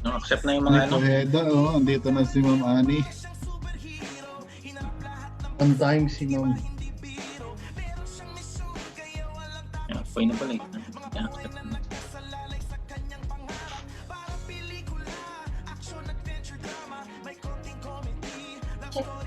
No-accept na yung mga ano. Heda, oh, andito na si Ma'am Ani. On time si Ma'am. Pwede na pala eh. I-accept na. Check po.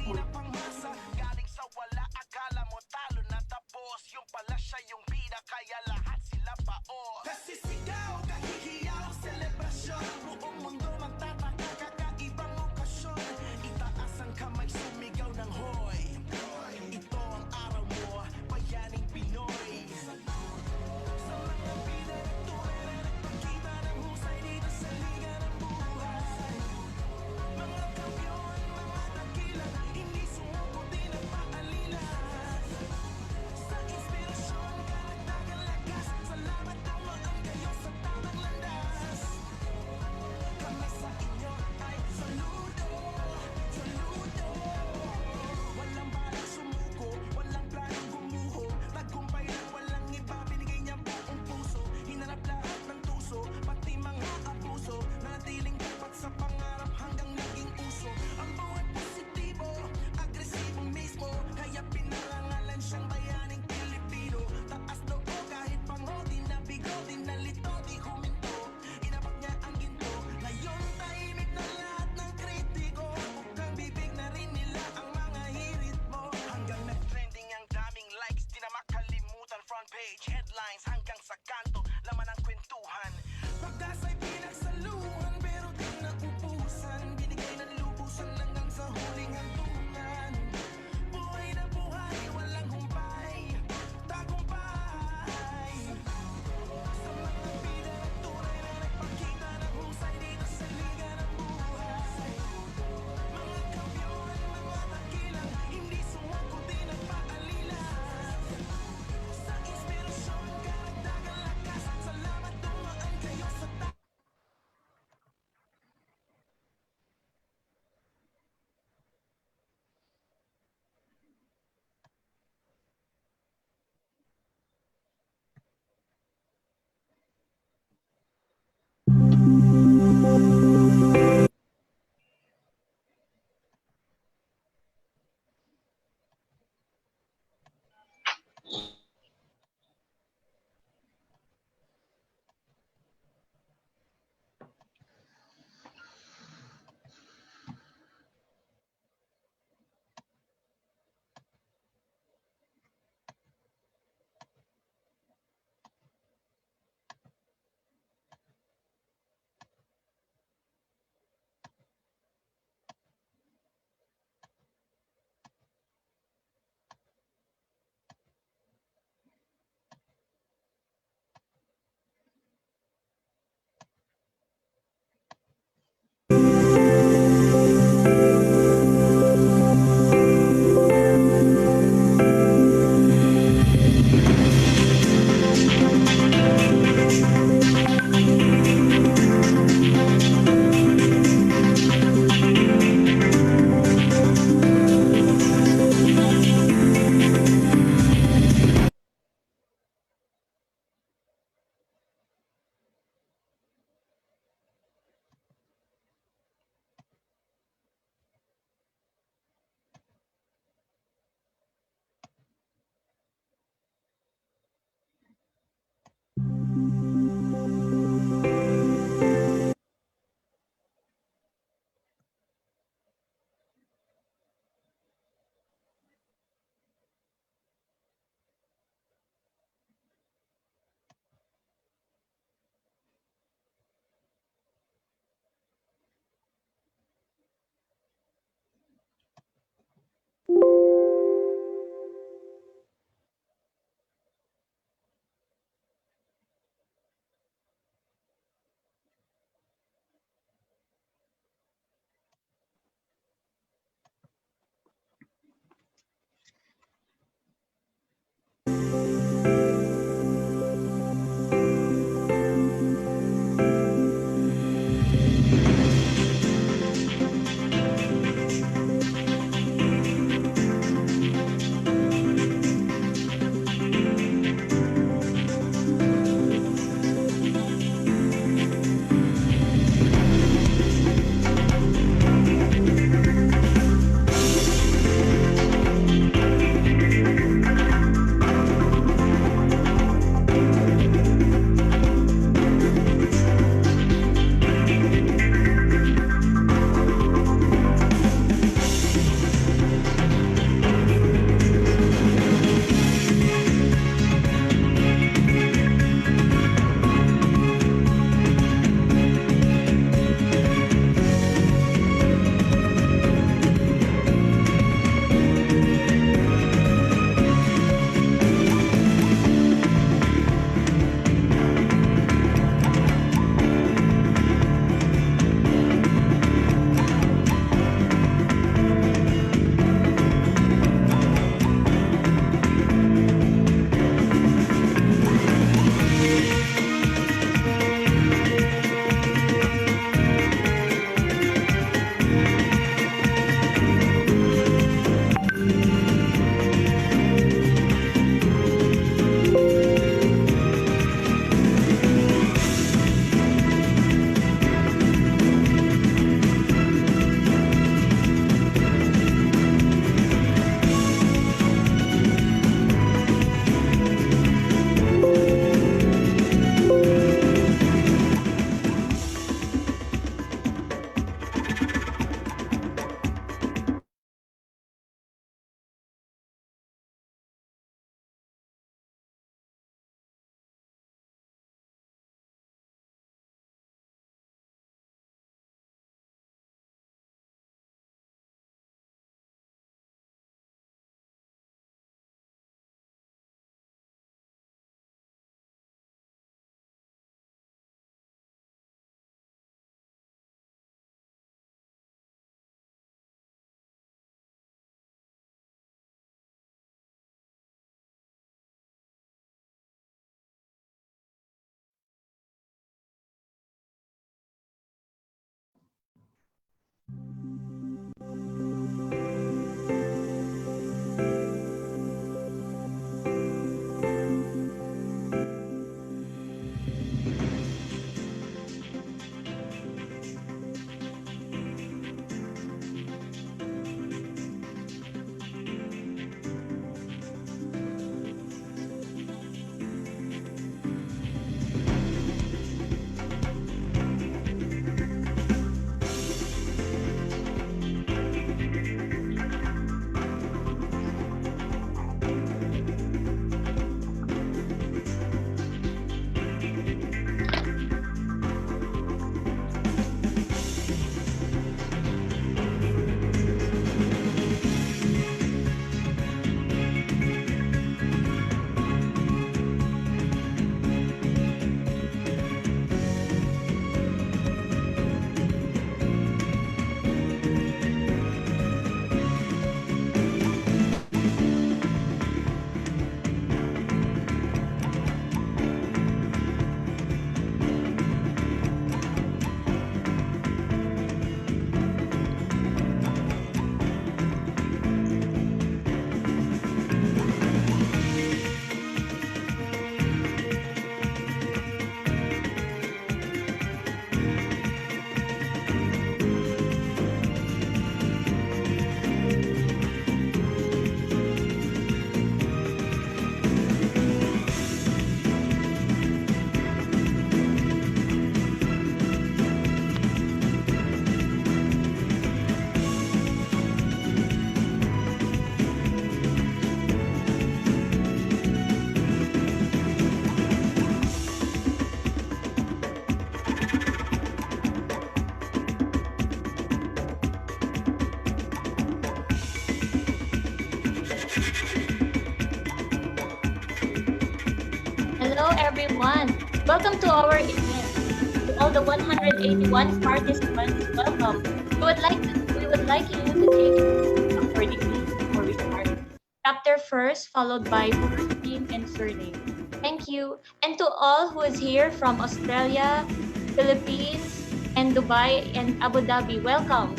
Hello, everyone. Welcome to our event. To all the 181 participants, welcome. We would like you to take it accordingly before we start. Chapter first, followed by first name and surname. Thank you. And to all who is here from Australia, Philippines, and Dubai and Abu Dhabi, welcome.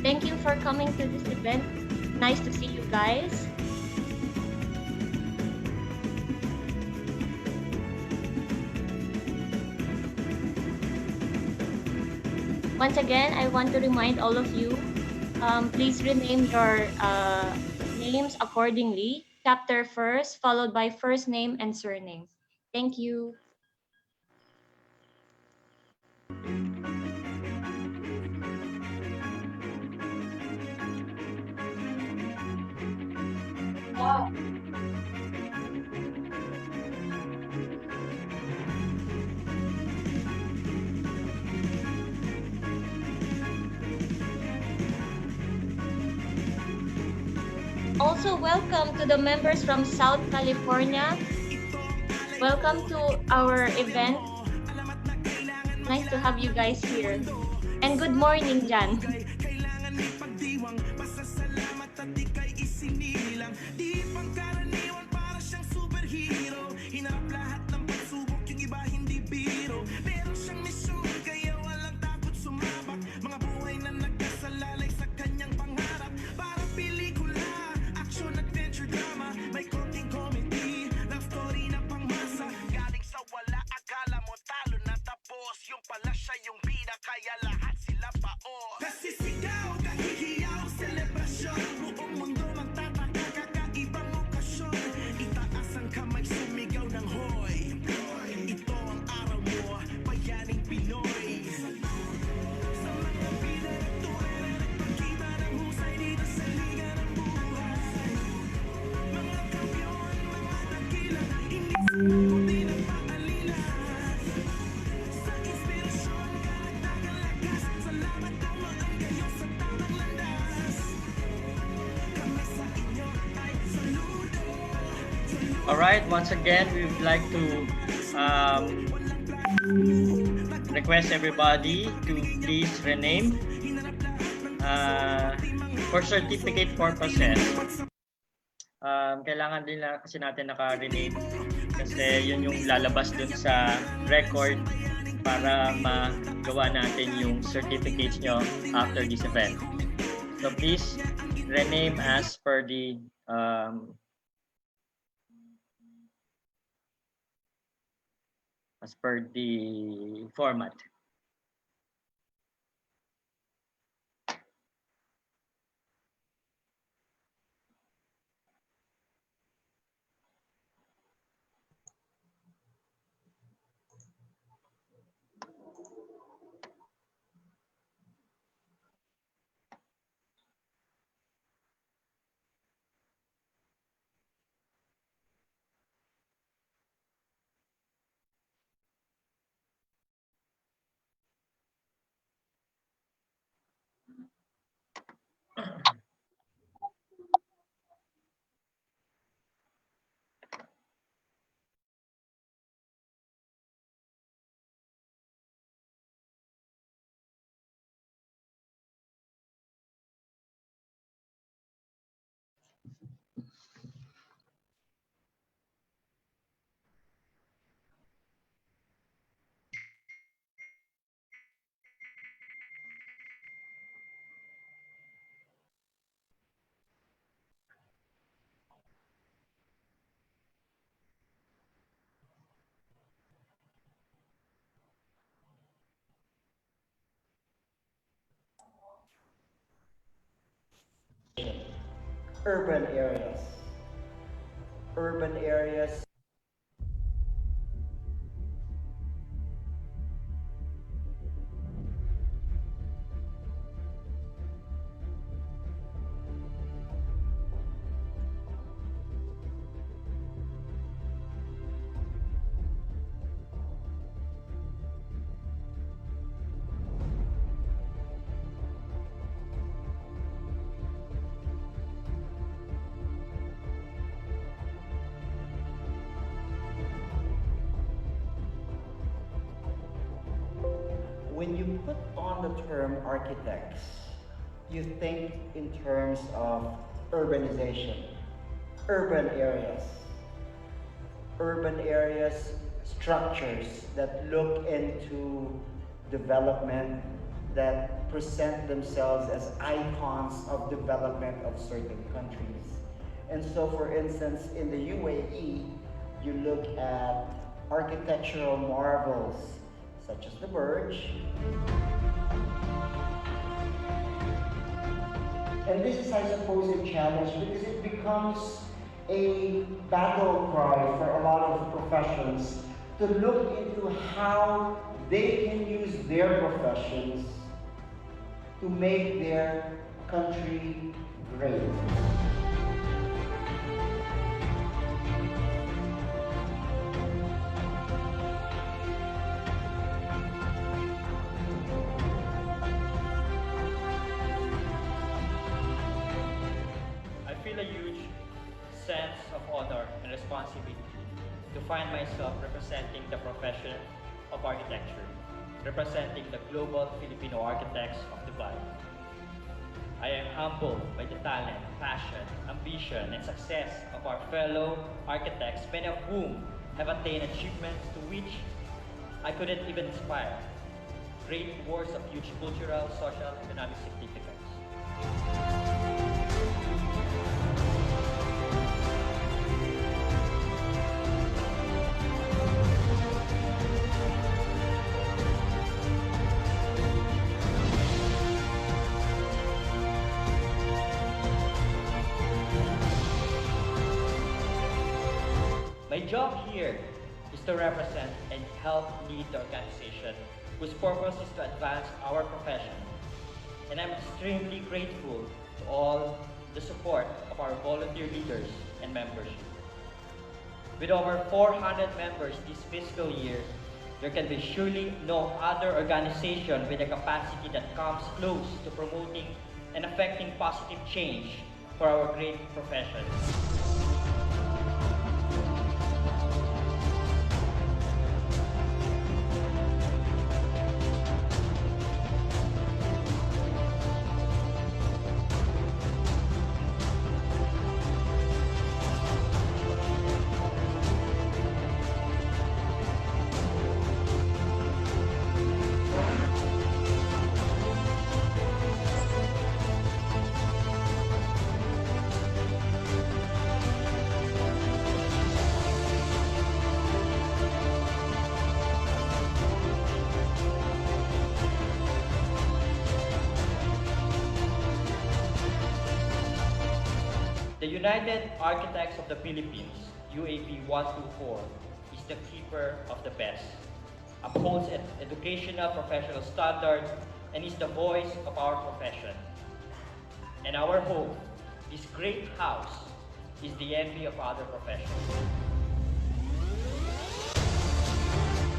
Thank you for coming to this event. Nice to see you guys. Once again, I want to remind all of you, please rename your names accordingly. Chapter first, followed by first name and surname. Thank you. Also, welcome to the members from South California. Welcome to our event. Nice to have you guys here. And good morning, Jan. All right, once again, we would like to request everybody to please rename for certificate purposes. Kailangan din na kasi natin naka-rename kasi yun yung lalabas dun sa record para magawa natin yung certificates nyo after this event. So please rename as per the format. Urban areas. Urban areas. when you put on the term architects, you think in terms of urbanization, urban areas, urban areas, structures that look into development, that present themselves as icons of development of certain countries. And so, for instance, in the UAE, you look at architectural marvels such as the Burj. And this is, I suppose, a challenge because it becomes a battle cry for a lot of professions to look into how they can use their professions to make their country great. I feel a huge sense of honor and responsibility to find myself representing the profession of architecture, representing the global Filipino architects of Dubai. I am humbled by the talent, passion, ambition, and success of our fellow architects, many of whom have attained achievements to which I couldn't even aspire. Great works of huge cultural, social, and economic significance. My job here is to represent and help lead the organization whose purpose is to advance our profession. And I'm extremely grateful to all the support of our volunteer leaders and membership. With over 400 members this fiscal year, there can be surely no other organization with a capacity that comes close to promoting and affecting positive change for our great profession. The United Architects of the Philippines, UAP 124, is the keeper of the best, upholds an educational professional standard, and is the voice of our profession. And our hope, this great house, is the envy of other professions.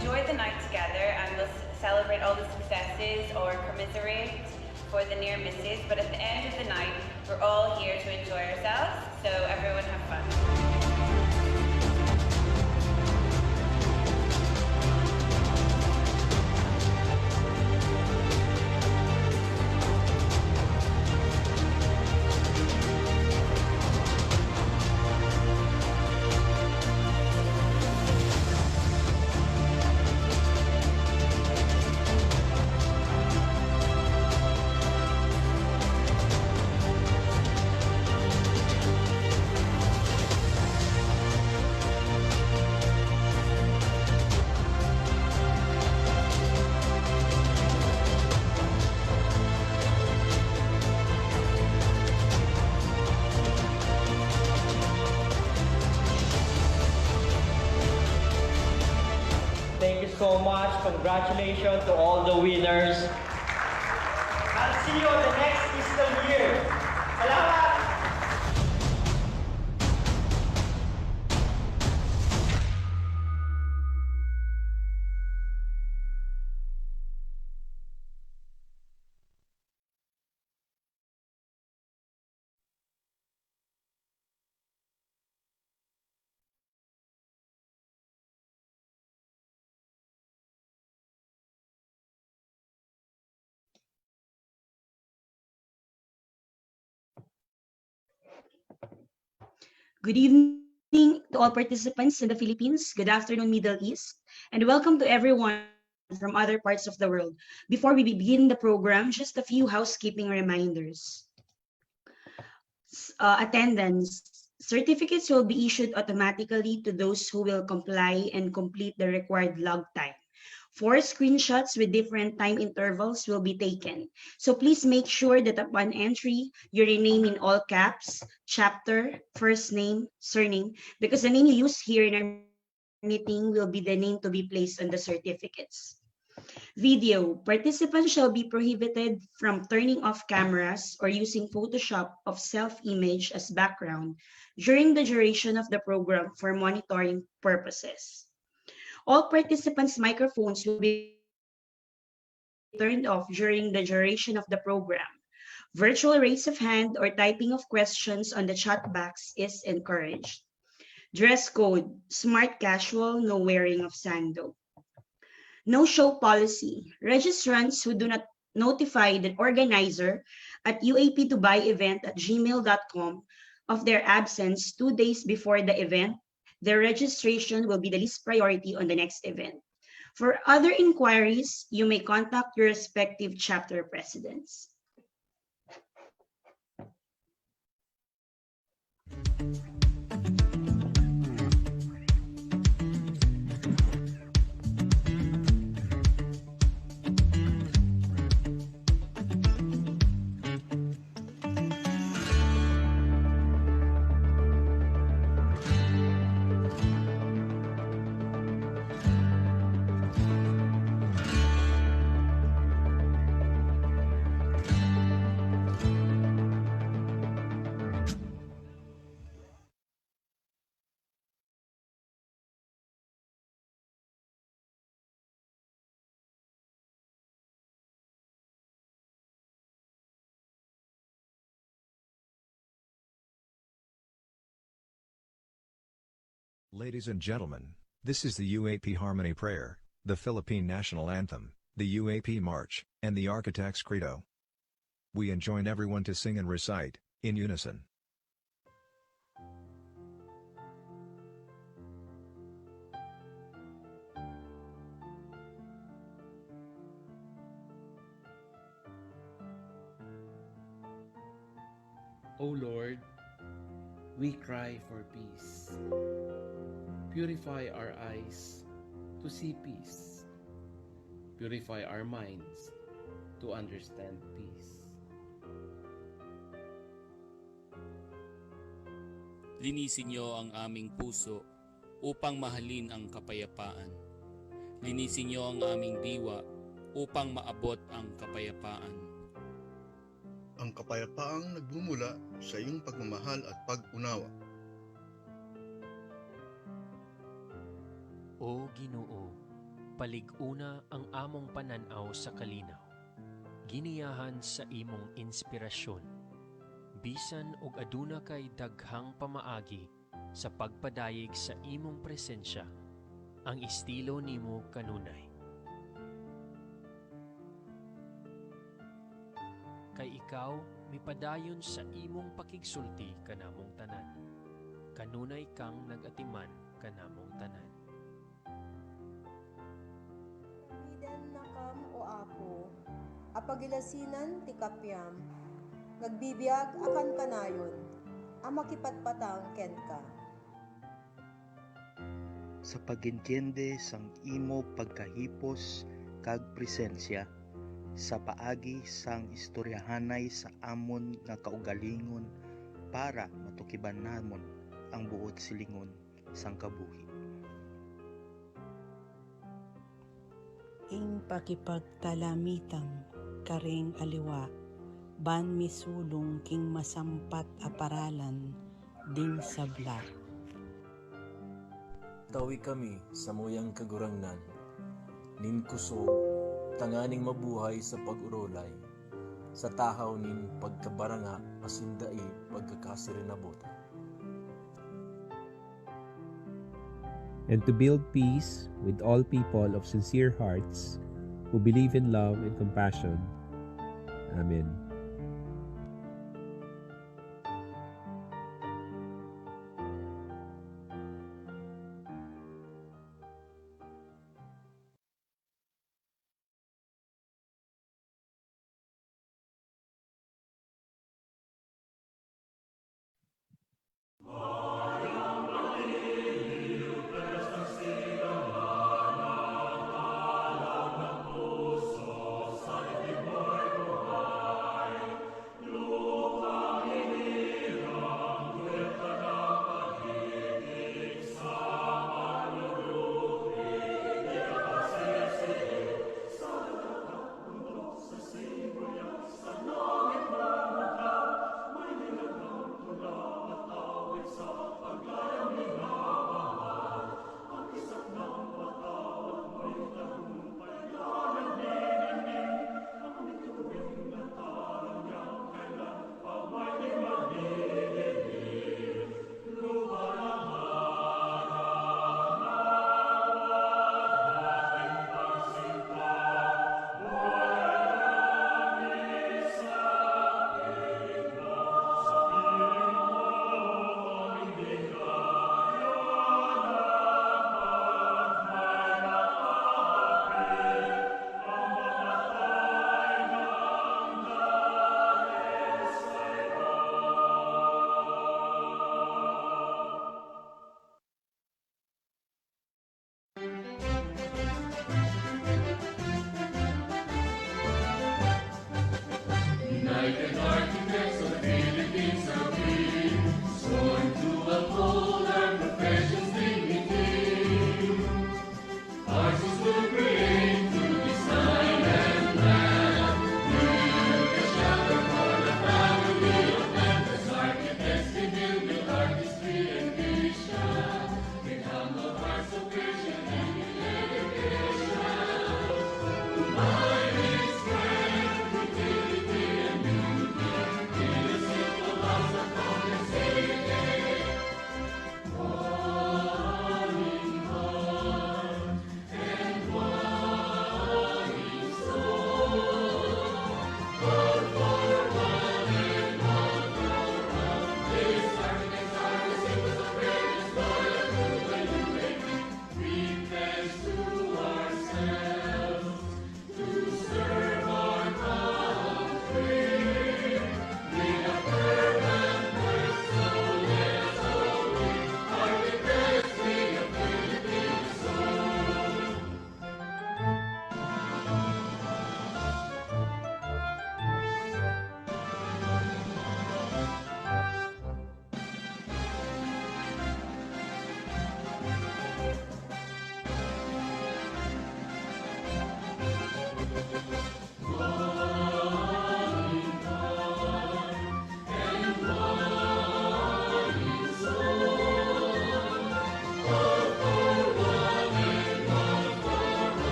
Enjoy the night together and we'll celebrate all the successes or commiserate for the near misses, but at the end of the night, we're all here to enjoy ourselves, so everyone have fun. Thank you so much. Congratulations to all the winners. I'll see you on the next fiscal year. Salamat! Good evening to all participants in the Philippines. Good afternoon, Middle East. And welcome to everyone from other parts of the world. Before we begin the program, just a few housekeeping reminders. Attendance. Certificates will be issued automatically to those who will comply and complete the required log time. 4 screenshots with different time intervals will be taken. So please make sure that upon entry, you rename in all caps, chapter, first name, surname, because the name you use here in our meeting will be the name to be placed on the certificates. Video. Participants shall be prohibited from turning off cameras or using Photoshop of self-image as background during the duration of the program for monitoring purposes. All participants' microphones will be turned off during the duration of the program. Virtual raise of hand or typing of questions on the chat box is encouraged. Dress code, smart casual, no wearing of sando. No show policy. Registrants who do not notify the organizer at uap2buy-event@gmail.com of their absence 2 days before the event, their registration will be the least priority on the next event. For other inquiries, you may contact your respective chapter presidents. Ladies and gentlemen, this is the UAP Harmony Prayer, the Philippine National Anthem, the UAP March, and the Architect's Credo. We enjoin everyone to sing and recite, in unison. O Lord, we cry for peace. Purify our eyes to see peace. Purify our minds to understand peace. Linisin niyo ang aming puso upang mahalin ang kapayapaan. Linisin niyo ang aming diwa upang maabot ang kapayapaan. Ang kapayapaang nagmumula sa iyong pagmamahal at pag-unawa. O Ginoo, palig-una ang among pananaw sa kalinaw. Giniyahan sa imong inspirasyon. Bisan og aduna kay daghang pamaagi sa pagpadayeg sa imong presensya, ang estilo nimo kanunay. Kay ikaw mipadayon sa imong pakigsulti kanamong tanan. Kanunay kang nagatiman kanamong tanan. Nakam o apo, apagilasinan ti kapyam, nagbibiyag akan kanayon, ang makipatpatang ken ka. Sa pagintiyende sang imo pagkahipos kag presensya, sa paagi sang istoryahanay sa amon nga kaugalingon para matukiban namon ang buot silingon sang kabuhi. Ing pakipagtalamitang karing aliwa, ban misulong king masampat aparalan ding sabla. Tawi kami sa muyang kagurangnan, nin kusog, tanganing mabuhay sa pag-urolay, sa tahaw nin pagkabaranga asindai pagkakasirinabota. And to build peace with all people of sincere hearts who believe in love and compassion. Amen.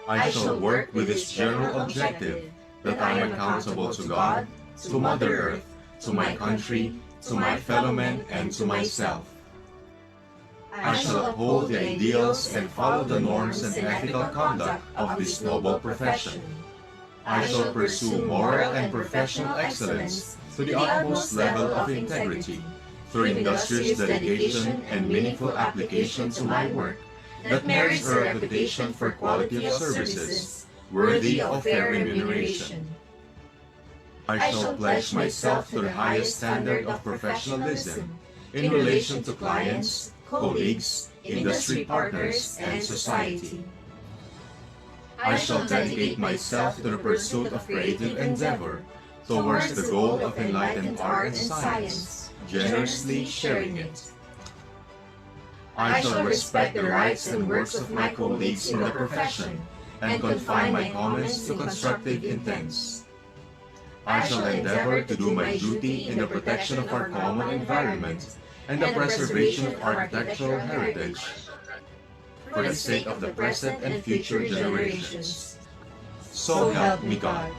I shall work with this general objective, that I am accountable to God, to Mother Earth, to my country, to my fellow men, and to myself. I shall uphold the ideals and follow the norms and ethical conduct of this noble profession. I shall pursue moral and professional excellence to the utmost level of integrity, through industrious dedication and meaningful application to my work, that merits a reputation for quality of services, worthy of fair remuneration. I shall pledge myself to the highest standard of professionalism in relation to clients, colleagues, industry partners, and society. I shall dedicate myself to the pursuit of creative endeavor towards the goal of enlightened art and science, generously sharing it. I shall respect the rights and works of my colleagues in the profession and confine my comments to constructive intents. I shall endeavor to do my duty in the protection of our common environment and the preservation of architectural heritage for the sake of the present and future generations. So help me God.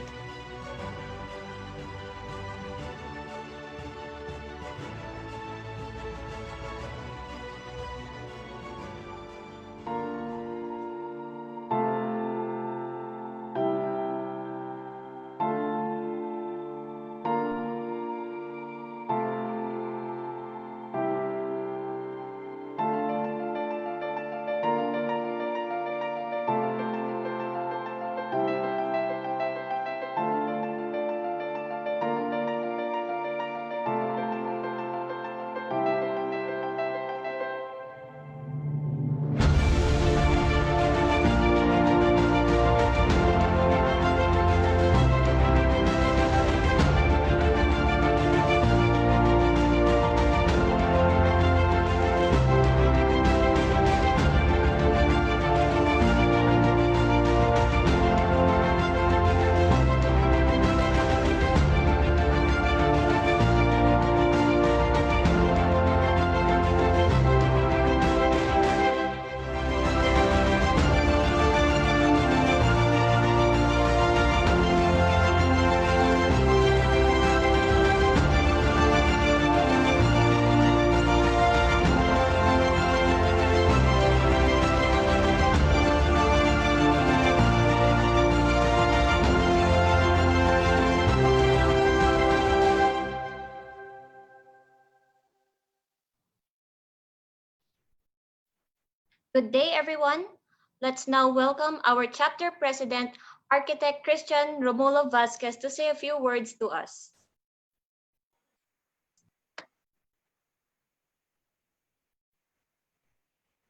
Good day, everyone. Let's now welcome our chapter president, Architect Christian Romulo Vasquez, to say a few words to us.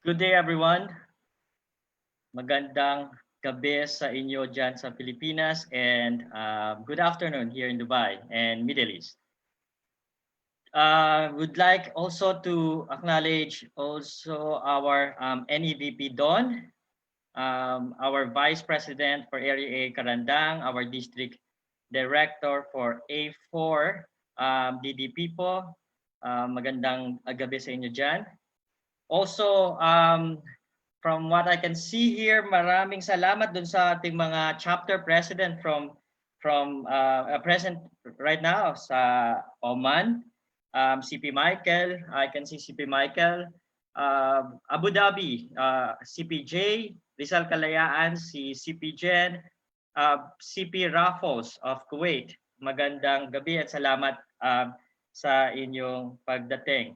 Good day, everyone. Magandang gabi sa inyo dyan sa Pilipinas and good afternoon here in Dubai and Middle East. Would like also to acknowledge also our NEVP Don, our Vice President for Area A Karandang, our District Director for A4 DDP po. Magandang gabi sa inyo dyan. Also, from what I can see here, maraming salamat dun sa ating mga chapter president from present right now sa Oman, CP Michael. I can see CP Michael, Abu Dhabi, CPJ, Rizal Kalayaan, si CP Jen, CP Raffles of Kuwait. Magandang gabi at salamat sa inyong pagdating.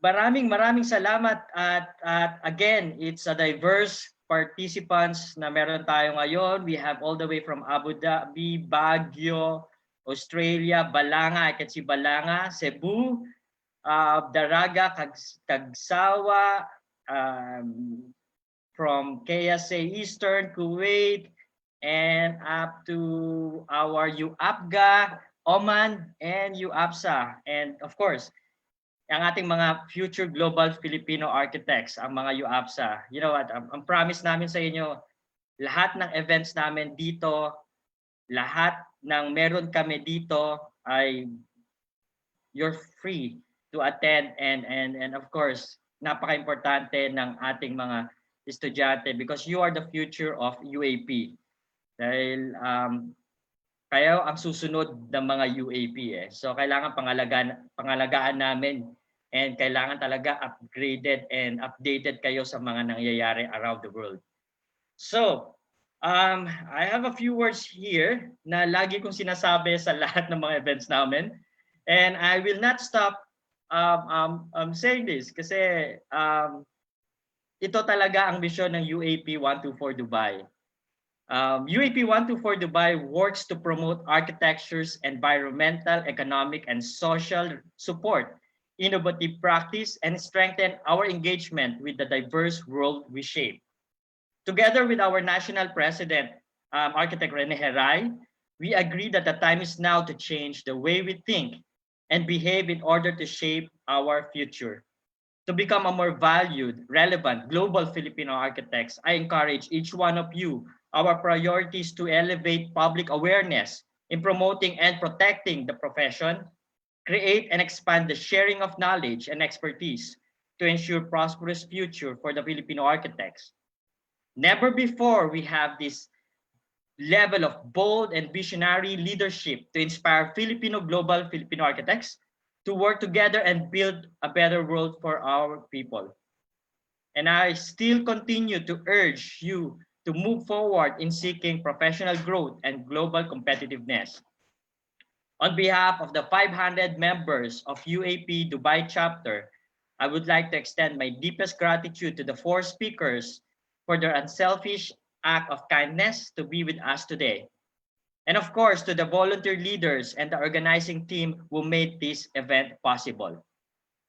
Maraming salamat at again, it's a diverse participants na meron tayo ngayon. We have all the way from Abu Dhabi, Baguio, Australia, Balanga, I can see Balanga, Cebu, Daraga, Kagsawa, from KSA Eastern, Kuwait, and up to our UAPGA, Oman, and UAPSA. And of course, ang ating mga future global Filipino architects, ang mga UAPSA. You know what, ang promise namin sa inyo, lahat ng events namin dito, lahat ng meron kami dito ay you're free to attend and of course, napaka-importante ng ating mga estudyante because you are the future of UAP. Dahil kayo ang susunod ng mga UAP eh. So kailangan pangalagaan namin and kailangan talaga upgraded and updated kayo sa mga nangyayari around the world. So, I have a few words here na lagi kong sinasabi sa lahat ng mga events namin. And I will not stop saying this kasi ito talaga ang vision ng UAP 124 Dubai. UAP 124 Dubai works to promote architecture's environmental, economic, and social support, innovative practice, and strengthen our engagement with the diverse world we shape. Together with our national president, Architect Rene Heray, we agree that the time is now to change the way we think and behave in order to shape our future. To become a more valued, relevant, global Filipino architects, I encourage each one of you. Our priority is to elevate public awareness in promoting and protecting the profession, create and expand the sharing of knowledge and expertise to ensure prosperous future for the Filipino architects. Never before we have this level of bold and visionary leadership to inspire global Filipino architects to work together and build a better world for our people. And I still continue to urge you to move forward in seeking professional growth and global competitiveness. On behalf of the 500 members of UAP Dubai chapter, I would like to extend my deepest gratitude to the 4 speakers for their unselfish act of kindness to be with us today. And of course, to the volunteer leaders and the organizing team who made this event possible.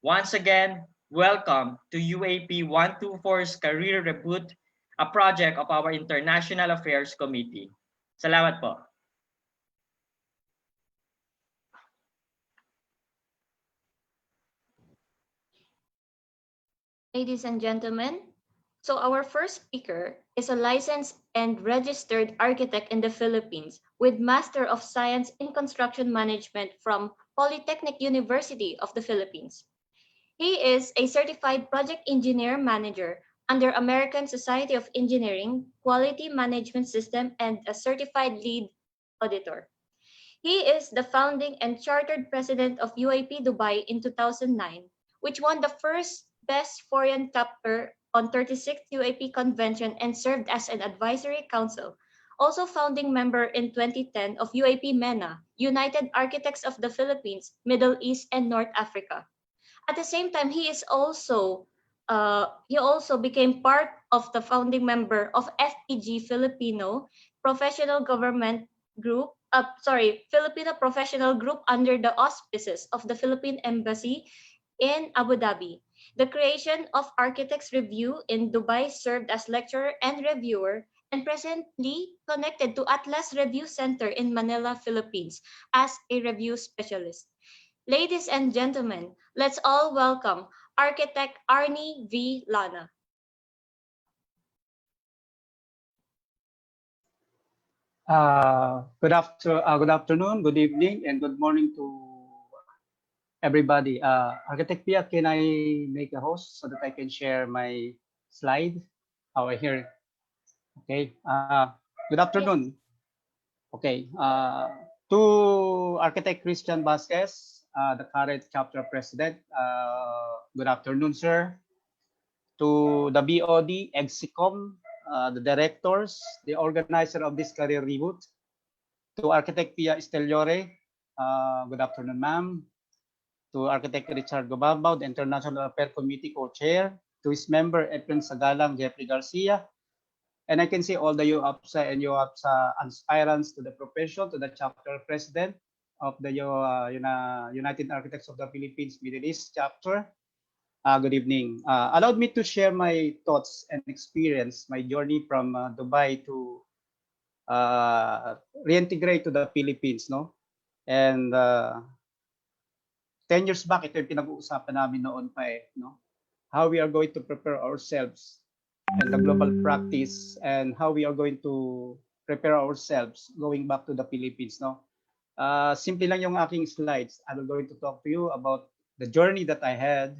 Once again, welcome to UAP 124's Career Reboot, a project of our International Affairs Committee. Salamat po. Ladies and gentlemen, so our first speaker is a licensed and registered architect in the Philippines with Master of Science in Construction Management from Polytechnic University of the Philippines. He is a certified project engineer manager under American Society of Engineering Quality Management System and a certified lead auditor. He is the founding and chartered president of UAP Dubai in 2009, which won the first Best Foreign Chapter on 36th UAP Convention and served as an advisory council. Also founding member in 2010 of UAP MENA, United Architects of the Philippines, Middle East, and North Africa. At the same time, he is also He also became part of the founding member of FPG Filipino Professional Government Group, Filipino Professional Group under the auspices of the Philippine Embassy in Abu Dhabi. The creation of Architects Review in Dubai served as lecturer and reviewer and presently connected to Atlas Review Center in Manila, Philippines as a review specialist. Ladies and gentlemen, let's all welcome Architect Arnie V. Lana. Good afternoon, good evening, and good morning to everybody. Architect Pia, can I make a host so that I can share my slide? How I hear it. Okay. Good afternoon. Okay. To Architect Christian Vasquez, the current chapter president. Good afternoon, sir. To the BOD, EXICOM, the directors, the organizer of this career reboot. To Architect Pia Esteliore, good afternoon, ma'am. To Architect Richard Gobabaw, the International Affairs Committee Co-Chair. To his member, Efren Sagalang, Jeffrey Garcia. And I can see all the UAPSA and UAPSA aspirants to the profession, to the chapter president of the United Architects of the Philippines Middle East chapter. Good evening. Allowed me to share my thoughts and experience, my journey from Dubai to reintegrate to the Philippines, no? And 10 years back, ito yung pinag-uusapan namin noon pa no? How we are going to prepare ourselves and the global practice and how we are going to prepare ourselves going back to the Philippines, no? Simple lang yung aking slides. I'm going to talk to you about the journey that I had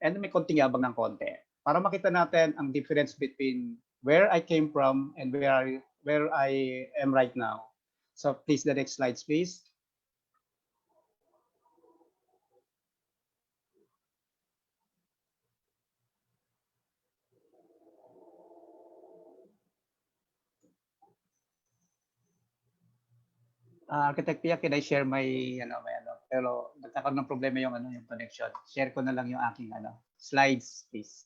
and may konting yabang ng konti para makita natin ang difference between where I came from and where I am right now. So please, the next slides, please. Architect Pia, can I share my pero nagkakaroon ng problema yung yung connection. Share ko na lang yung aking slides, please.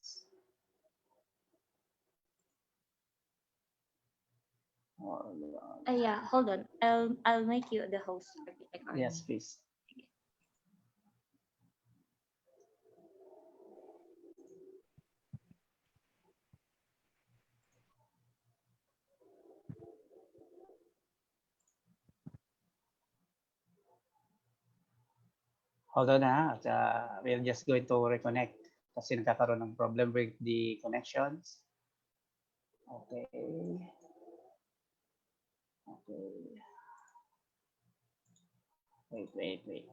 Yeah, hold on. I'll make you the host, Architect Arnie. Yes, please. Hold on we're just going to reconnect kasi nagkakaroon ng problem with the connections. Okay. Okay. Wait. Wait.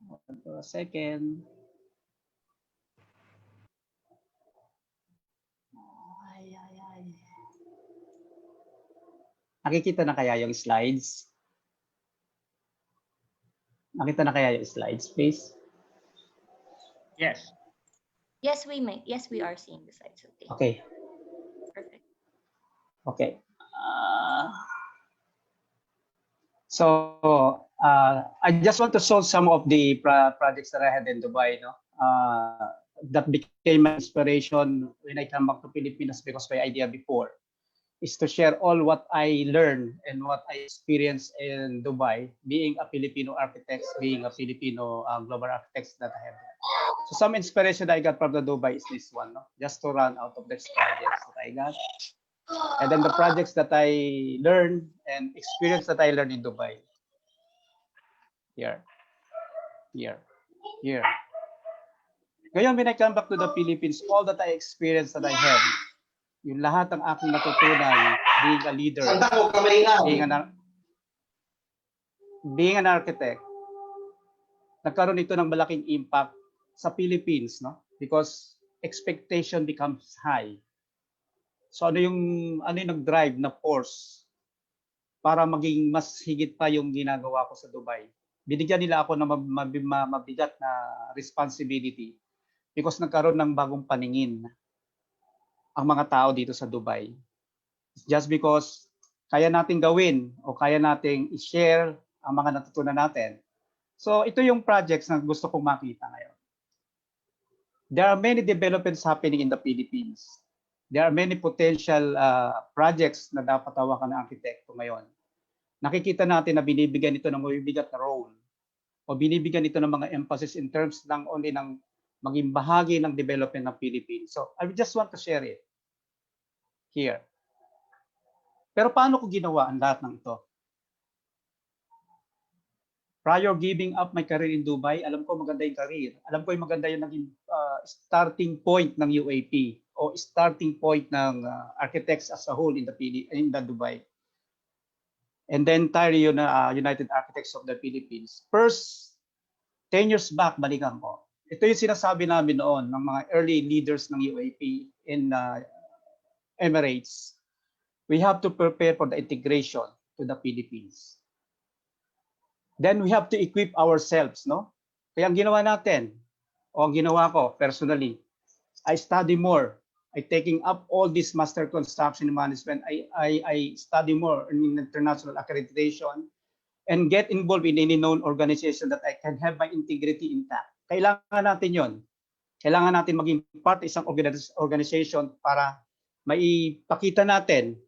Hold on a second. Nakikita na kaya yung slides? Nakita na kaya yung slides, please? Yes. Yes, we are seeing the slides. Okay. Perfect. Okay. So I just want to show some of the projects that I had in Dubai, no? That became my inspiration when I come back to Philippines because my idea before is to share all what I learned and what I experienced in Dubai, being a Filipino architect, being a Filipino global architect that I have. So some inspiration that I got from the Dubai is this one, no? Just to run out of these projects that I got. And then the projects that I learned and experience that I learned in Dubai. Here. Ngayon, when I come back to the Philippines, all that I experienced that I had, yung lahat ng aking natutunan, being a leader, being an architect, nagkaroon ito ng malaking impact sa Philippines, no? Because expectation becomes high. So ano yung nag-drive na force para maging mas higit pa yung ginagawa ko sa Dubai? Binigyan nila ako ng mabigat na responsibility because nagkaroon ng bagong paningin ang mga tao dito sa Dubai. Just because kaya nating gawin o kaya nating i-share ang mga natutunan natin. So ito yung projects na gusto kong makita ngayon. There are many developments happening in the Philippines. There are many potential projects na dapat hawakan ng arkitekto ngayon. Nakikita natin na binibigyan ito ng mabibigat na role o binibigyan ito ng mga emphasis in terms ng only ng maging bahagi ng development ng Philippines. So I just want to share it here. Pero paano ko ginawa ang lahat ng ito? Prior giving up my career in Dubai, alam ko maganda yung career. Alam ko yung maganda yung naging starting point ng UAP o starting point ng architects as a whole in the Dubai. And the entire United Architects of the Philippines. First, 10 years back, balikan ko. Ito yung sinasabi namin noon ng mga early leaders ng UAP in Emirates. We have to prepare for the integration to the Philippines. Then we have to equip ourselves, no? Kaya ang ginawa natin, o ang ginawa ko personally, I study more. I taking up all this master construction management. I study more in international accreditation and get involved in any known organization that I can have my integrity intact. Kailangan natin yon. Kailangan natin maging part isang organization para maipakita natin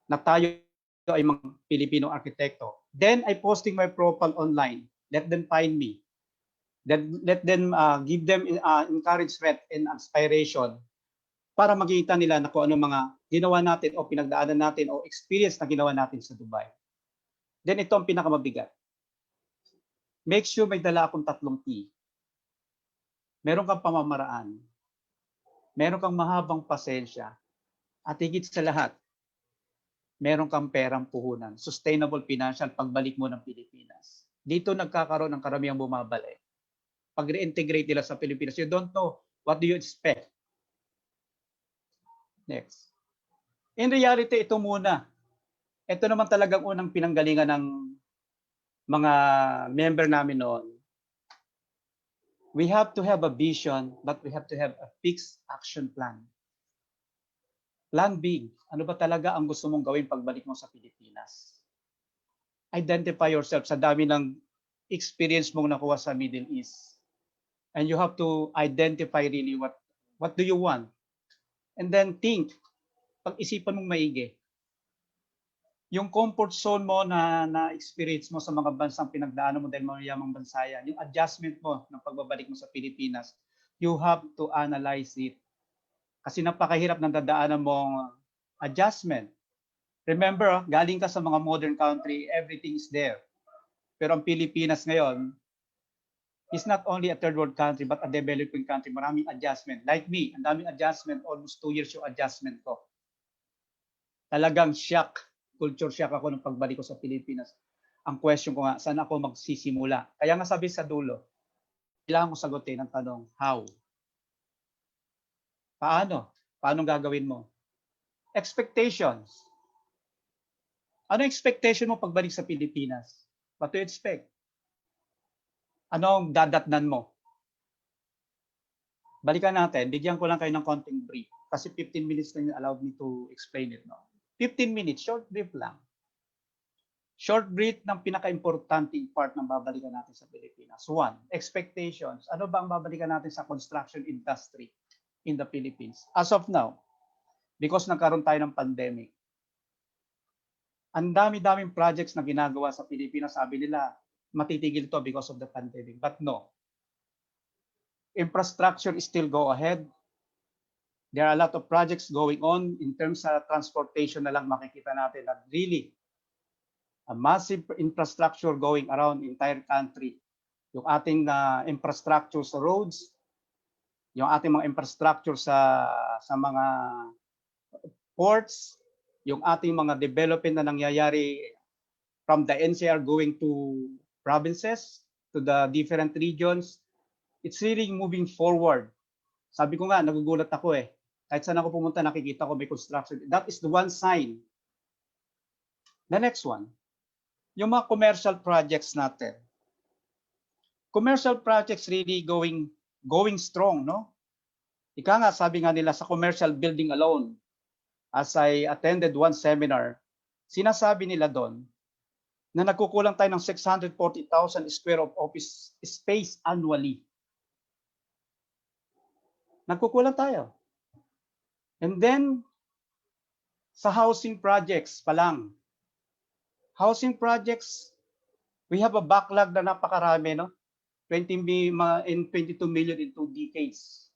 na tayo ay mga Pilipino arkitekto. Then I posting my profile online. Let them find me. Let them give them encouragement and inspiration para makita nila na kung ano mga ginawa natin o pinagdaanan natin o experience na ginawa natin sa Dubai. Then ito ang pinakamabigat. Make sure may dala akong 3 T. Meron kang pamamaraan. Meron kang mahabang pasensya. At higit sa lahat, meron kang perang puhunan, sustainable financial pagbalik mo ng Pilipinas. Dito nagkakaroon ng karamihang bumabalik. Pag reintegrate nila sa Pilipinas, you don't know what do you expect. Next. In reality, ito muna. Ito naman talagang unang pinanggalingan ng mga member namin noon. We have to have a vision, but we have to have a fixed action plan. Plan big. Ano ba talaga ang gusto mong gawin pagbalik mo sa Pilipinas? Identify yourself sa dami ng experience mong nakuha sa Middle East. And you have to identify really what do you want. And then think, pag-isipan mong maigi. Yung comfort zone mo na experience mo sa mga bansang pinagdaanan mo dahil mayamang bansa yan, yung adjustment mo ng pagbabalik mo sa Pilipinas, you have to analyze it. Kasi napakahirap ng dadaanan mong adjustment. Remember, galing ka sa mga modern country, everything is there. Pero ang Pilipinas ngayon is not only a third world country but a developing country. Maraming adjustment. Like me, ang daming adjustment, almost 2 years yung adjustment ko. Talagang shock, culture shock ako nung pagbalik ko sa Pilipinas. Ang question ko nga, saan ako magsisimula? Kaya nga sabi sa dulo, kailangan ko sagutin ang tanong, how? Paano? Paano gagawin mo? Expectations. Ano expectation mo pagbalik sa Pilipinas? What do you expect? Ano ang dadatnan mo? Balikan natin. Bigyan ko lang kayo ng konting brief. Kasi 15 minutes lang allowed me to explain it. No? 15 minutes, short brief lang. Short brief ng pinaka-importanting part ng babalikan natin sa Pilipinas. 1, expectations. Ano ba ang babalikan natin sa construction industry in the Philippines? As of now, because nagkaroon tayo ng pandemic, ang dami-daming projects na ginagawa sa Pilipinas, sabi nila, matitigil to because of the pandemic. But no. Infrastructure is still go ahead. There are a lot of projects going on in terms of transportation na lang makikita natin na really a massive infrastructure going around the entire country. Yung ating infrastructure sa roads, yung ating mga infrastructure sa mga ports, yung ating mga development na nangyayari from the NCR going to provinces, to the different regions, it's really moving forward. Sabi ko nga, nagugulat ako eh. Kahit saan ako pumunta, nakikita ko may construction. That is the one sign. The next one, yung mga commercial projects natin. Commercial projects really going strong, no? Ika nga, sabi nga nila sa commercial building alone, as I attended one seminar, sinasabi nila doon na nagkukulang tayo ng 640,000 square of office space annually. Nagkukulang tayo. And then, sa housing projects pa lang. Housing projects, we have a backlog na napakarami, no? 22 million in 2 decades.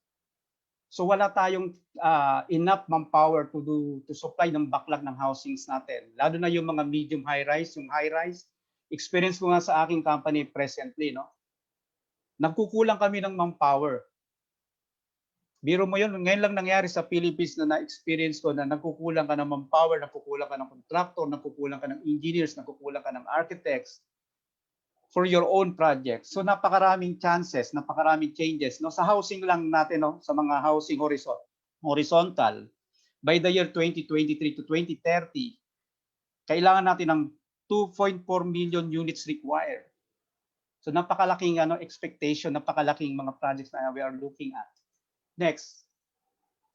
So wala tayong enough manpower to supply ng backlog ng housings natin. Lalo na yung mga medium high-rise, yung high-rise. Experience ko nga sa aking company presently, no? Nagkukulang kami ng manpower. Biro mo yun, ngayon lang nangyari sa Philippines na na-experience ko na nagkukulang ka ng manpower, nagkukulang ka ng contractor, nagkukulang ka ng engineers, nagkukulang ka ng architects for your own project. So napakaraming chances, napakaraming changes. No? Sa housing lang natin, no? Sa mga housing horizontal, by the year 2023 to 2030, kailangan natin ng 2.4 million units required. So napakalaking expectation, napakalaking mga projects na we are looking at. Next,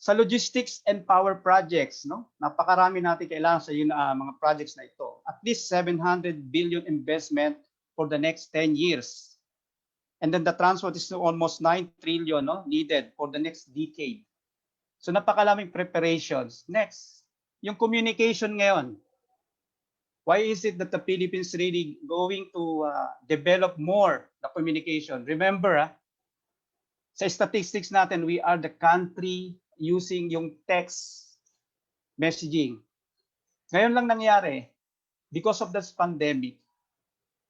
sa logistics and power projects, no? Napakarami natin kailangan sa mga projects na ito. At least 700 billion investment for the next 10 years. And then the transport is almost 9 trillion, no, needed for the next decade. So napakalaming preparations. Next, yung communication ngayon. Why is it that the Philippines really going to develop more the communication? Remember, sa statistics natin, we are the country using yung text messaging. Ngayon lang nangyari, because of this pandemic,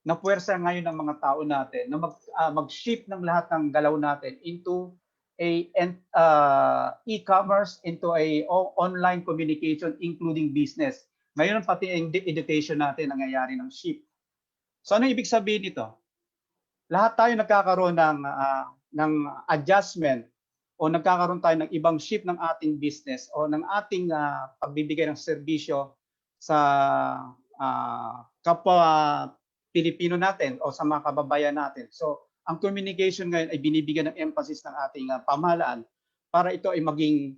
napuwersa ngayon ng mga tao natin na mag-shift ng lahat ng galaw natin into a e-commerce, into a online communication, including business. Ngayon pati education natin nangyayari ng shift. So ano ibig sabihin nito? Lahat tayo nagkakaroon ng adjustment o nagkakaroon tayo ng ibang shift ng ating business o ng ating pagbibigay ng serbisyo sa kapwa Pilipino natin o sa mga kababayan natin. So, ang communication ngayon ay binibigyan ng emphasis ng ating pamahalaan para ito ay maging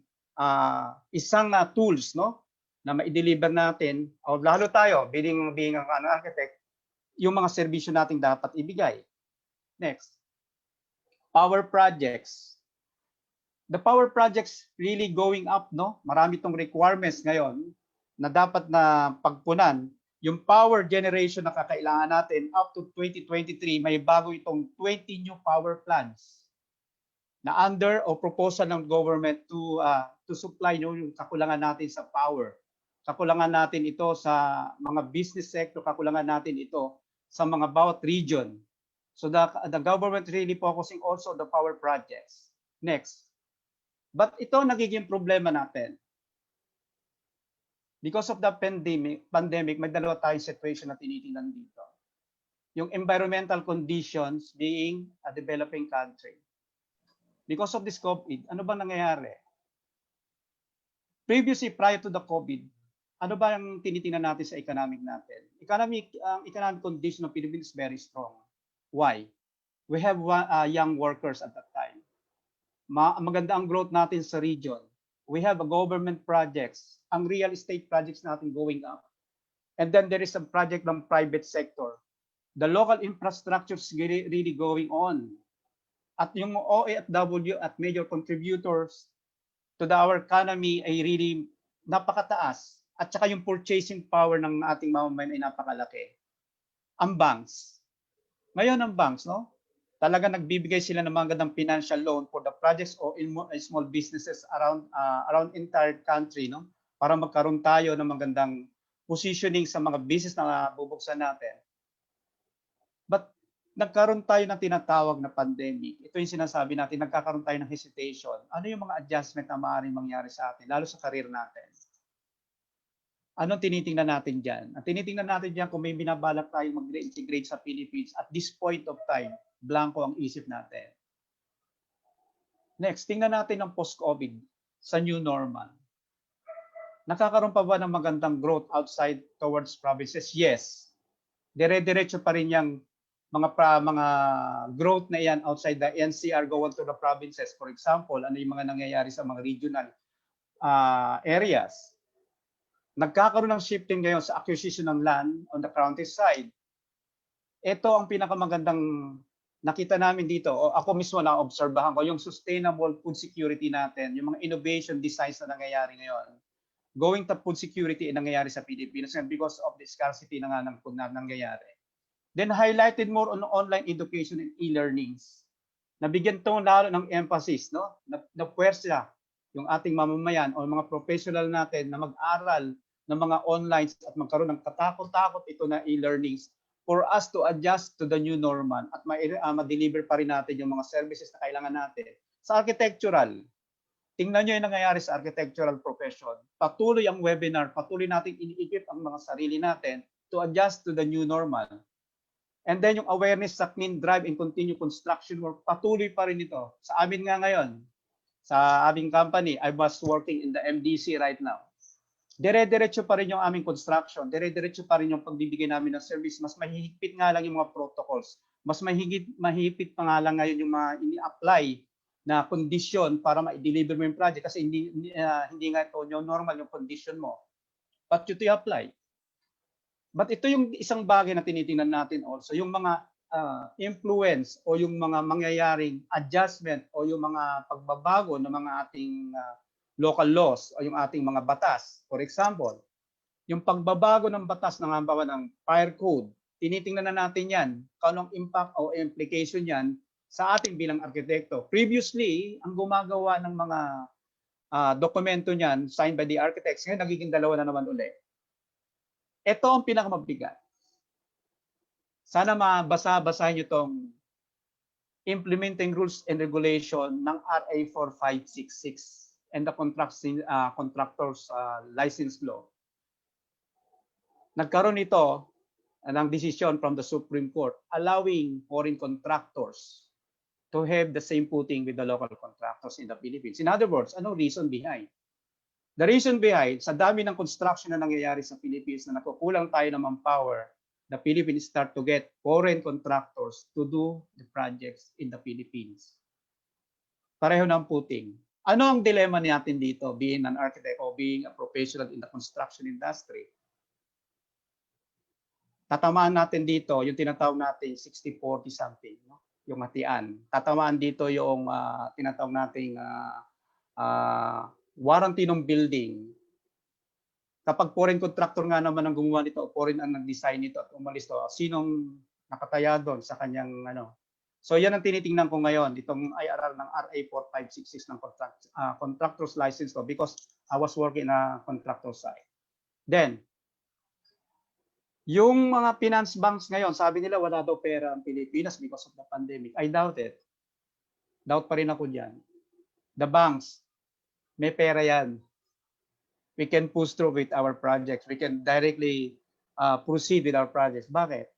isang tools, no, na ma-deliver natin o lalo tayo being an architect, yung mga serbisyo natin dapat ibigay. Next, power projects. The power projects really going up, no? Marami tong requirements ngayon na dapat na pagpunan. Yung power generation na kakailangan natin up to 2023, may bago itong 20 new power plants na under o proposal ng government to supply yung kakulangan natin sa power. Kakulangan natin ito sa mga business sector, kakulangan natin ito sa mga bawat region. So the government really focusing also on the power projects. Next. But ito nagiging problema natin. Because of the pandemic, may dalawa tayong situation na tinitingnan dito. Yung environmental conditions being a developing country. Because of this COVID, ano ba nangyayari? Previously, prior to the COVID, ano ba ang tinitingnan natin sa economic natin? Ang economic condition ng Philippines is very strong. Why? We have young workers at that time. Maganda ang growth natin sa region. We have a government projects, ang real estate projects natin going up. And then there is a project ng private sector. The local infrastructure is really going on. At yung OFW at major contributors to our economy ay really napakataas. At saka yung purchasing power ng ating mamamayan ay napakalaki. Ang banks. Ngayon ang banks, no? Talaga nagbibigay sila ng mga gandang financial loan for the projects o small businesses around entire country, no? Para magkaroon tayo ng magandang positioning sa mga business na bubuksan natin. But nagkaroon tayo ng tinatawag na pandemic. Ito yung sinasabi natin, nagkakaroon tayo ng hesitation. Ano yung mga adjustment na maaaring mangyari sa atin, lalo sa career natin? Anong tinitingnan natin dyan? Ang tinitingnan natin dyan kung may binabalak tayong mag-reintegrate sa Philippines at this point of time, blanco ang isip natin. Next, tingnan natin ang post-COVID sa new normal. Nakakaroon pa ba ng magandang growth outside towards provinces? Yes. Dire-diretso pa rin yung mga growth na yan outside the NCR going to the provinces. For example, ano yung mga nangyayari sa mga regional areas. nagkakaroon ng shifting ngayon sa acquisition ng land on the countryside. Ito ang pinakamagandang nakita namin dito, o ako mismo na-obserbahan ko, yung sustainable food security natin, yung mga innovation designs na nangyayari ngayon. Going to food security ang nangyayari sa Pilipinas because of the scarcity na nga ng food na nangyayari. Then highlighted more on online education and e-learnings. Nabigyan to lalo ng emphasis, no? Na puwersa yung ating mamamayan o mga professional natin na mag-aral ng mga online at magkaroon ng katakot-takot ito na e-learnings for us to adjust to the new normal at ma-deliver pa rin natin yung mga services na kailangan natin. Sa architectural, tingnan nyo yung nangyayari sa architectural profession. Patuloy ang webinar, patuloy natin ini-equip ang mga sarili natin to adjust to the new normal. And then yung awareness sa clean drive and continue construction work, patuloy pa rin ito. Sa amin nga ngayon, sa aming company, I was working in the MDC right now. Dire-diretso pa rin yung aming construction, dire-diretso pa rin yung pagbibigay namin ng service. Mas mahihigpit nga lang yung mga protocols. Mas mahigpit pa nga lang ngayon yung mga ini-apply na condition para ma-deliver mo yung project kasi hindi nga ito yung normal yung condition mo. But you to apply. But ito yung isang bagay na tinitingnan natin also, yung mga influence o yung mga mangyayaring adjustment o yung mga pagbabago ng mga ating local laws o yung ating mga batas. For example, yung pagbabago ng batas ng halimbawa ng fire code, tinitingnan na natin yan, kung anong impact o implication yan sa ating bilang arkitekto. Previously, ang gumagawa ng mga dokumento niyan, signed by the architects, ngayon nagiging dalawa na naman ulit. Ito ang pinakamabigat. Sana mabasa-basahin nyo itong implementing rules and regulation ng RA 4566 and the contractors license law. Nagkaroon ito ng decision from the Supreme Court allowing foreign contractors to have the same footing with the local contractors in the Philippines. In other words, anong reason behind? The reason behind, sa dami ng construction na nangyayari sa Philippines na nakukulang tayo ng manpower, the Philippines start to get foreign contractors to do the projects in the Philippines. Pareho ng footing. Ano ang dilemma natin dito, being an architect or being a professional in the construction industry? Tatamaan natin dito yung tinatawag natin 60-40 something, no? Yung hatian. Tatamaan dito yung tinatawag nating warranty ng building. Kapag foreign contractor nga naman ang gumawa nito, foreign ang nag-design nito at umalis to, sinong nakataya doon sa kanyang ano. So yan ang tinitingnan ko ngayon, itong IRR ng RA 4566 ng contractor's license ko because I was working in a contractor side. Then, yung mga finance banks ngayon, sabi nila wala daw pera ang Pilipinas because of the pandemic. I doubt it. Doubt pa rin ako dyan. The banks, may pera yan. We can push through with our projects. We can directly proceed with our projects. Bakit?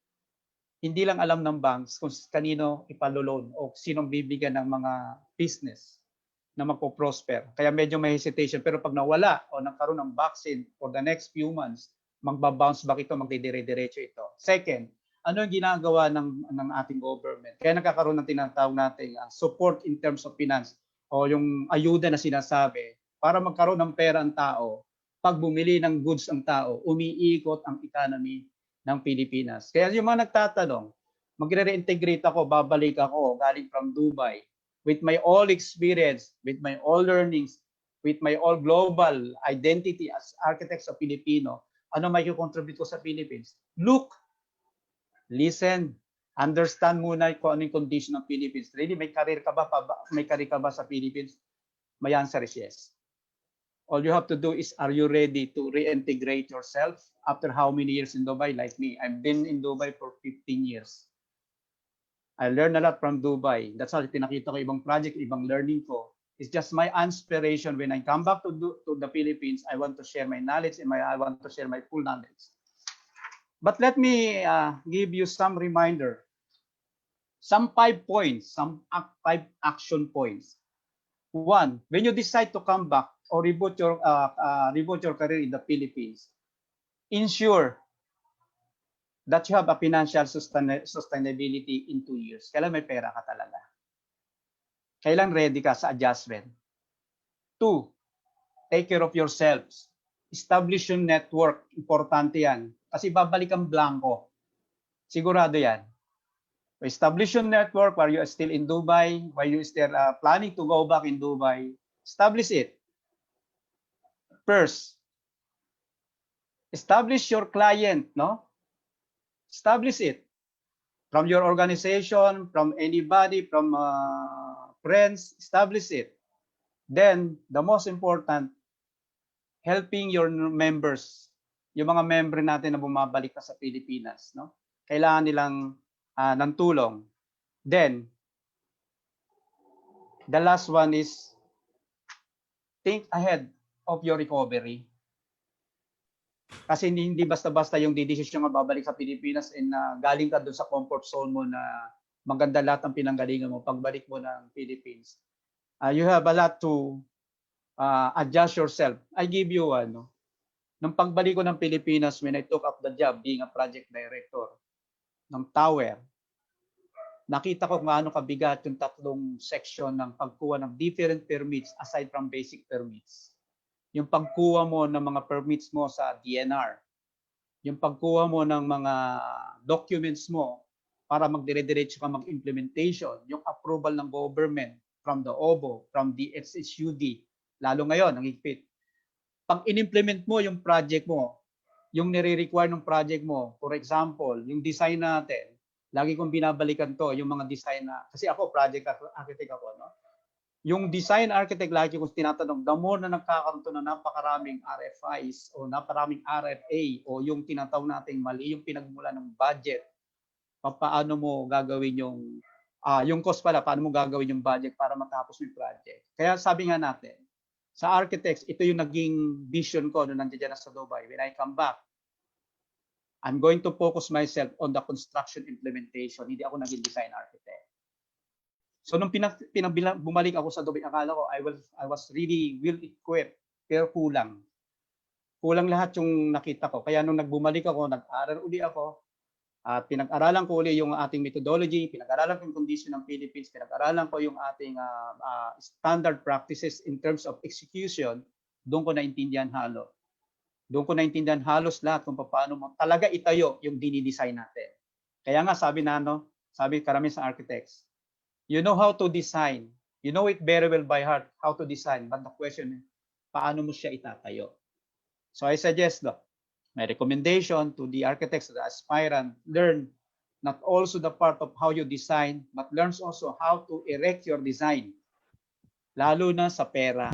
Hindi lang alam ng banks kung kanino ipalulod o sinong bibigyan ng mga business na magpo-prosper. Kaya medyo may hesitation. Pero pag nawala o nagkaroon ng vaccine for the next few months, magbabounce back ito, magdidire-diretso ito. Second, ano yung ginagawa ng ating government? Kaya nagkakaroon ng tinatawag nating support in terms of finance o yung ayuda na sinasabi para magkaroon ng pera ang tao. Pag bumili ng goods ang tao, umiikot ang economy ng Pilipinas. Kaya yung mga nagtatanong, magre-reintegrate ako, babalik ako galing from Dubai with my all experience, with my all learnings, with my all global identity as architects of Filipino, ano may contribute ko sa Philippines? Look, listen, understand muna kung ano yung condition ng Philippines. Really, may career ka ba sa Philippines? My answer is yes. All you have to do is, are you ready to reintegrate yourself after how many years in Dubai? Like me, I've been in Dubai for 15 years. I learned a lot from Dubai. That's why pinakita ko ibang project, ibang learning ko. It's just my inspiration when I come back to the Philippines. I want to share my knowledge and I want to share my full knowledge. But let me give you some reminder, some 5 points, some 5 action points. One, when you decide to come back or reboot your career in the Philippines, ensure that you have a financial sustainability in 2 years. Kailan may pera ka talaga. Kailan ready ka sa adjustment. 2, take care of yourselves. establish yung network. Importante yan. Kasi babalik ang blanco. Sigurado yan. Establish your network while you are still in Dubai, while you are still planning to go back in Dubai. Establish it. First, establish your client, no? Establish it. From your organization, from anybody, from friends, establish it. Then, the most important, helping your members, yung mga member natin na bumabalik na sa Pilipinas, no? Kailangan nilang ng tulong. Then, the last one is think ahead of your recovery. Kasi hindi basta-basta yung decision nga babalik sa Pilipinas and galing ka doon sa comfort zone mo na maganda lahat ng pinanggalingan mo pagbalik mo ng Philippines. You have a lot to adjust yourself. I give you ano. Nung pagbalik ko ng Pilipinas, when I took up the job being a project director ng tower, nakita ko kung gaano kabigat yung tatlong section ng pagkuha ng different permits aside from basic permits. Yung pagkuha mo ng mga permits mo sa DNR, yung pagkuha mo ng mga documents mo para magdire-diretso ka mag-implementation, yung approval ng government from the OBO, from the SSUD, lalo ngayon, ang higpit. Pag in-implement mo yung project mo, yung nire-require ng project mo, for example, yung design natin, lagi kong binabalikan to, yung mga design na, kasi ako, project architect ako, no? Yung design architect, lagi kong tinatanong, the more na nagkakaroon to na napakaraming RFIs o napakaraming RFA o yung tinatawag nating mali, yung pinagmula ng budget, paano mo gagawin yung cost pala, paano mo gagawin yung budget para matapos yung project. Kaya sabi nga natin, sa architects, ito yung naging vision ko nung nandiyan na sa Dubai. When I come back, I'm going to focus myself on the construction implementation. Hindi ako naging design architect. So nung bumalik ako sa Dubai, akala ko I was really well equipped, pero kulang. Kulang lahat yung nakita ko. Kaya nung nagbumalik ako, nag-aral uli ako, at pinag-aralan ko uli yung ating methodology, pinag-aralan ko yung condition ng Philippines, pinag-aralan ko yung ating standard practices in terms of execution, doon ko naintindihan halos. Doon ko naintindihan halos lahat kung paano mo talaga itayo yung dinidesign natin. Kaya nga sabi karamihan sa architects, you know how to design, you know it very well by heart how to design, but the question is, paano mo siya itatayo? So I suggest, my recommendation to the architects, the aspirant, learn not also the part of how you design, but learns also how to erect your design. Lalo na sa pera.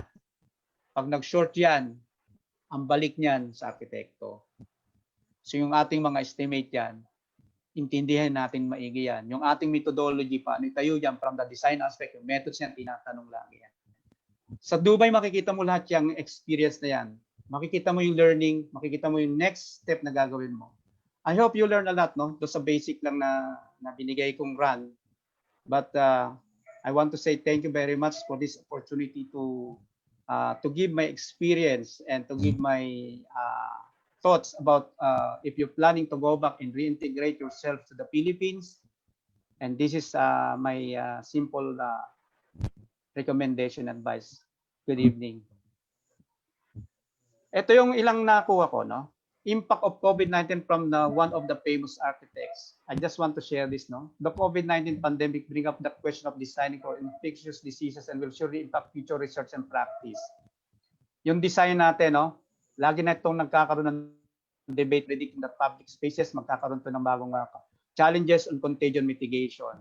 Pag nag-short yan, ang balik niyan sa arkitekto. So yung ating mga estimate yan, intindihan natin maigi yan. Yung ating methodology, paano itayo yan from the design aspect, yung methods yan, tinatanong lagi yan. Sa Dubai, makikita mo lahat yung experience na yan. Makikita mo yung learning, makikita mo yung next step na gagawin mo. I hope you learn a lot, no? Doon sa basic lang na binigay kong run. But I want to say thank you very much for this opportunity to give my experience and to give my thoughts about if you're planning to go back and reintegrate yourself to the Philippines. And this is my simple recommendation advice. Good evening. Ito yung ilang nakuha ko, no? Impact of COVID-19 from one of the famous architects. I just want to share this, no? The COVID-19 pandemic bring up the question of designing for infectious diseases and will surely impact future research and practice. Yung design natin, no? Lagi na itong nagkakaroon ng debate predicting that public spaces, magkakaroon to ng bagong challenges on contagion mitigation.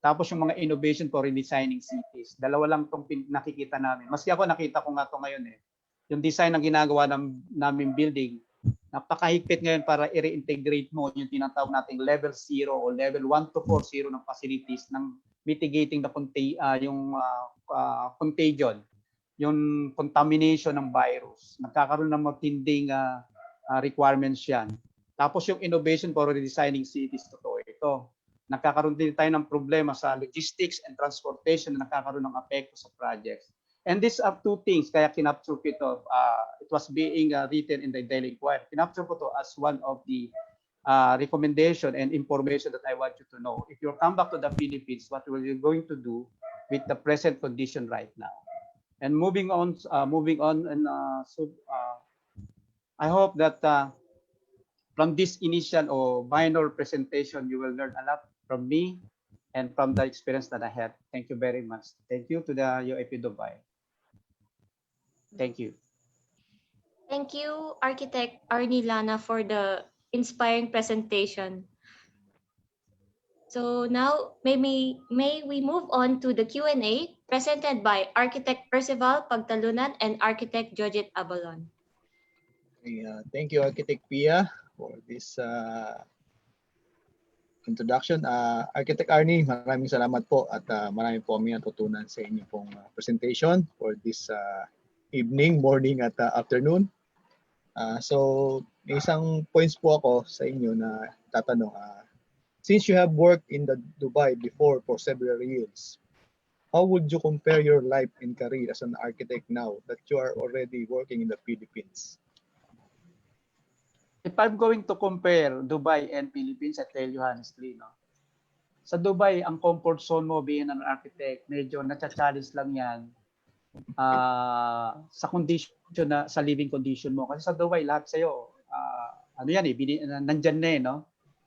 Tapos yung mga innovation for redesigning cities. Dalawa lang itong nakikita namin. Maski ako nakita ko nga ito ngayon eh. Yung design na ginagawa namin building, napakahigpit ngayon para i-reintegrate mo yung tinatawag nating level 0 o level 1 to 4 ng facilities ng mitigating the contagion, yung contamination ng virus. Nagkakaroon ng matinding requirements yan. Tapos yung innovation for redesigning cities, totoo ito. Nagkakaroon din tayo ng problema sa logistics and transportation na nakakaroon ng apekto sa projects. And these are two things, kaya kinapture ko ito. It was being written in the Daily Inquirer. Kinapture ko ito as one of the recommendation and information that I want you to know. If you come back to the Philippines, what are you going to do with the present condition right now? And moving on, I hope that from this initial or minor presentation, you will learn a lot from me and from the experience that I had. Thank you very much. Thank you to the UAP Dubai. Thank you. Thank you, Architect Arnie Lana, for the inspiring presentation. So now, may we move on to the Q&A presented by Architect Percival Pagtalunan and Architect Georgette Abalon. Thank you, Architect Pia, for this introduction. Architect Arnie, maraming salamat po at marami po kami natutunan sa inyo pong presentation for this evening, morning at afternoon. So, may isang points po ako sa inyo na tatanong. Since you have worked in the Dubai before for several years, how would you compare your life and career as an architect now that you are already working in the Philippines? If I'm going to compare Dubai and Philippines, I tell you honestly, no? Sa Dubai, ang comfort zone mo being an architect, medyo na-challenge lang yan sa condition na sa living condition mo. Kasi sa Dubai, lahat sa'yo, ano yan nandyan na no?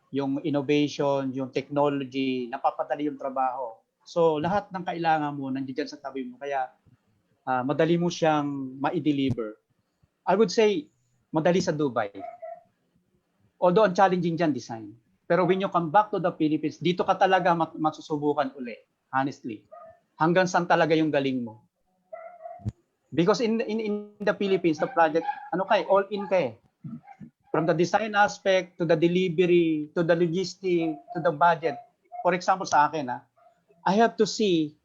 Yung innovation, yung technology, napapadali yung trabaho. So, lahat ng kailangan mo, nandiyan sa tabi mo. Kaya, madali mo siyang ma-deliver. I would say, madali sa Dubai. Although, ang challenging dyan, design. Pero when you come back to the Philippines, dito ka talaga masusubukan uli. Honestly. Hanggang saan talaga yung galing mo. Because in the Philippines, the project, all in ka eh. From the design aspect, to the delivery, to the logistics, to the budget. For example, sa akin, I have to see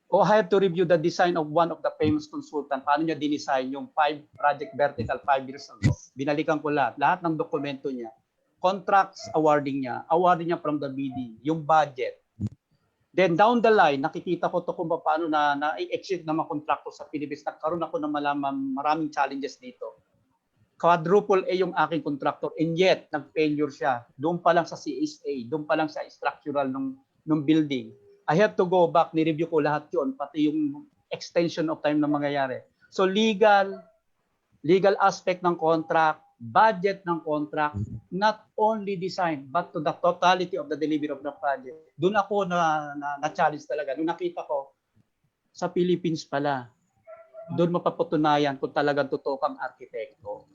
or I have to review the design of one of the famous consultant. Paano niya dinesign yung 5 project vertical 5 years ago. Binalikan ko lahat ng dokumento niya. Contracts awarding niya from the BD, yung budget. Then down the line, nakikita ko to kung paano na-exit na mga kontrakto sa Philippines. Nagkaroon ako ng maraming challenges dito. Quadruple A yung aking contractor and yet nag-failure siya. Doon pa lang sa CSA, doon pa lang sa structural ng building. I have to go back, ni-review ko lahat yun, pati yung extension of time na mangyayari. So legal aspect ng contract, budget ng contract, not only design, but to the totality of the delivery of the project. Doon ako na-challenge talaga. Doon nakita ko, sa Philippines pala, doon mapapatunayan kung talagang totoo kang arkitekto.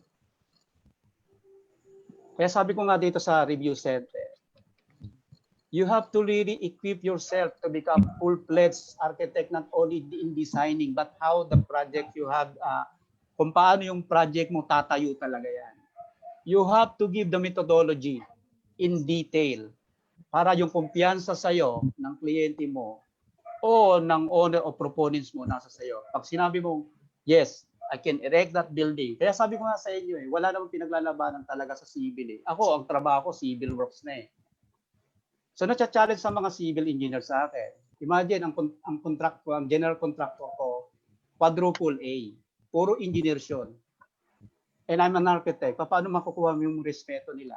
Kaya sabi ko nga dito sa review center, you have to really equip yourself to become full-fledged architect, not only in designing, but how the project you have, kung paano yung project mo tatayo talaga yan. You have to give the methodology in detail para yung kumpiyansa sa'yo ng kliyente mo o ng owner o proponents mo nasa sa'yo. Pag sinabi mo, yes, I can erect that building. Kaya sabi ko nga sa inyo, wala namang pinaglalabanan talaga sa civil. Ako, ang trabaho ko, civil works na . So, na-challenge sa mga civil engineers sa akin. Imagine, ang contract ko, ang general contractor ko, quadruple A. Puro engineers yun. And I'm an architect. Paano makukuha mo yung respeto nila?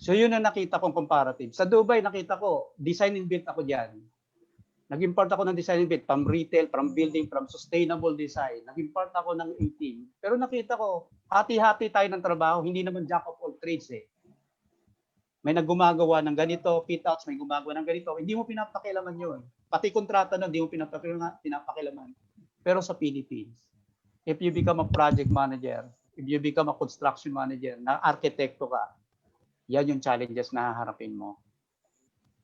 So, yun ang nakita kong comparative. Sa Dubai, nakita ko, design and build ako dyan. Nag-impart ako ng design and build from retail, from building, from sustainable design. Nag-impart ako ng 18. Pero nakita ko, hati-hati tayo ng trabaho. Hindi naman jack of all trades . May naggumagawa ng ganito, fit-outs, may gumagawa ng ganito. Hindi mo pinapakilaman yun. Pati kontrata na, hindi mo pinapakilaman. Pero sa Philippines, if you become a project manager, if you become a construction manager, na arkitekto ka, yan yung challenges na haharapin mo.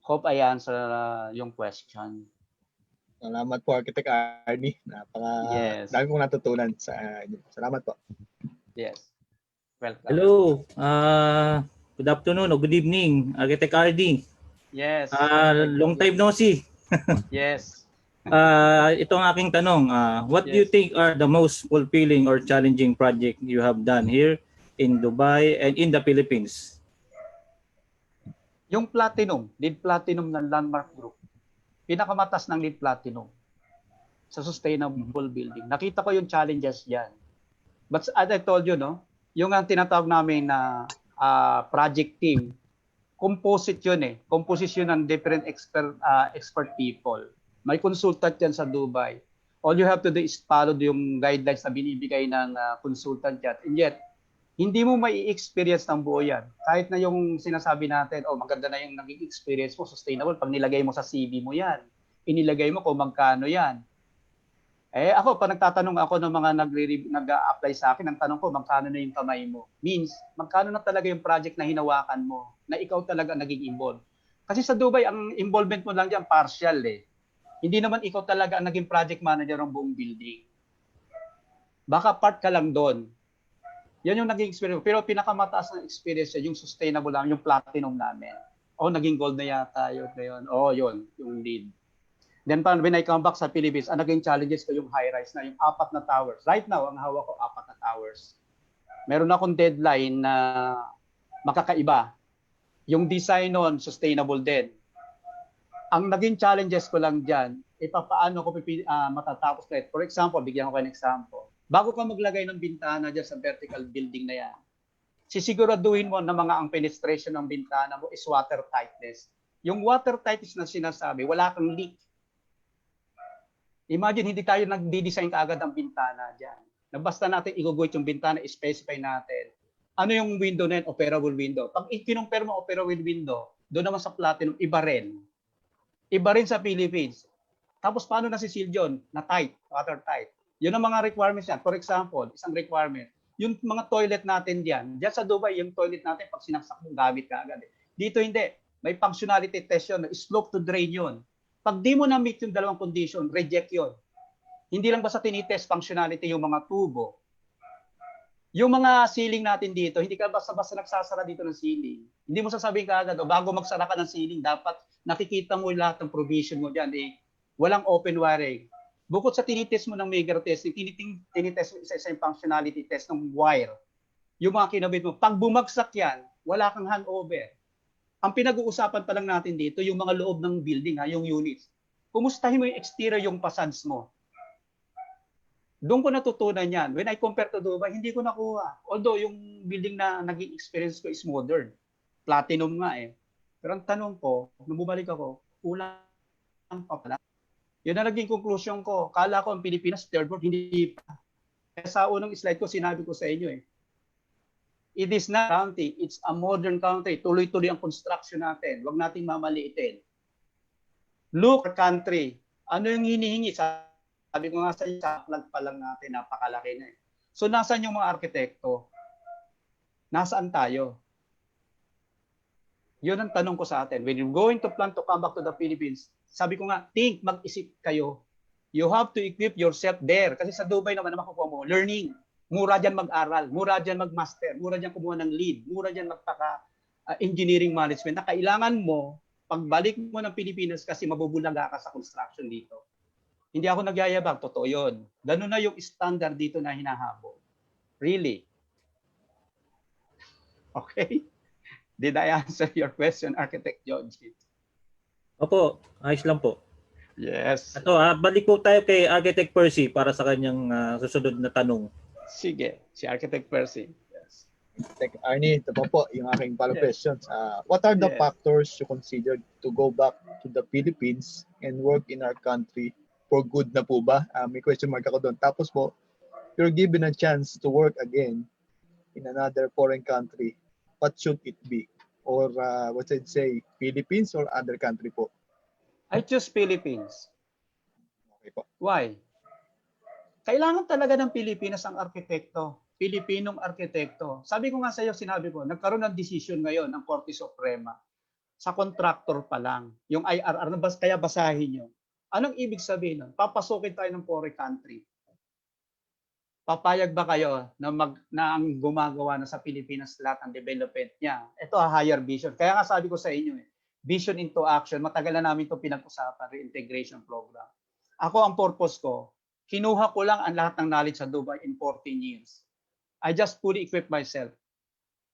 Hope I answer yung question. Salamat po, Architect Arnie. Dami kong natutunan sa inyo. Salamat po. Yes. Welcome. Hello. Good afternoon or good evening, Architect Arnie. Yes. Long time no see. Yes. Ito ang aking tanong. What do you think are the most fulfilling or challenging project you have done here in Dubai and in the Philippines? Yung lead platinum ng Landmark Group. Pinakamatas ng lead platinum sa sustainable building. Nakita ko yung challenges diyan. But as I told you, no, yung ang tinatawag namin na project team, composite yun . Composition ng different expert people. May consultant yan sa Dubai. All you have to do is follow yung guidelines na binibigay ng consultant yan. And yet, hindi mo mai-experience ng buo yan. Kahit na yung sinasabi natin, oh, maganda na yung naging experience mo, sustainable, pag nilagay mo sa CV mo yan, inilagay mo kung magkano yan. Eh ako, pag nagtatanong ako ng mga nag-a-apply sa akin, ang tanong ko, magkano na yung kamay mo? Means, magkano na talaga yung project na hinawakan mo, na ikaw talaga naging involved. Kasi sa Dubai, ang involvement mo lang dyan, partial eh. Hindi naman ikaw talaga ang naging project manager ng buong building. Baka part ka lang doon. Yan yung naging experience. Pero pinakamataas na experience yung sustainable lang, yung platinum namin. Oh, naging gold na yata yun ngayon. Oh, yun, yung lead. Then when I come back sa Philippines, ang naging challenges ko yung high-rise na, yung 4 na towers. Right now, ang hawak ko 4 na towers. Meron akong deadline na makakaiba. Yung design nun, sustainable din. Ang naging challenges ko lang dyan, paano ko matatapos na ito. For example, bigyan ko kayo ng example. Bago ka maglagay ng bintana dyan sa vertical building na yan, sisiguraduhin mo na ang penetration ng bintana mo is water tightness. Yung water tightness na sinasabi, wala kang leak. Imagine, hindi tayo nagdi-design kaagad ng bintana dyan. Basta natin i-guide yung bintana, i-specify natin. Ano yung window na yun? Operable window. Pag kinumpare mo operable window, doon naman sa platinum, iba rin. Iba rin sa Philippines. Tapos paano nasisil yun? Na tight, water tight. Yun ang mga requirements yan. For example, isang requirement, yung mga toilet natin dyan sa Dubai, yung toilet natin, pag sinaksak mo, gamit ka agad. Dito hindi. May functionality test yun, slope to drain yun. Pag di mo na-meet yung dalawang condition, reject yun. Hindi lang basta tinitest functionality yung mga tubo. Yung mga ceiling natin dito, hindi ka basta-basta nagsasara dito ng ceiling. Hindi mo sasabihin ka agad, bago magsara ka ng ceiling, dapat nakikita mo lahat ng provision mo dyan. Walang open wiring. Bukod sa tinitest mo ng meter test, tinitest mo isa-isa yung functionality test ng wire. Yung mga kinabit mo, pag bumagsak yan, wala kang handover. Ang pinag-uusapan pa lang natin dito, yung mga loob ng building, yung units. Kumustahin mo yung exterior, yung facades mo. Doon ko natutunan yan. When I compare to Dubai, hindi ko nakuha. Although yung building na naging experience ko is modern. Platinum nga eh. Pero ang tanong ko, nung bumalik ako, kulang pa pala. Yun na naging conclusion ko. Kala ko ang Pilipinas, third world, hindi pa. Kaya sa unang slide ko, sinabi ko sa inyo eh. It is not a country, it's a modern country. Tuloy-tuloy ang construction natin. Huwag nating mamaliitin. Look at country. Ano yung hinihingi? Sabi ko nga sa flag pa lang natin, napakalaki na eh. So, nasaan yung mga arkitekto? Nasaan tayo? Yun ang tanong ko sa atin. When you're going to plan to come back to the Philippines, sabi ko nga, mag-isip kayo. You have to equip yourself there. Kasi sa Dubai naman makukuha mo, learning. Mura dyan mag-aral, mura dyan mag-master, mura dyan kumuha ng lead, mura dyan magpaka-engineering management na kailangan mo, pagbalik mo ng Pilipinas kasi mabubulaga ka sa construction dito. Hindi ako nagyayabang, totoo yun. Ganun na yung standard dito na hinahabol. Really? Okay? Did I answer your question, Architect Georgie? Opo, ayos lang po. Yes. Ito, balik po tayo kay Architect Percy para sa kanyang susunod na tanong. Sige, si Architect Percy. Yes. Architect Arnie, ito pa po yung aking follow questions. What are the factors you considered to go back to the Philippines and work in our country for good na po ba? May question mark ako doon. Tapos po, you're given a chance to work again in another foreign country. What should it be? Or what should I say, Philippines or other country po? I choose Philippines. Okay po. Why? Kailangan talaga ng Pilipinas ang arkitekto. Pilipinong arkitekto. Sabi ko nga sa iyo, sinabi ko, nagkaroon ng decision ngayon ng Korte Suprema sa contractor pa lang. Yung IRR, kaya basahin nyo. Anong ibig sabihin nun? Papasukin tayo ng foreign country. Papayag ba kayo na ang gumagawa na sa Pilipinas lahat ng development niya? Ito higher vision. Kaya nga sabi ko sa inyo, vision into action. Matagal na namin itong pinag-usapan, reintegration program. Ako, ang purpose ko, kinuha ko lang ang lahat ng knowledge sa Dubai in 14 years. I just fully equip myself.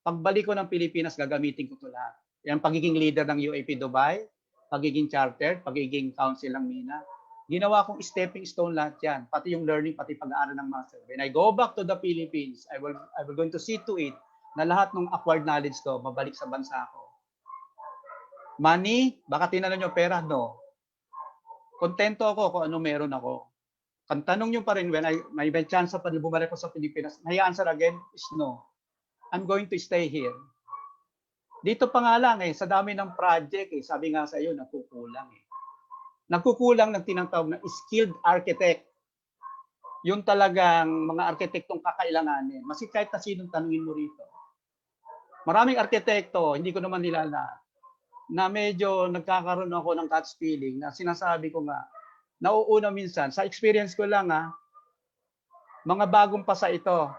Pagbalik ko ng Pilipinas, gagamitin ko ito lahat. Yung pagiging leader ng UAP Dubai, pagiging charter, pagiging council ng MINA. Ginawa kong stepping stone lahat yan. Pati yung learning, pati pag-aaral ng master. When I go back to the Philippines, I will going to see to it na lahat ng acquired knowledge ko, mabalik sa bansa ko. Money, baka tinanong nyo pera? No. Kontento ako kung ano meron ako. Ang tanong nyo pa rin, when may chance pa rin bumalik ko sa Pilipinas, my answer again is no. I'm going to stay here. Dito pa nga lang sa dami ng project sabi nga sa iyo, nagkukulang Nagkukulang ng tinatawag na skilled architect. Yung talagang mga arkitektong kakailanganin. Kasi kahit na sinong tanungin mo rito. Maraming arkitekto, hindi ko naman nilala, na medyo nagkakaroon ako ng gut feeling na sinasabi ko nga, nauuna minsan, sa experience ko lang mga bagong pasa ito,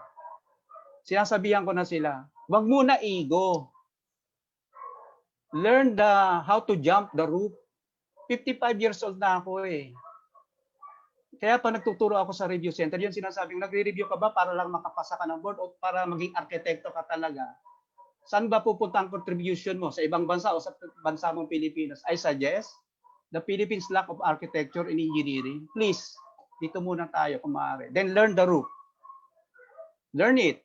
sinasabihan ko na sila, wag muna ego. Learn how to jump the roof. 55 years old na ako Kaya pa nagtuturo ako sa review center, yun sinasabing, nagre-review ka ba para lang makapasa ka ng board o para maging arkitekto ka talaga? Saan ba pupunta ang contribution mo? Sa ibang bansa o sa bansa mong Pilipinas? I suggest, the Philippines lack of architecture and engineering. Please, dito muna tayo kung maaari. Then learn the roof. Learn it.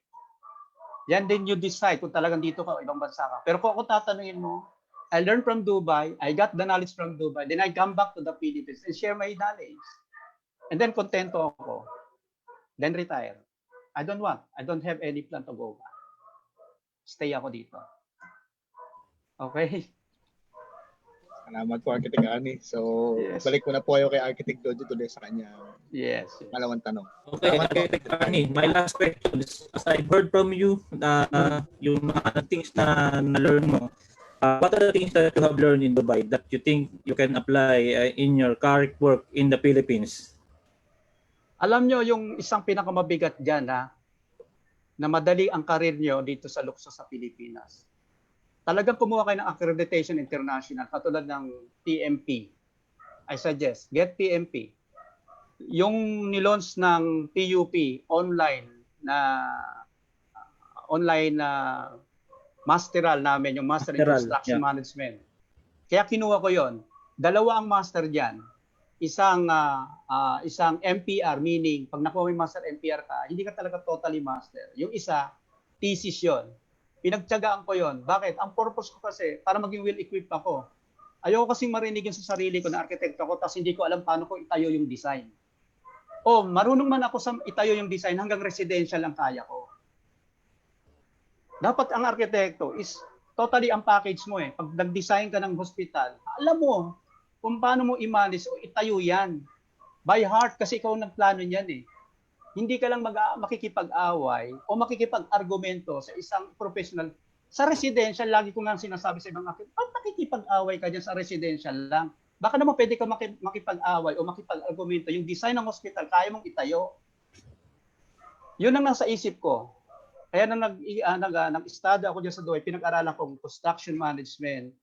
Yan din you decide kung talagang dito ka o ibang bansa ka. Pero kung ako tatanungin mo, I learned from Dubai, I got the knowledge from Dubai, then I come back to the Philippines and share my knowledge. And then kontento ako. Then retire. I don't have any plan to go back. Stay ako dito. Okay? Salamat po, Architect Arnie. So, balik ko na po kayo kay Architect Jojo tuloy sa kanya. Yes. Malawang tanong. Okay, Architect Arnie, my last question is, as I've heard from you, yung mga things na na-learn mo, what are the things that you have learned in Dubai that you think you can apply in your current work in the Philippines? Alam nyo, yung isang pinakamabigat dyan, na madali ang karir nyo dito sa lukso sa Pilipinas. Talagang kumuha kayo ng accreditation international, katulad ng TMP. I suggest, get TMP. Yung nilaunch ng PUP, online na masteral namin, yung Master in Construction Management. Kaya kinuha ko yon. Dalawa ang master dyan. Isang MPR, meaning pag nakuha mo yung master MPR ka, hindi ka talaga totally master. Yung isa, thesis yon. Pinagtiyagaan ko yon. Bakit? Ang purpose ko kasi, para maging well-equipped ako. Ayoko kasing marinig yun sa sarili ko na arkitekto ko, tapos hindi ko alam paano ko itayo yung design. Marunong man ako sa itayo yung design, hanggang residential lang kaya ko. Dapat ang arkitekto is totally ang package mo Pag nag-design ka ng hospital, alam mo kung paano mo i-manage o itayo yan. By heart, kasi ikaw nagplano niyan Hindi ka lang makikipag-away o makikipag-argumento sa isang professional. Sa residential, lagi ko nga sinasabi sa ibang akin, ba't makikipag-away ka dyan sa residential lang? Baka naman pwede ka makipag-away o makipag-argumento. Yung design ng hospital, kaya mong itayo. Yun ang nasa isip ko. Kaya nag-study ako dyan sa Dubai, pinag-aralan kong construction management,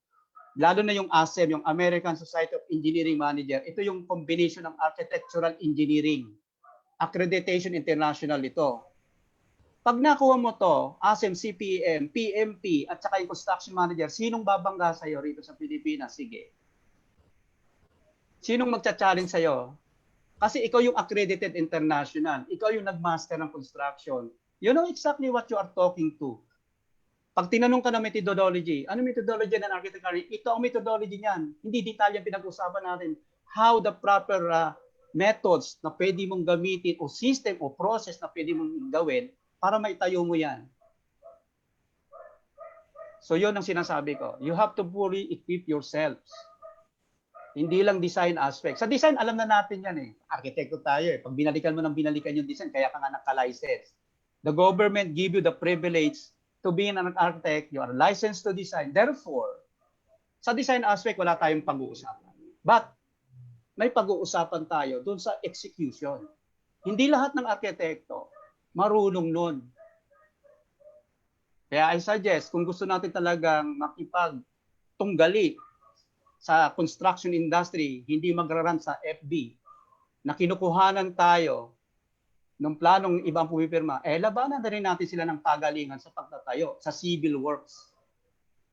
lalo na yung ASEM, yung American Society of Engineering Manager. Ito yung combination ng architectural engineering. Accreditation International ito. Pag nakuha mo to, ASEM, CPM, PMP, at saka yung construction manager, sinong babangga sa'yo rito sa Pilipinas? Sige. Sinong magcha-challenge sa'yo? Kasi ikaw yung accredited international. Ikaw yung nag-master ng construction. You know exactly what you are talking to. Pag tinanong ka ng methodology, ano methodology ng architecture? Ito ang methodology niyan. Hindi detalye ang pinag-usapan natin. How the proper methods na pwede mong gamitin o system o process na pwede mong gawin para maitayo mo yan. So yun ang sinasabi ko. You have to fully equip yourselves. Hindi lang design aspect. Sa design, alam na natin yan Arkitekto tayo Pag binalikan mo ng binalikan yung design, kaya ka nga naka-license. The government give you the privilege to be an architect. You are licensed to design. Therefore, sa design aspect, wala tayong pag-uusapan. But, may pag-uusapan tayo doon sa execution. Hindi lahat ng arkitekto marunong nun. Kaya I suggest, kung gusto natin talagang makipagtunggali sa construction industry, hindi magraran sa FB, na kinukuhanan tayo ng planong ibang pumipirma, labanan na rin natin sila ng pagalingan sa pagtatayo, sa civil works.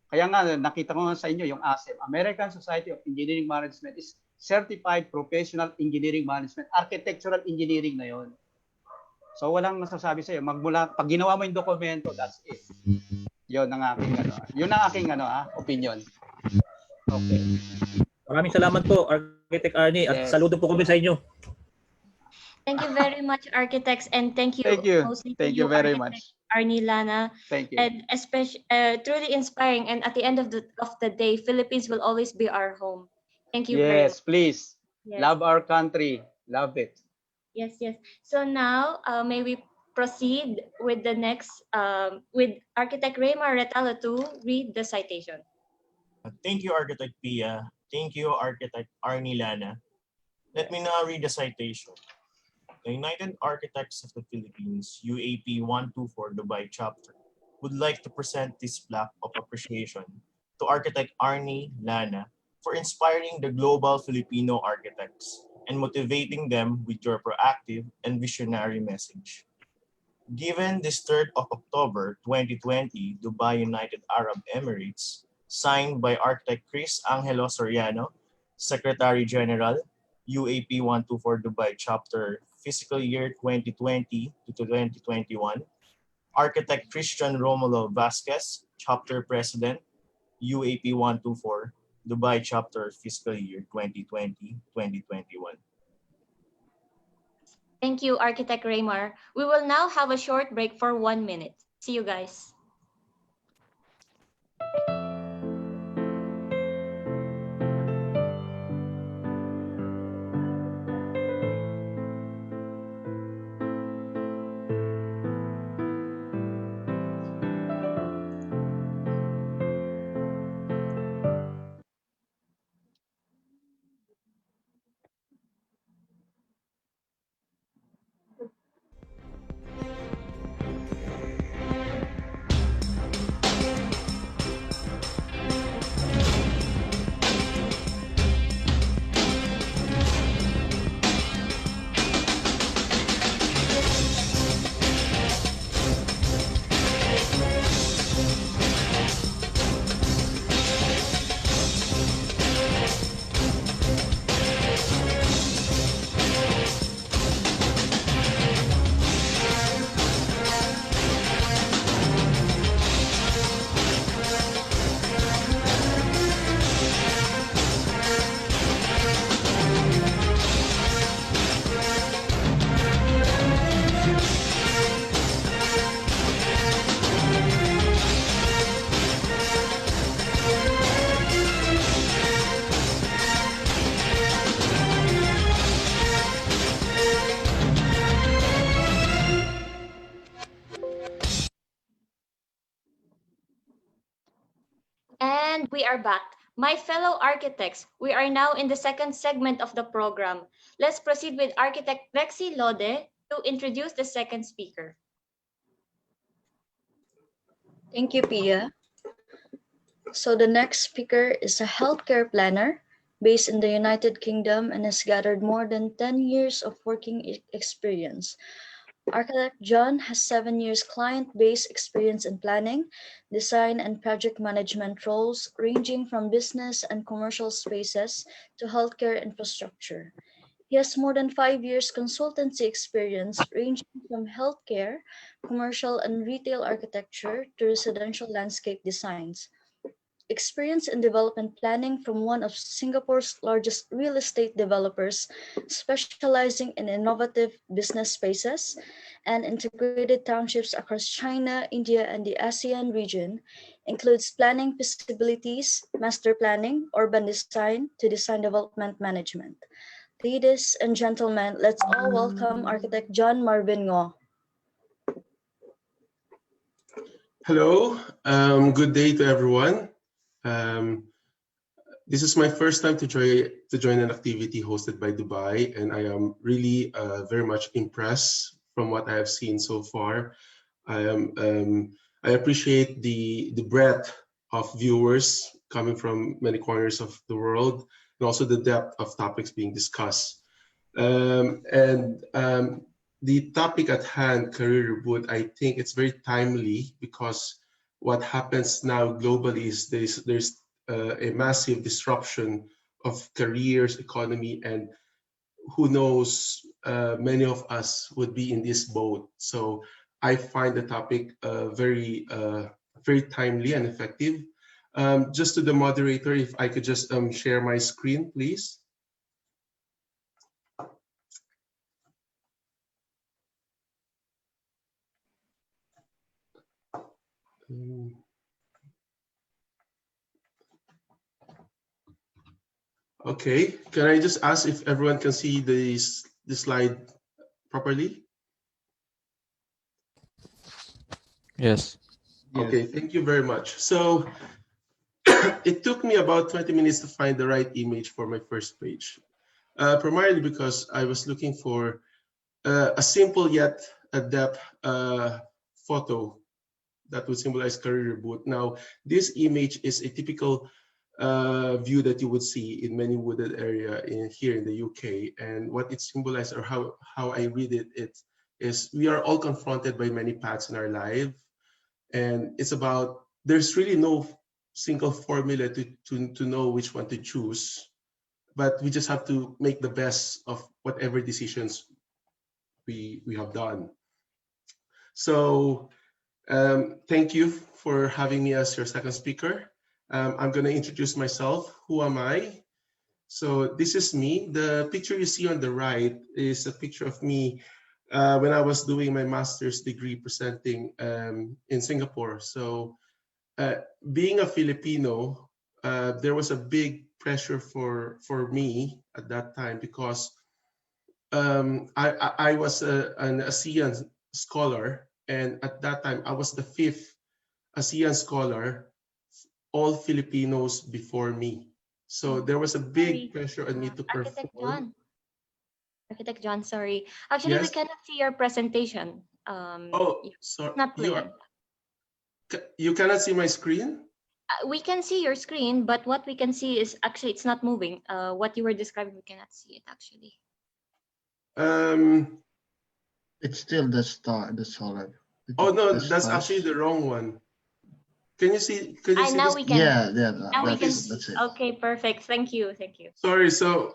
Kaya nga, nakita ko nga sa inyo yung ASEM, American Society of Engineering Management is Certified Professional Engineering Management. Architectural engineering na yon. So walang masasabi sa'yo. Pag ginawa mo yung dokumento, that's it. Yun ang aking opinion. Okay. Maraming salamat po, Architect Arnie, at saludo po kami sa inyo. Thank you very much, architects, and thank you mostly to Thank you, you very architect much. Arnie, Lana, Thank you. and especially truly inspiring. And at the end of the day, Philippines will always be our home. Thank you very much. Yes, please. Yes, Love our country. Love it. yes, yes. So now, may we proceed with the next, with Architect Raymar Retalo to read the citation. Thank you, Architect Pia. Thank you, Architect Arnie Lana. Let me now read the citation. The United Architects of the Philippines, UAP 124 Dubai Chapter, would like to present this plaque of appreciation to Architect Arnie Lana for inspiring the global Filipino architects and motivating them with your proactive and visionary message. Given this 3rd of October 2020, Dubai United Arab Emirates, signed by Architect Chris Angelo Soriano, Secretary General, UAP 124 Dubai Chapter Fiscal Year 2020 to 2021, Architect Christian Romulo Vasquez, Chapter President, UAP 124 Dubai Chapter Fiscal Year 2020-2021. Thank you, Architect Raymar. We will now have a short break for 1 minute. See you guys. And we are back. My fellow architects, we are now in the second segment of the program. Let's proceed with Architect Rexy Lode to introduce the second speaker. Thank you, Pia. So the next speaker is a healthcare planner based in the United Kingdom and has gathered more than 10 years of working experience. Architect John has 7 years client-based experience in planning, design, and project management roles ranging from business and commercial spaces to healthcare infrastructure. He has more than 5 years consultancy experience ranging from healthcare, commercial and retail architecture to residential landscape designs. Experience in development planning from one of Singapore's largest real estate developers, specializing in innovative business spaces and integrated townships across China, India, and the ASEAN region, includes planning feasibilities, master planning, urban design to design development management. Ladies and gentlemen, let's all welcome Architect John Marvin Ngo. Hello, good day to everyone. This is my first time to join an activity hosted by Dubai, and I am really very much impressed from what I have seen so far. I appreciate the breadth of viewers coming from many corners of the world, and also the depth of topics being discussed. The topic at hand, career reboot, I think it's very timely because what happens now globally is there's a massive disruption of careers, economy, and who knows, many of us would be in this boat. So I find the topic very timely and effective. Just to the moderator, if I could just share my screen, please. Okay, can I just ask if everyone can see the slide properly? Yes. Okay, thank you very much. So it took me about 20 minutes to find the right image for my first page, primarily because I was looking for a simple yet adept photo that would symbolize career reboot. Now, this image is a typical view that you would see in many wooded area here in the UK. And what it symbolizes, or how I read it, it is we are all confronted by many paths in our life. And it's about, there's really no single formula to know which one to choose, but we just have to make the best of whatever decisions we have done. So thank you for having me as your second speaker. I'm going to introduce myself. Who am I? So this is me. The picture you see on the right is a picture of me when I was doing my master's degree presenting in Singapore. So being a Filipino, there was a big pressure for me at that time because I was an ASEAN scholar, and at that time I was the 5th ASEAN scholar, all Filipinos before me. So there was a big pressure on me to perform. Architect John, sorry. Actually, we Yes. cannot see your presentation. Oh, It's sorry. not playing. You cannot see my screen? We can see your screen, but what we can see is actually it's not moving. What you were describing, we cannot see it actually. It's still the star, the solar. Oh no, The that's stars. actually the wrong one. Can you see? Can you see Now this? we can. Yeah, Now we can. that's it. Okay, perfect. Thank you. Thank you. Sorry. So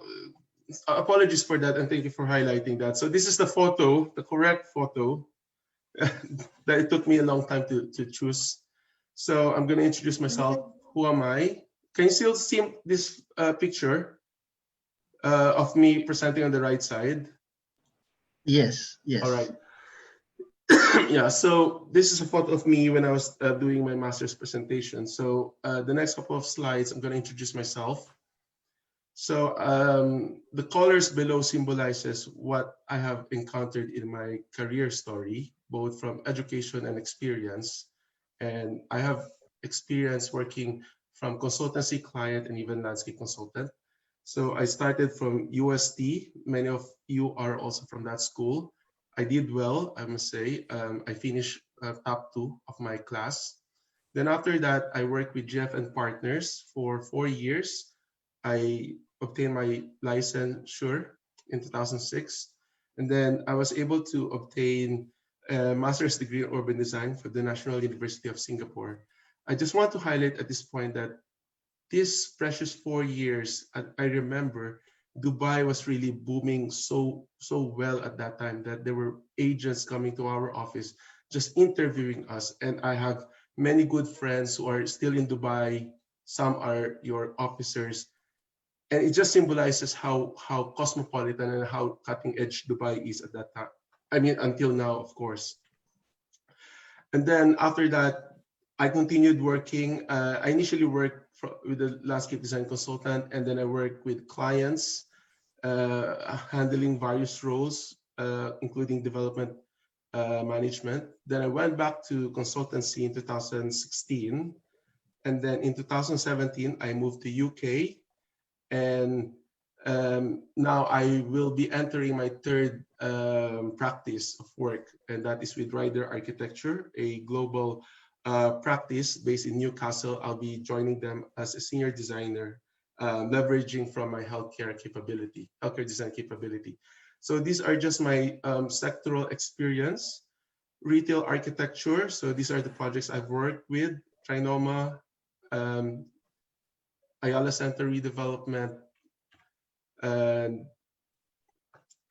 apologies for that, and thank you for highlighting that. So this is the photo, the correct photo that it took me a long time to choose. So I'm going to introduce myself. Who am I? Can you still see this picture of me presenting on the right side? Yes. All right. Yeah, so this is a photo of me when I was doing my master's presentation. So the next couple of slides, I'm going to introduce myself. So the colors below symbolizes what I have encountered in my career story, both from education and experience. And I have experience working from consultancy client and even landscape consultant. So I started from UST. Many of you are also from that school. I did well, I must say. I finished top 2 of my class. Then after that, I worked with Jeff and Partners for 4 years. I obtained my licensure in 2006. And then I was able to obtain a master's degree in urban design from the National University of Singapore. I just want to highlight at this point that this precious 4 years, I remember Dubai was really booming so well at that time that there were agents coming to our office just interviewing us. And I have many good friends who are still in Dubai. Some are your officers. And it just symbolizes how cosmopolitan and how cutting edge Dubai is at that time. I mean, until now, of course. And then after that, I continued working. I initially worked with a landscape design consultant, and then I worked with clients, handling various roles, including development management. Then I went back to consultancy in 2016. And then in 2017, I moved to UK. And now I will be entering my 3rd practice of work, and that is with Ryder Architecture, a global practice based in Newcastle. I'll be joining them as a senior designer, leveraging from my healthcare design capability. So these are just my sectoral experience. Retail architecture, so these are the projects I've worked with: Trinoma, Ayala Center redevelopment, and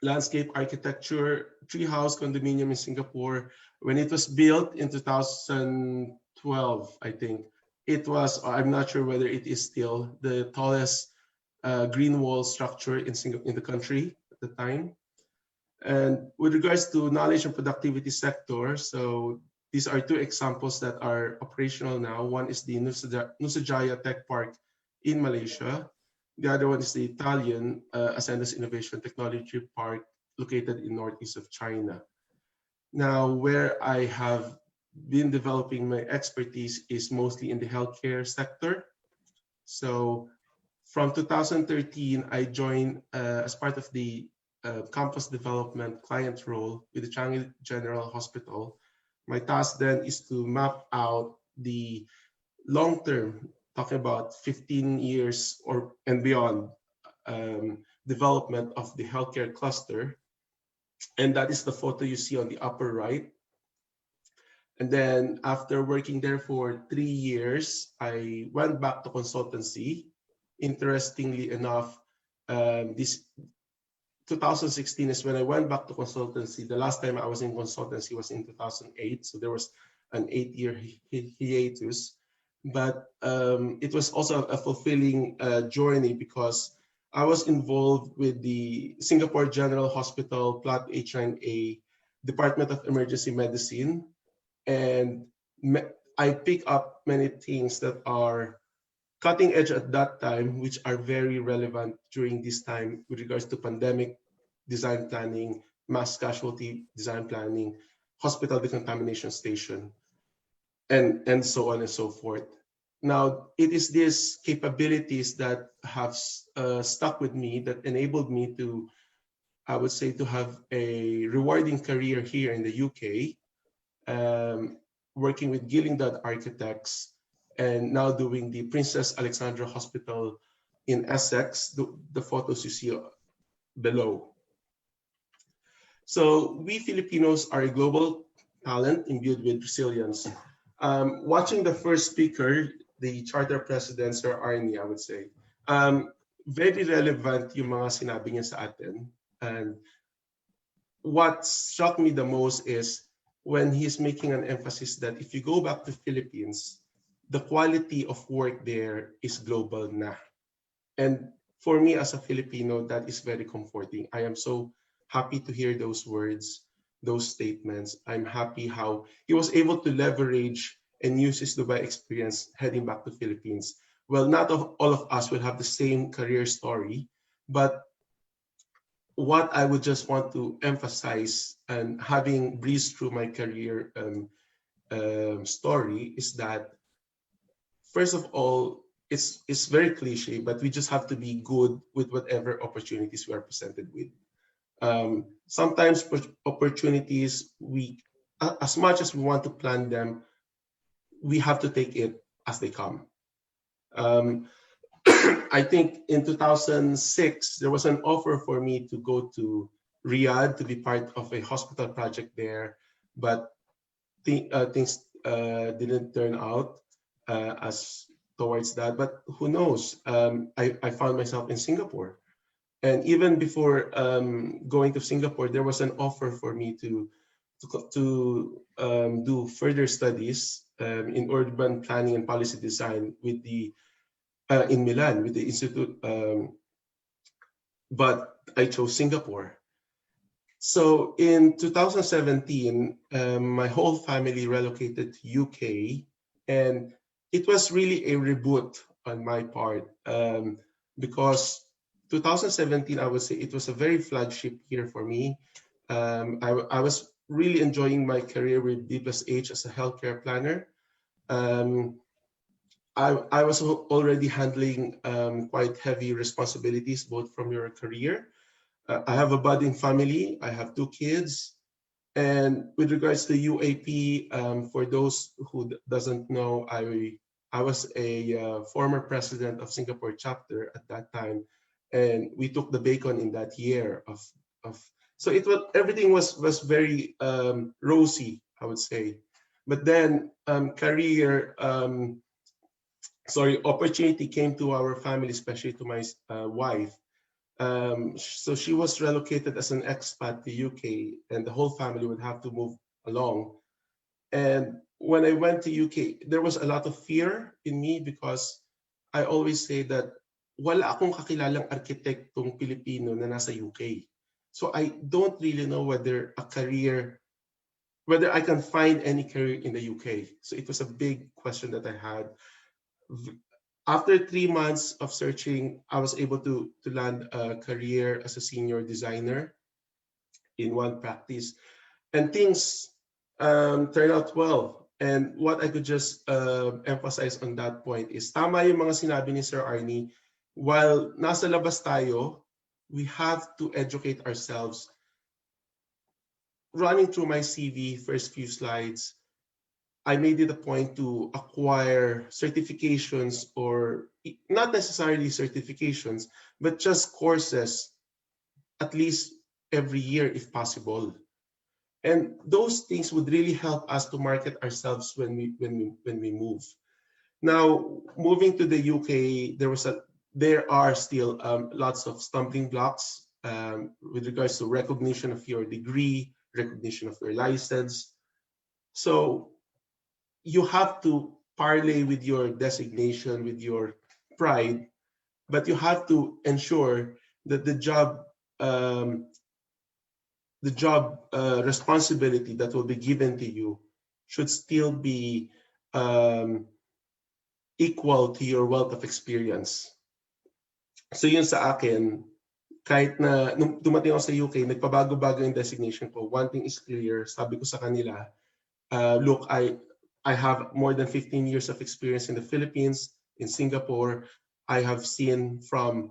landscape architecture, Treehouse condominium in Singapore. When it was built in 2012, I think, it was, I'm not sure whether it is still, the tallest green wall structure in the country at the time. And with regards to knowledge and productivity sector, so These are two examples that are operational now. One is the Nusajaya Tech Park in Malaysia. The other one is the Italian Ascendus Innovation Technology Park located in northeast of China. Now, where I have been developing my expertise is mostly in the healthcare sector. So from 2013, I joined as part of the campus development client role with the Changi General Hospital. My task then is to map out the long-term, talking about 15 years or and beyond, development of the healthcare cluster. And that is the photo you see on the upper right. And then after working there for 3 years, I went back to consultancy. Interestingly enough, this 2016 is when I went back to consultancy. The last time I was in consultancy was in 2008. So there was an 8-year hiatus. But it was also a fulfilling journey because I was involved with the Singapore General Hospital Plot H9A Department of Emergency Medicine. And I pick up many things that are cutting edge at that time, which are very relevant during this time with regards to pandemic design planning, mass casualty design planning, hospital decontamination station, and so on and so forth. Now, it is these capabilities that have stuck with me that enabled me to, I would say, to have a rewarding career here in the UK, working with Gillingdon Architects, and now doing the Princess Alexandra Hospital in Essex, the photos you see below. So we Filipinos are a global talent imbued with resilience. Watching the first speaker, the Charter President, Sir Arnie, I would say, very relevant yung mga sinabi niya sa atin. And what struck me the most is when he's making an emphasis that if you go back to Philippines, the quality of work there is global na. And for me as a Filipino, that is very comforting. I am so happy to hear those words, those statements. I'm happy how he was able to leverage and use his Dubai experience heading back to Philippines. Well, not all of us will have the same career story, but what I would just want to emphasize, and having breezed through my career story, is that first of all, it's very cliche, but we just have to be good with whatever opportunities we are presented with. Sometimes opportunities, as much as we want to plan them, we have to take it as they come. I think in 2006, there was an offer for me to go to Riyadh to be part of a hospital project there, but things didn't turn out as towards that. But who knows? I found myself in Singapore. And even before going to Singapore, there was an offer for me to do further studies in urban planning and policy design with the in Milan with the institute, but I chose Singapore. So in 2017, my whole family relocated to UK, and it was really a reboot on my part because 2017, I would say it was a very flagship year for me. I was really enjoying my career with D+H as a healthcare planner. I was already handling quite heavy responsibilities, both from your career. I have a budding family. I have 2 kids. And with regards to UAP, for those who doesn't know, I was a former president of Singapore chapter at that time. And we took the bacon in that year so everything was very rosy, I would say. But then opportunity came to our family, especially to my wife. So she was relocated as an expat to UK, and the whole family would have to move along. And when I went to UK, there was a lot of fear in me because I always say that wala akong kakilalang arkitektong Pilipino na nasa UK. So I don't really know whether a career whether I can find any career in the UK. So it was a big question that I had. After 3 months of searching, I was able to land a career as a senior designer in one practice, and things turned out well. And what I could just emphasize on that point is tama yung mga sinabi ni Sir Arnie. While nasa labas tayo, we have to educate ourselves. Running through my CV, first few slides, I made it a point to acquire certifications, or not necessarily certifications, but just courses at least every year if possible. And those things would really help us to market ourselves when we move. Now, moving to the UK, there are still lots of stumbling blocks with regards to recognition of your degree, recognition of your license. So you have to parlay with your designation, with your pride, but you have to ensure that the job responsibility that will be given to you should still be equal to your wealth of experience. So yun sa akin, kahit na nung dumating ako sa UK, nagpabago-bago yung designation ko. One thing is clear, sabi ko sa kanila, look, I have more than 15 years of experience in the Philippines, in Singapore. I have seen from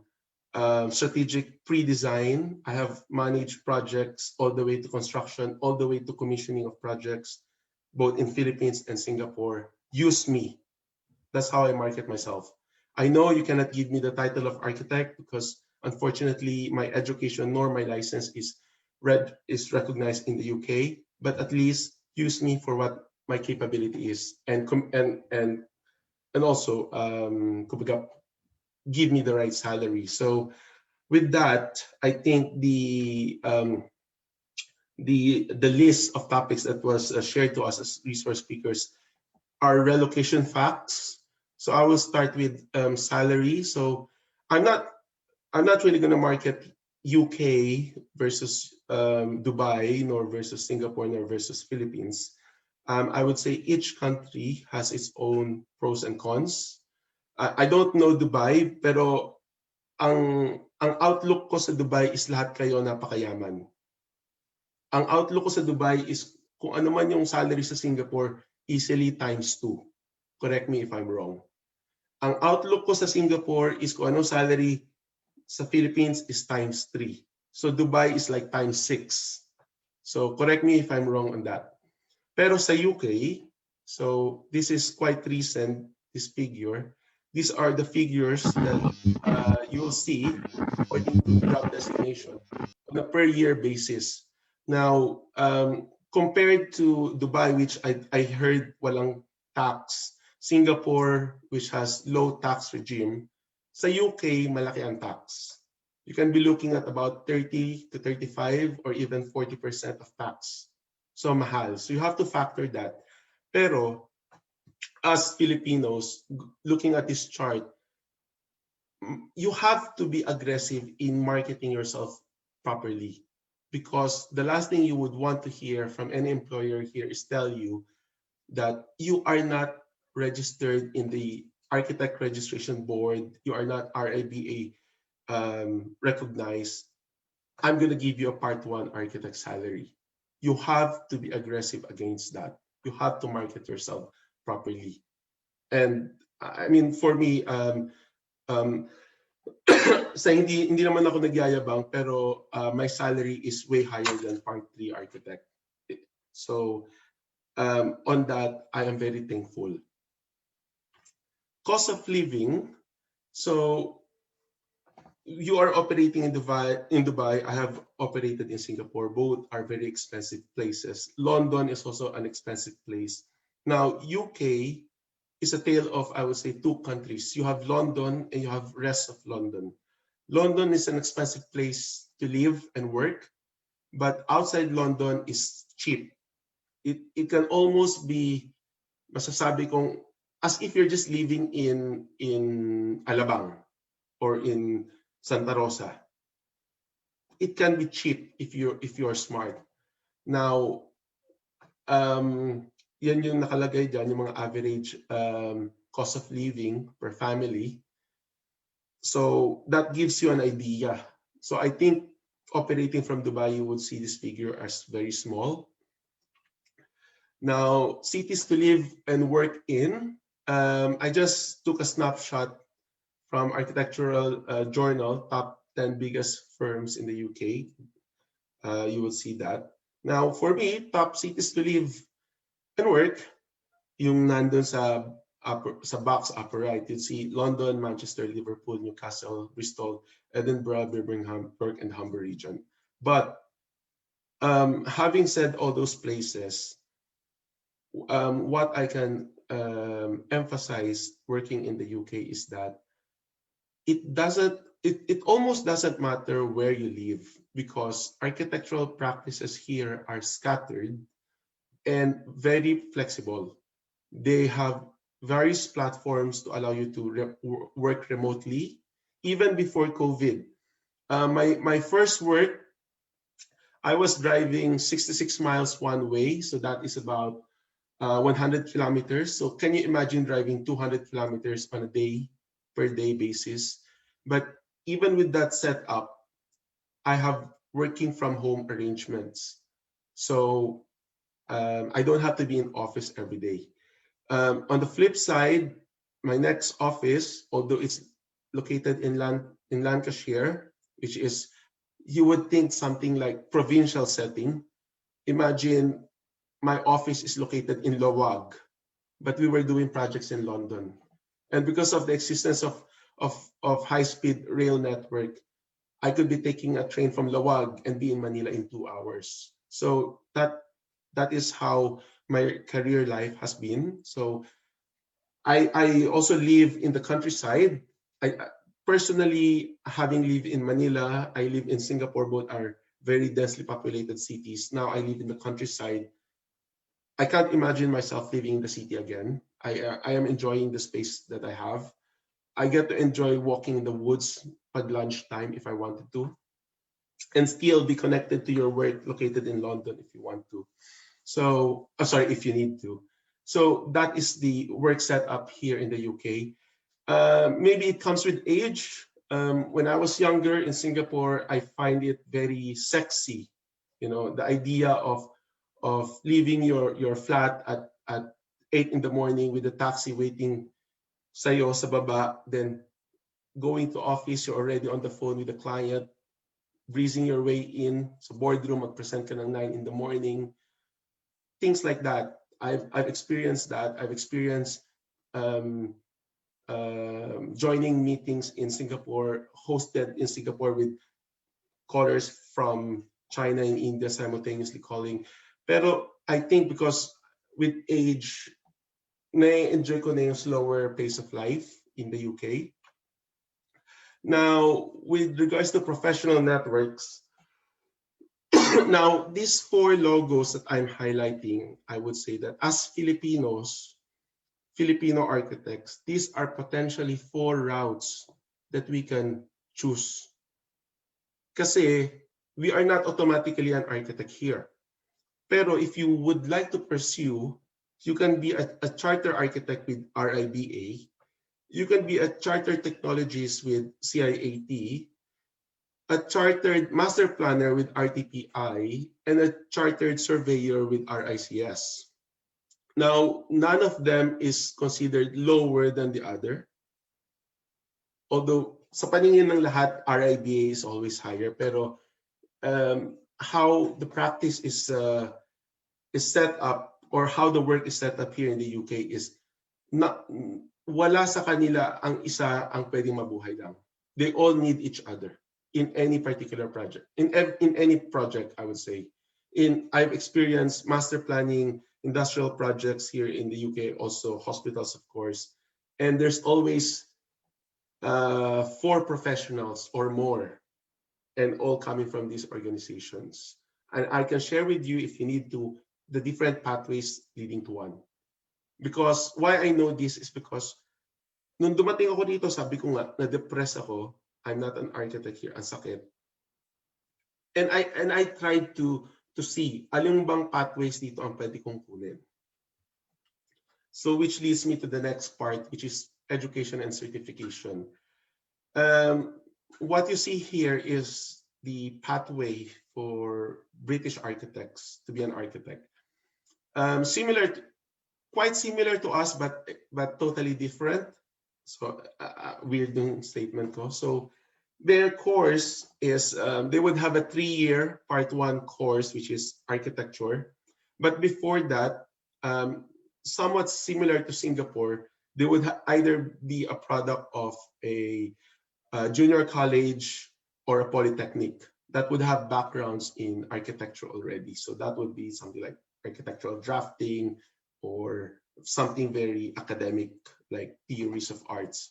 strategic pre-design. I have managed projects all the way to construction, all the way to commissioning of projects, both in Philippines and Singapore. Use me. That's how I market myself. I know you cannot give me the title of architect because unfortunately my education nor my license is recognized in the UK, but at least use me for what my capability is, and also give me the right salary. So with that, I think the list of topics that was shared to us as resource speakers are relocation facts. So I will start with salary. So I'm not really going to market UK versus Dubai, nor versus Singapore, nor versus Philippines. I would say each country has its own pros and cons. I don't know Dubai, pero ang outlook ko sa Dubai is lahat kayo napakayaman. Ang outlook ko sa Dubai is kung ano man yung salary sa Singapore, easily ×2. Correct me if I'm wrong. Ang outlook ko sa Singapore is kung anong salary sa Philippines is ×3. So Dubai is like ×6. So correct me if I'm wrong on that. Pero sa UK, so this is quite recent, this figure. These are the figures that you'll see according to job designation on a per year basis. Now, compared to Dubai, which I heard walang tax, Singapore, which has low tax regime, sa UK, malaki ang tax. You can be looking at about 30 to 35 or even 40% of tax. So mahal. So you have to factor that. Pero as Filipinos, looking at this chart, you have to be aggressive in marketing yourself properly, because the last thing you would want to hear from any employer here is tell you that you are not registered in the Architect Registration Board, you are not RIBA recognized. I'm going to give you a Part 1 architect salary. You have to be aggressive against that. You have to market yourself properly. And I mean, for me, sa hindi naman ako nagyayabang, pero my salary is way higher than Part 3 architect. So on that, I am very thankful. Cost of living. So you are operating in Dubai. I have operated in Singapore. Both are very expensive places. London is also an expensive place. Now, UK is a tale of, I would say, two countries. You have London and you have rest of London. London is an expensive place to live and work, but outside London is cheap. It can almost be, masasabi kong, as if you're just living in Alabang or in Santa Rosa. It can be cheap if you're smart. Now, yan yung nakalagay dyan, yung mga average cost of living per family. So that gives you an idea. So I think operating from Dubai, you would see this figure as very small. Now, cities to live and work in. I just took a snapshot from Architectural Journal, top 10 biggest firms in the UK. You will see that. Now, for me, top cities to live and work, yung nandun sa box upper right, you'd see London, Manchester, Liverpool, Newcastle, Bristol, Edinburgh, Birmingham, Perth, and Humber region. But having said all those places, what I can emphasize working in the UK is that it almost doesn't matter where you live, because architectural practices here are scattered and very flexible. They have various platforms to allow you to work remotely, even before COVID. My first work, I was driving 66 miles one way, so that is about 100 kilometers. So can you imagine driving 200 kilometers on a per day basis? But even with that setup, I have working from home arrangements. So I don't have to be in office every day. On the flip side, my next office, although it's located in Lancashire, which is, you would think something like provincial setting. Imagine my office is located in Lowag, but we were doing projects in London. And because of the existence of high-speed rail network, I could be taking a train from Lowag and be in Manila in 2 hours. So that is how my career life has been. So I also live in the countryside. I personally, having lived in Manila, I live in Singapore, both are very densely populated cities. Now I live in the countryside. I can't imagine myself living in the city again. I am enjoying the space that I have. I get to enjoy walking in the woods at lunchtime if I wanted to, and still be connected to your work located in London if you want to. So, sorry, if you need to. So that is the work setup here in the UK. Maybe it comes with age. When I was younger in Singapore, I find it very sexy. You know, the idea of leaving your flat at 8 in the morning with a taxi waiting sa'yo sa baba, then going to office, you're already on the phone with the client, breezing your way in sa boardroom, mag-present ka ng 9 in the morning, things like that. I've experienced that. I've experienced joining meetings in Singapore, hosted in Singapore with callers from China and India simultaneously calling. Pero I think because with age, na-enjoy ko na yung slower pace of life in the UK. Now, with regards to professional networks, now these 4 logos that I'm highlighting, I would say that as Filipinos, Filipino architects, these are potentially 4 routes that we can choose. Kasi we are not automatically an architect here. Pero if you would like to pursue, you can be a charter architect with RIBA, you can be a chartered technologist with CIAT, a chartered master planner with RTPI, and a chartered surveyor with RICS. Now, none of them is considered lower than the other. Although sa paningin ng lahat, RIBA is always higher, pero how the practice is set up, or how the work is set up here in the UK is wala sa kanila ang isa ang pwedeng mabuhay lang. They all need each other in any particular project. In any project, I would say. I've experienced master planning, industrial projects here in the UK, also hospitals, of course. And there's always 4 professionals or more, and all coming from these organizations. And I can share with you, if you need to, the different pathways leading to one. Because why I know this is because nung dumating ako dito, sabi ko nga, na-depress ako. I'm not an architect here, ang sakit. And I tried to to see alin bang pathways dito ang pwede kong kunin. So which leads me to the next part, which is education and certification. What you see here is the pathway for British architects to be an architect. Quite similar to us, but totally different. So weird yung statement ko. So their course is they would have a 3-year part 1 course, which is architecture. But before that, somewhat similar to Singapore, they would either be a product of a junior college or a polytechnic that would have backgrounds in architecture already. So that would be something like architectural drafting or something very academic like theories of arts.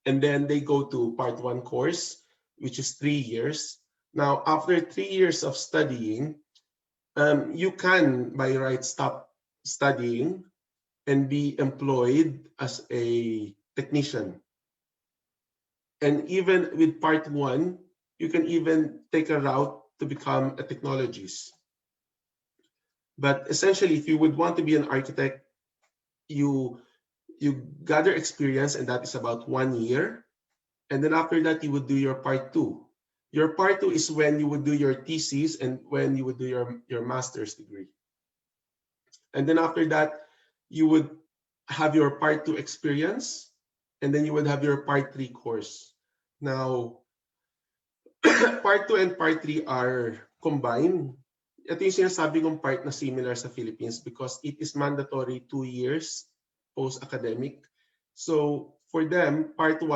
And then they go to part 1 course, which is 3 years. Now, after 3 years of studying, you can by right stop studying and be employed as a technician. And even with part 1, you can even take a route to become a technologist. But essentially, if you would want to be an architect, you gather experience, and that is about 1 year. And then after that, you would do your part 2. Your part 2 is when you would do your thesis and when you would do your master's degree. And then after that, you would have your part 2 experience, and then you would have your part 3 course. Now, part 2 and part 3 are combined. Ito yung sinasabi kong part na similar sa Philippines because it is mandatory 2 years post-academic. So for them, part 1,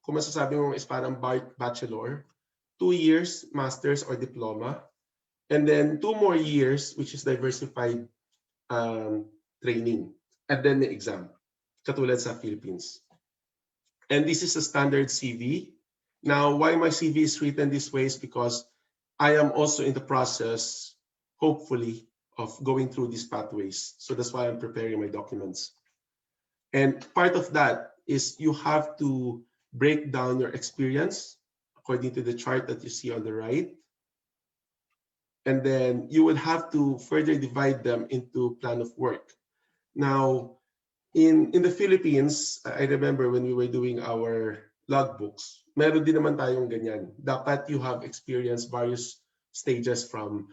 kung masasabi mo is parang bachelor, 2 years master's or diploma, and then 2 more years, which is diversified training, and then the exam, katulad sa Philippines. And this is a standard CV. Now, why my CV is written this way is because I am also in the process, hopefully, of going through these pathways. So that's why I'm preparing my documents. And part of that is you have to break down your experience according to the chart that you see on the right. And then you would have to further divide them into plan of work. Now, in the Philippines, I remember when we were doing our logbooks, meron din naman tayong ganyan. Dapat you have experienced various stages from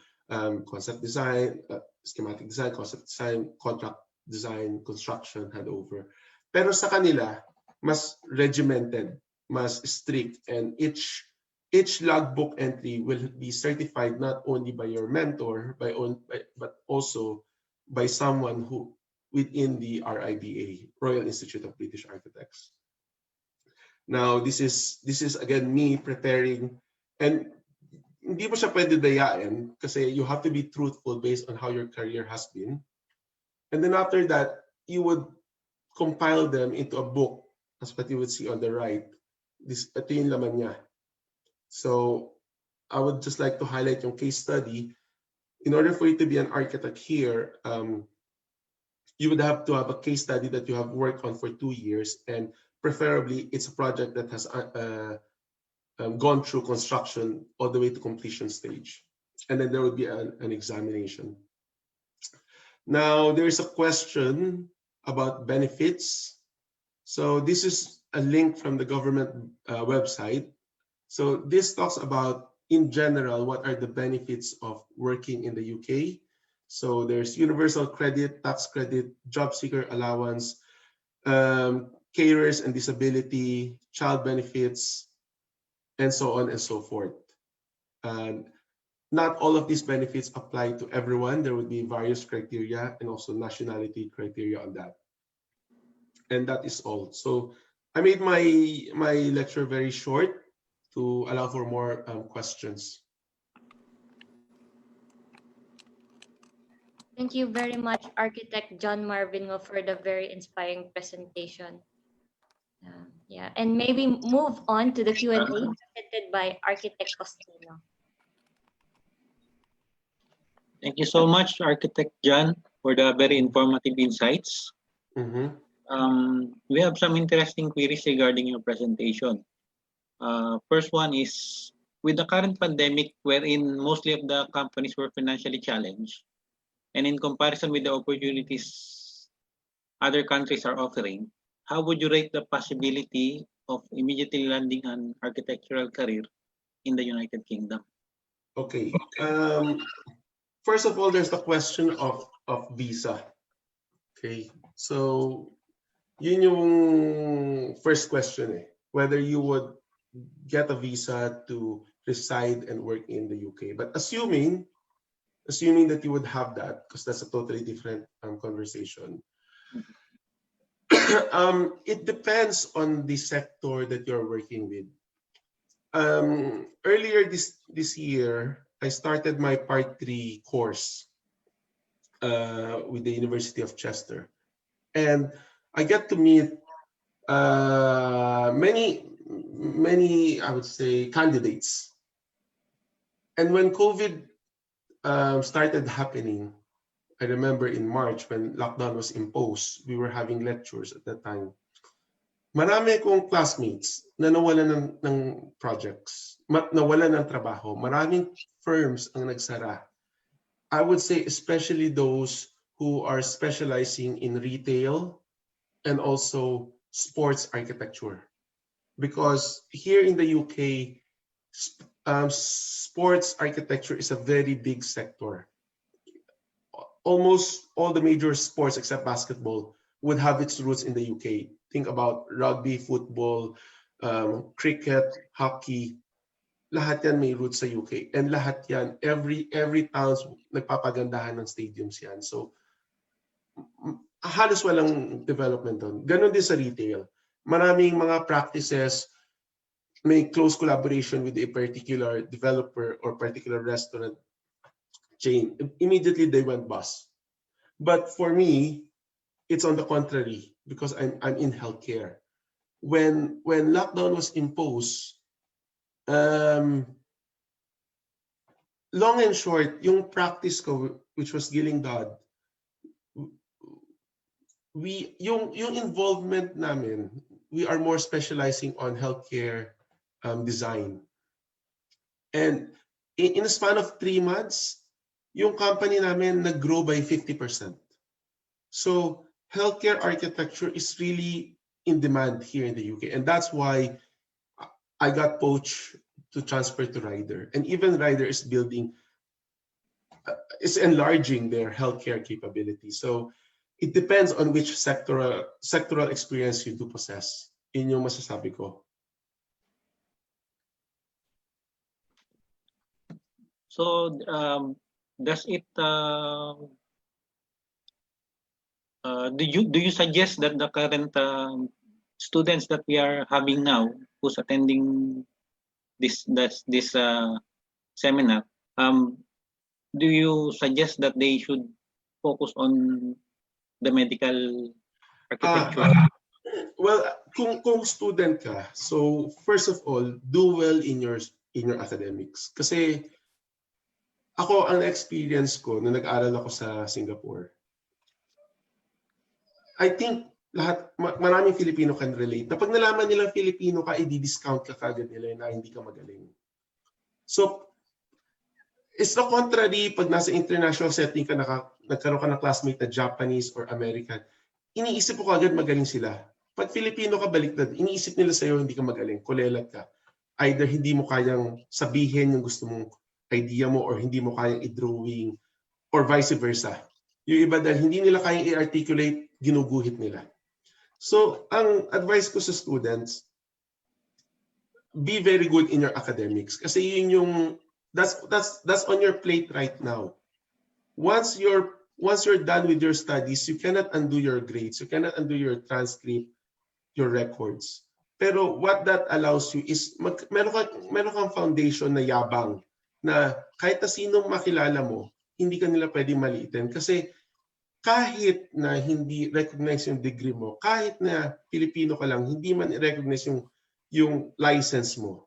concept design, schematic design, concept design, contract design, construction, handover. Pero sa kanila, mas regimented, mas strict, and each logbook entry will be certified not only by your mentor, but also by someone who within the RIBA, Royal Institute of British Architects. Now, this is again me preparing, and hindi mo siya pwede dayain kasi you have to be truthful based on how your career has been. And then after that, you would compile them into a book, as what you would see on the right. Ito yung laman niya. So I would just like to highlight yung case study. In order for you to be an architect here, you would have to have a case study that you have worked on for 2 years, and preferably it's a project that has gone through construction all the way to completion stage. And then there would be an examination. Now, there is a question about benefits. So this is a link from the government website. So this talks about, in general, what are the benefits of working in the UK. So there's universal credit, tax credit, job seeker allowance, carers and disability, child benefits, and so on and so forth. Not all of these benefits apply to everyone. There would be various criteria and also nationality criteria on that. And that is all. So I made my lecture very short to allow for more questions. Thank you very much, Architect John Marvin, for the very inspiring presentation. Yeah, and maybe move on to the Q&A presented by Architect Costino. Thank you so much, Architect John, for the very informative insights. We have some interesting queries regarding your presentation. First one is, with the current pandemic wherein mostly of the companies were financially challenged, and in comparison with the opportunities other countries are offering, how would you rate the possibility of immediately landing an architectural career in the United Kingdom? Okay. First of all, there's the question of visa. Okay. So, yun yung first question eh. Whether you would get a visa to reside and work in the UK. But assuming that you would have that, because that's a totally different conversation. It depends on the sector that you're working with. Earlier this year, I started my Part 3 course with the University of Chester. And I get to meet many, I would say, candidates. And when COVID started happening, I remember in March when lockdown was imposed, we were having lectures at that time. Marami kong classmates na nawalan ng projects, nawalan ng trabaho. Maraming firms ang nagsara. I would say especially those who are specializing in retail and also sports architecture. Because here in the UK, sports architecture is a very big sector. Almost all the major sports except basketball would have its roots in the UK. Think about rugby, football, cricket, hockey. Lahat yan may roots sa UK. And lahat yan, every town nagpapagandahan ng stadiums yan. So, halos walang development doon. Ganon din sa retail. Maraming mga practices, may close collaboration with a particular developer or particular restaurant chain. Immediately they went bust. But for me, it's on the contrary because I'm in healthcare. When lockdown was imposed, long and short, yung practice ko, which was Gilling Dodd, yung involvement namin, we are more specializing on healthcare design. And in a span of 3 months, yung company namin nag-grow by 50%. So healthcare architecture is really in demand here in the UK. And that's why I got poached to transfer to Ryder. And even Ryder is enlarging their healthcare capability. So it depends on which sectoral experience you do possess. Yun yung masasabi ko. So, does it do you suggest that the current students that we are having now, who's attending this seminar, do you suggest that they should focus on the medical architecture? Well, kung student ka, so first of all, do well in your academics. Kasi ako, ang experience ko nung nag-aral ako sa Singapore, I think maraming Filipino can relate. Na pag nalaman nilang Filipino ka, i-discount ka kagad nila na hindi ka magaling. So, it's the contrary pag nasa international setting ka, nagkaroon ka ng classmate na Japanese or American, iniisip ko kagad magaling sila. Pag Filipino ka, baliktad, iniisip nila sa'yo hindi ka magaling, kulelat ka. Either hindi mo kayang sabihin yung gusto mong idea mo or hindi mo kayang i-drawing or vice versa. Yung iba dahil hindi nila kayang i-articulate, ginuguhit nila. So, ang advice ko sa students, be very good in your academics kasi yun yung that's on your plate right now. Once you're done with your studies, you cannot undo your grades, you cannot undo your transcript, your records. Pero what that allows you is meron kang foundation na yabang na kahit na sinong makilala mo, hindi ka nila pwedeng maliitin. Kasi kahit na hindi recognize yung degree mo, kahit na Pilipino ka lang, hindi man i-recognize yung license mo.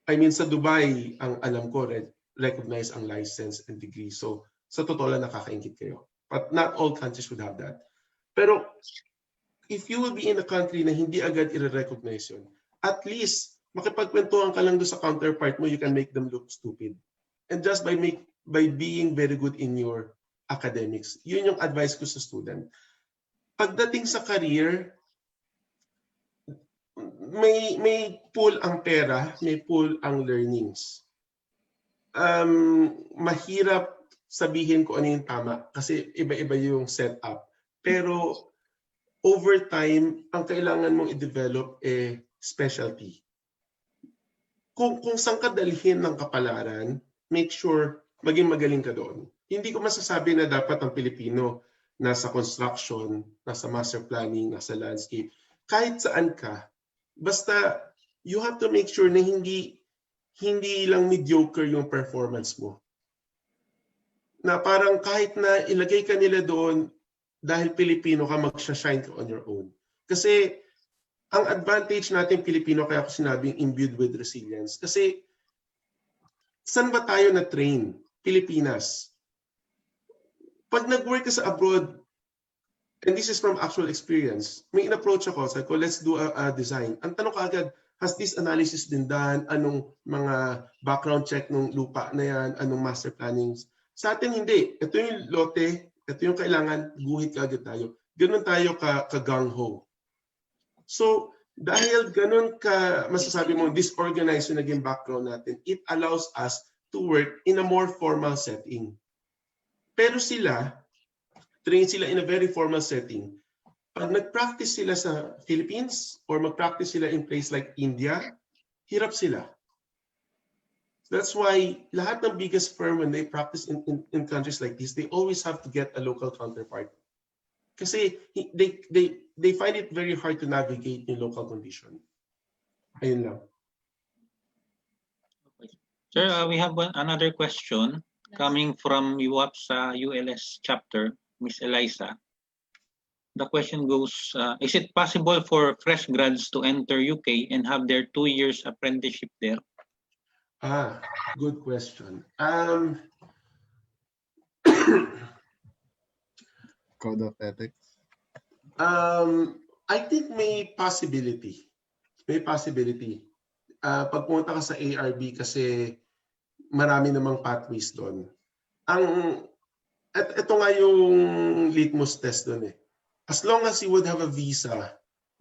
I mean, sa Dubai, ang alam ko, recognize ang license and degree. So, sa totoo lang nakakaingit kayo. But not all countries would have that. Pero, if you will be in a country na hindi agad i-recognize yun, at least makipagkwentuhan ka lang doon sa counterpart mo, you can make them look stupid. And just by being very good in your academics, yun yung advice ko sa student. Pagdating sa career, may pool ang pera, may pool ang learnings. Mahirap sabihin ko ano yung tama kasi iba-iba yung setup. Pero over time, ang kailangan mong i-develop specialty. Kung saan ka dalhin ng kapalaran, make sure maging magaling ka doon. Hindi ko masasabi na dapat ang Pilipino nasa construction, nasa master planning, nasa landscape. Kahit saan ka, basta you have to make sure na hindi lang mediocre yung performance mo. Na parang kahit na ilagay ka nila doon dahil Pilipino ka, magsha-shine ka on your own. Kasi ang advantage natin Pilipino, kaya ako sinabing imbued with resilience. Kasi saan ba tayo na-train? Pilipinas. Pag nag-work ka sa abroad, and this is from actual experience, may in-approach ako, sabi ko, let's do a design. Ang tanong ka agad, has this analysis been done? Anong mga background check ng lupa na yan? Anong master plannings? Sa atin hindi. Ito yung lote, ito yung kailangan, guhit ka agad tayo. Ganun tayo ka-gang-ho. So, dahil ganun ka, masasabi mo, disorganized yung naging background natin, it allows us to work in a more formal setting. Pero sila, train sila in a very formal setting. Pag nag-practice sila sa Philippines or mag-practice sila in place like India, hirap sila. That's why lahat ng biggest firm, when they practice in countries like this, they always have to get a local counterpart. Kasi they find it very hard to navigate in local condition. Ayun lang. Sir, we have another question coming from UAP sa ULS chapter, Miss Eliza. The question goes, is it possible for fresh grads to enter UK and have their 2 years apprenticeship there? Good question. Code of ethics? I think may possibility. May possibility. Pag pumunta ka sa ARB kasi marami namang pathways doon. Ito nga yung litmus test doon eh. As long as you would have a visa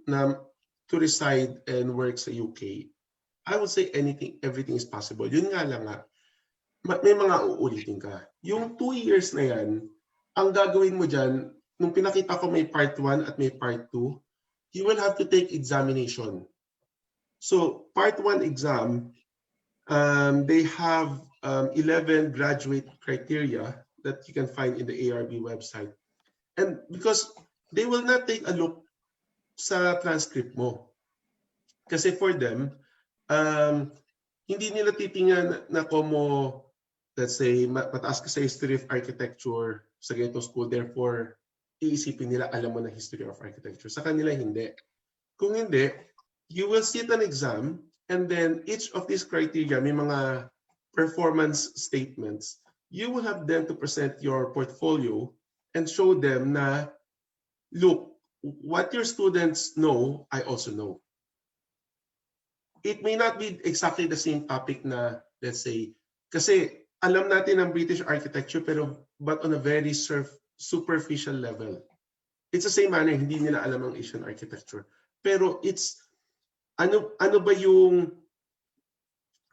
to reside and work sa UK, I would say everything is possible. Yun nga lang nga, may mga uulitin ka. Yung 2 years na yan, ang gagawin mo dyan, nung pinakita ko may part 1 at may part 2, you will have to take examination. So, part 1 exam, they have 11 graduate criteria that you can find in the ARB website. And because they will not take a look sa transcript mo. Kasi for them, hindi nila titingnan na como, let's say, mataas ka sa history of architecture sa ganitong school, therefore, iisipin nila alam mo na history of architecture. Sa kanila, hindi. Kung hindi, you will sit an exam and then each of these criteria, may mga performance statements. You will have them to present your portfolio and show them na, look, what your students know, I also know. It may not be exactly the same topic na, let's say, kasi alam natin ang British architecture but on a very superficial level. It's the same manner, hindi nila alam ang Asian architecture. Pero it's, ano ba yung,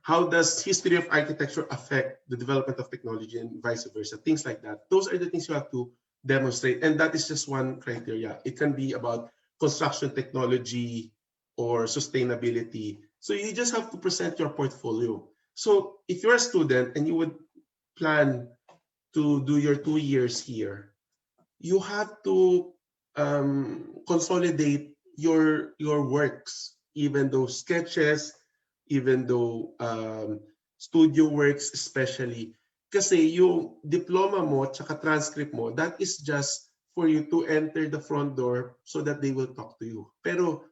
how does history of architecture affect the development of technology and vice versa, things like that. Those are the things you have to demonstrate, and that is just one criteria. It can be about construction technology or sustainability. So you just have to present your portfolio. So if you're a student and you would plan to do your 2 years here, you have to consolidate your works, even those sketches, even though studio works especially. Kasi yung diploma mo tsaka transcript mo, that is just for you to enter the front door so that they will talk to you. Pero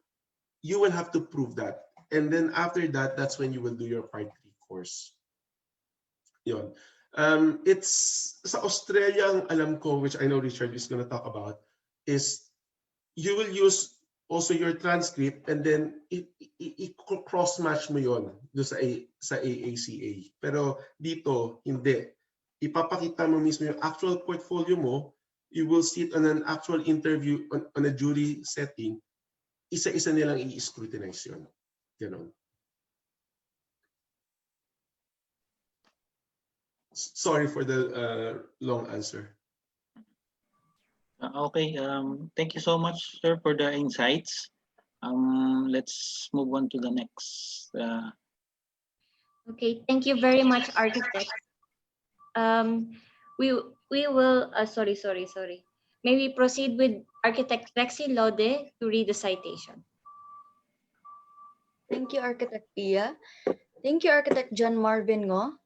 you will have to prove that. And then after that, that's when you will do your part 3 course. Yun. It's sa Australia, ang alam ko, which I know Richard is going to talk about, is you will use also your transcript, and then i-cross match mo yon do sa AACA. Pero dito hindi, ipapakita mo mismo yung actual portfolio mo. You will sit on an actual interview on a jury setting. Isa-isa nilang i-scrutinize yun. Ganon. Sorry for the long answer. Okay. Thank you so much, sir, for the insights. Let's move on to the next. Okay, thank you very much, architect. We will sorry. May we proceed with Architect Rexy Lode to read the citation. Thank you, Architect Pia. Thank you, Architect John Marvin Ngo.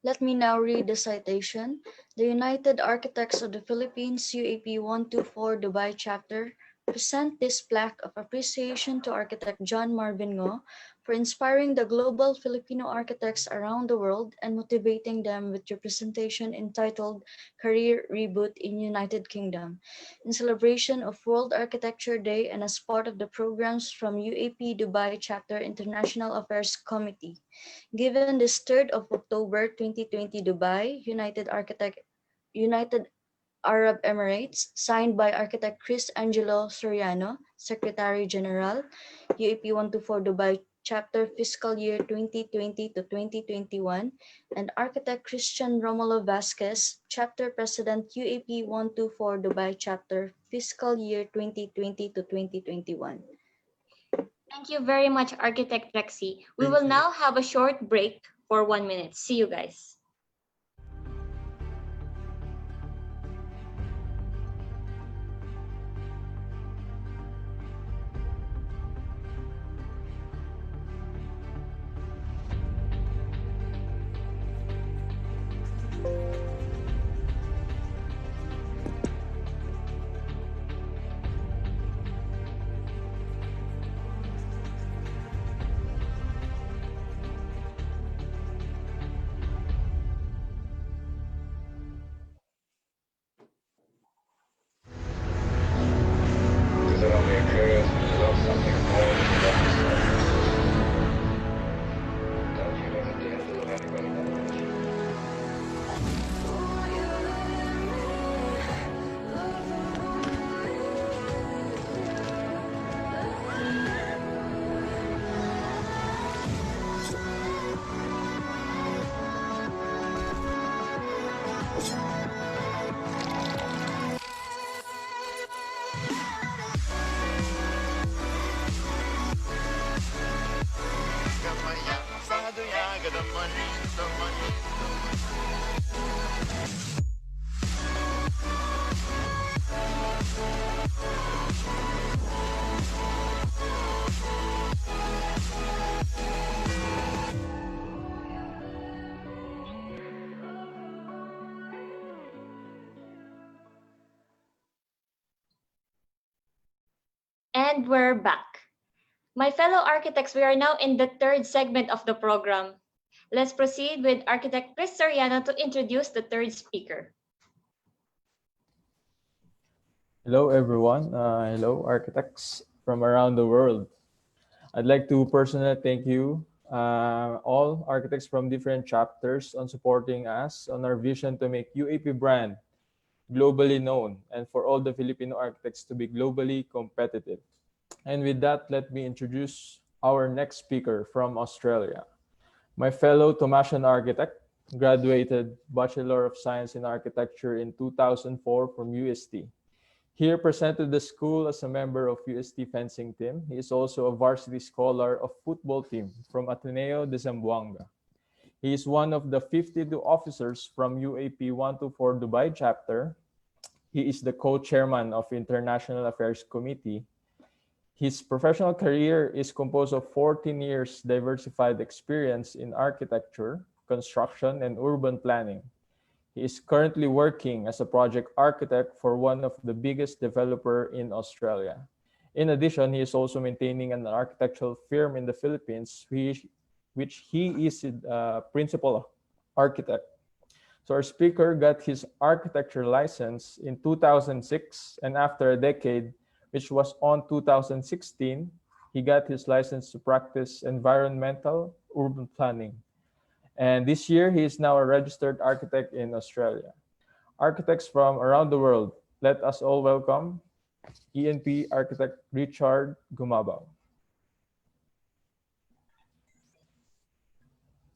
Let me now read the citation. The United Architects of the Philippines, UAP 124 Dubai Chapter, present this plaque of appreciation to Architect John Marvin Ngo for inspiring the global Filipino architects around the world and motivating them with your presentation entitled Career Reboot in United Kingdom, in celebration of World Architecture Day and as part of the programs from UAP Dubai Chapter International Affairs Committee. Given this 3rd of October 2020 Dubai, United Arab Emirates, signed by Architect Chris Angelo Soriano, Secretary General, UAP 124 Dubai Chapter Fiscal Year 2020 to 2021, and Architect Christian Romulo Vasquez, Chapter President, UAP 124 Dubai Chapter Fiscal Year 2020 to 2021. Thank you very much, Architect Rexy. We will now have a short break for 1 minute. See you guys. Because it only occurs when you love something more than you love yourself. Don't you ever dare to love anybody that much. And we're back. My fellow architects, we are now in the 3rd segment of the program. Let's proceed with Architect Chris Soriano to introduce the 3rd speaker. Hello, everyone. Hello, architects from around the world. I'd like to personally thank you, all architects from different chapters, on supporting us on our vision to make UAP brand globally known and for all the Filipino architects to be globally competitive. And with that, let me introduce our next speaker from Australia. My fellow Tomasian architect, graduated Bachelor of Science in Architecture in 2004 from UST. He represented the school as a member of UST fencing team. He is also a varsity scholar of football team from Ateneo de Zamboanga. He is one of the 52 officers from UAP 124 Dubai chapter. He is the co-chairman of International Affairs Committee. His professional career is composed of 14 years diversified experience in architecture, construction, and urban planning. He is currently working as a project architect for one of the biggest developer in Australia. In addition, he is also maintaining an architectural firm in the Philippines, which he is a principal architect. So our speaker got his architecture license in 2006, and after a decade, which was on 2016, he got his license to practice environmental urban planning. And this year, he is now a registered architect in Australia. Architects from around the world, let us all welcome ENP architect Richard Gumabaw.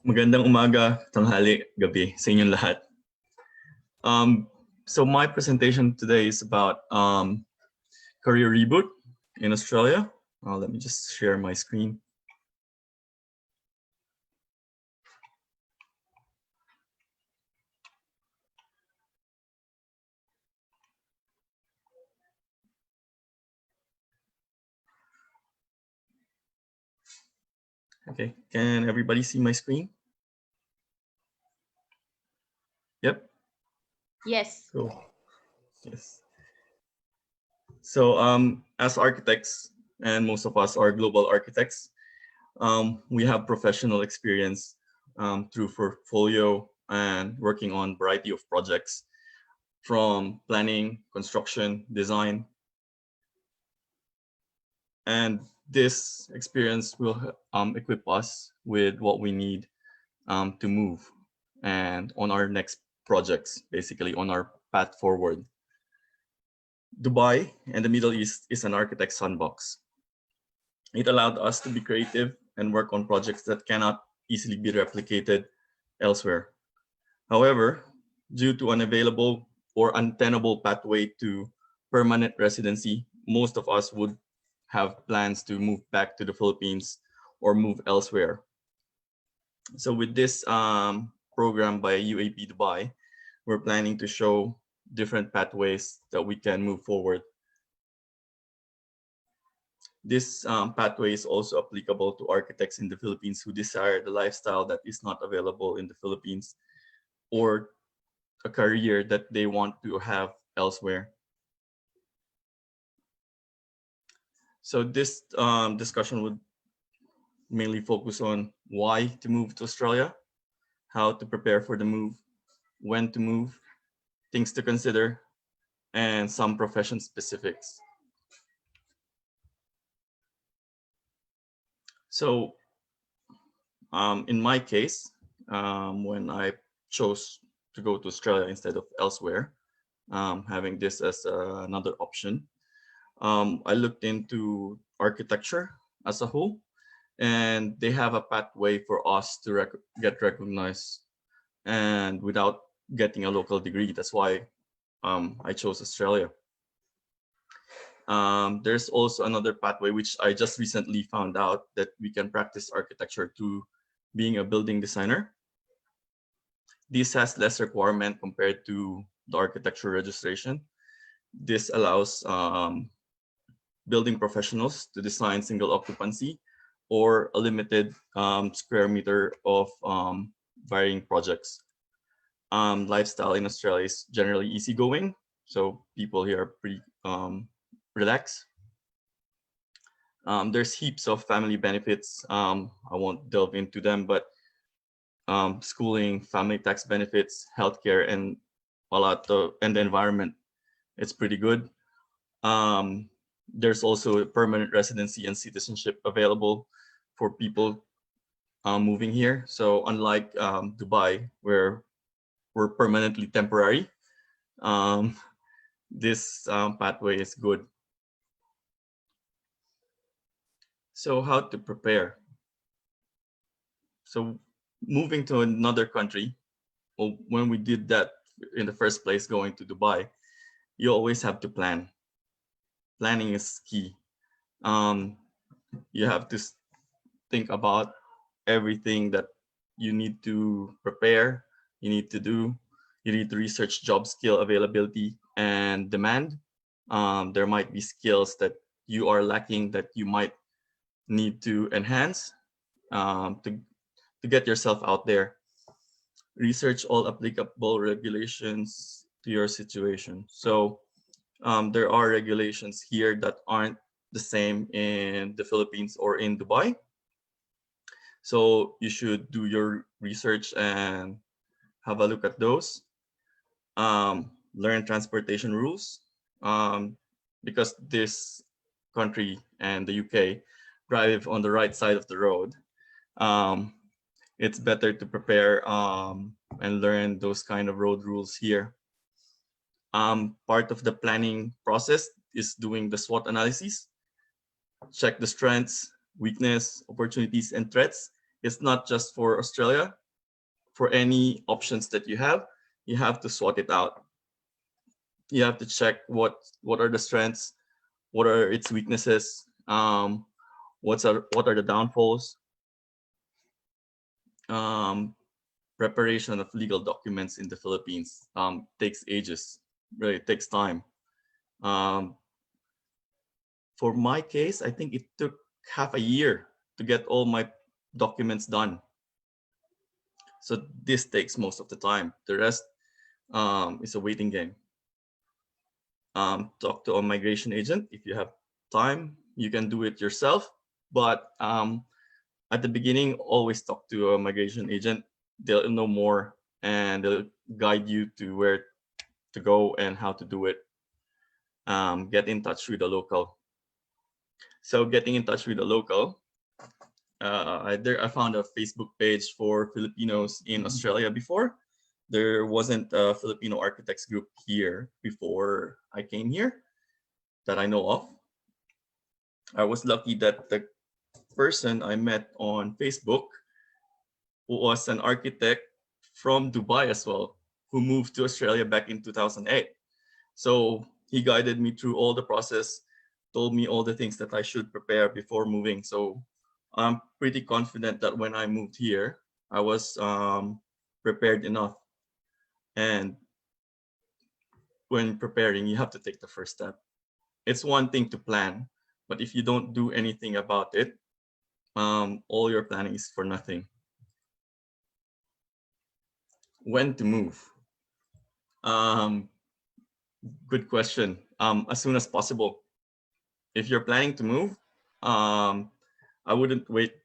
Magandang umaga, tanghali, gabi sa inyong lahat. So my presentation today is about career reboot in Australia. Let me just share my screen. Okay, can everybody see my screen? Yep. Yes. Cool. Yes. So as architects, and most of us are global architects, we have professional experience through portfolio and working on a variety of projects from planning, construction, design. And this experience will equip us with what we need to move and on our next projects, basically on our path forward. Dubai and the Middle East is an architect sandbox. It allowed us to be creative and work on projects that cannot easily be replicated elsewhere. However, due to unavailable or untenable pathway to permanent residency, most of us would have plans to move back to the Philippines or move elsewhere. So with this program by UAP Dubai, we're planning to show different pathways that we can move forward. This pathway is also applicable to architects in the Philippines who desire the lifestyle that is not available in the Philippines or a career that they want to have elsewhere. So this discussion would mainly focus on why to move to Australia, how to prepare for the move, when to move, things to consider, and some profession specifics. So in my case, when I chose to go to Australia instead of elsewhere, having this as another option, I looked into architecture as a whole, and they have a pathway for us to get recognized and without getting a local degree. That's why I chose Australia. There's also another pathway which I just recently found out, that we can practice architecture to being a building designer. This has less requirement compared to the architecture registration. This allows building professionals to design single occupancy or a limited square meter of varying projects. Lifestyle in Australia is generally easygoing, so people here are pretty relaxed. There's heaps of family benefits. I won't delve into them, but schooling, family tax benefits, healthcare, and a lot of, and the environment, it's pretty good. There's also permanent residency and citizenship available for people moving here. So unlike Dubai, where we're permanently temporary, this pathway is good. So how to prepare? So moving to another country, well, when we did that in the first place, going to Dubai, you always have to plan. Planning is key. You have to think about everything that you need to prepare, you need to do. You need to research job skill availability and demand. There might be skills that you are lacking that you might need to enhance to get yourself out there. Research all applicable regulations to your situation. So there are regulations here that aren't the same in the Philippines or in Dubai. So you should do your research and have a look at those. Learn transportation rules because this country and the UK drive on the right side of the road, it's better to prepare and learn those kind of road rules here. Part of the planning process is doing the SWOT analysis. Check the strengths, weakness, opportunities, and threats. It's not just for Australia. For any options that you have to SWOT it out. You have to check what are the strengths, what are its weaknesses, what are the downfalls. Preparation of legal documents in the Philippines takes ages. Really, it takes time. For my case, I think it took half a year to get all my documents done. So this takes most of the time. The rest is a waiting game. Talk to a migration agent. If you have time, you can do it yourself. But at the beginning, always talk to a migration agent. They'll know more and they'll guide you to where to go and how to do it. Get in touch with the local. So getting in touch with the local, I found a Facebook page for Filipinos in Australia before. There wasn't a Filipino architects group here before I came here that I know of. I was lucky that the person I met on Facebook was an architect from Dubai as well, who moved to Australia back in 2008. So he guided me through all the process, told me all the things that I should prepare before moving. So I'm pretty confident that when I moved here, I was prepared enough. And when preparing, you have to take the first step. It's one thing to plan, but if you don't do anything about it, all your planning is for nothing. When to move? Good question. As soon as possible. If you're planning to move, I wouldn't wait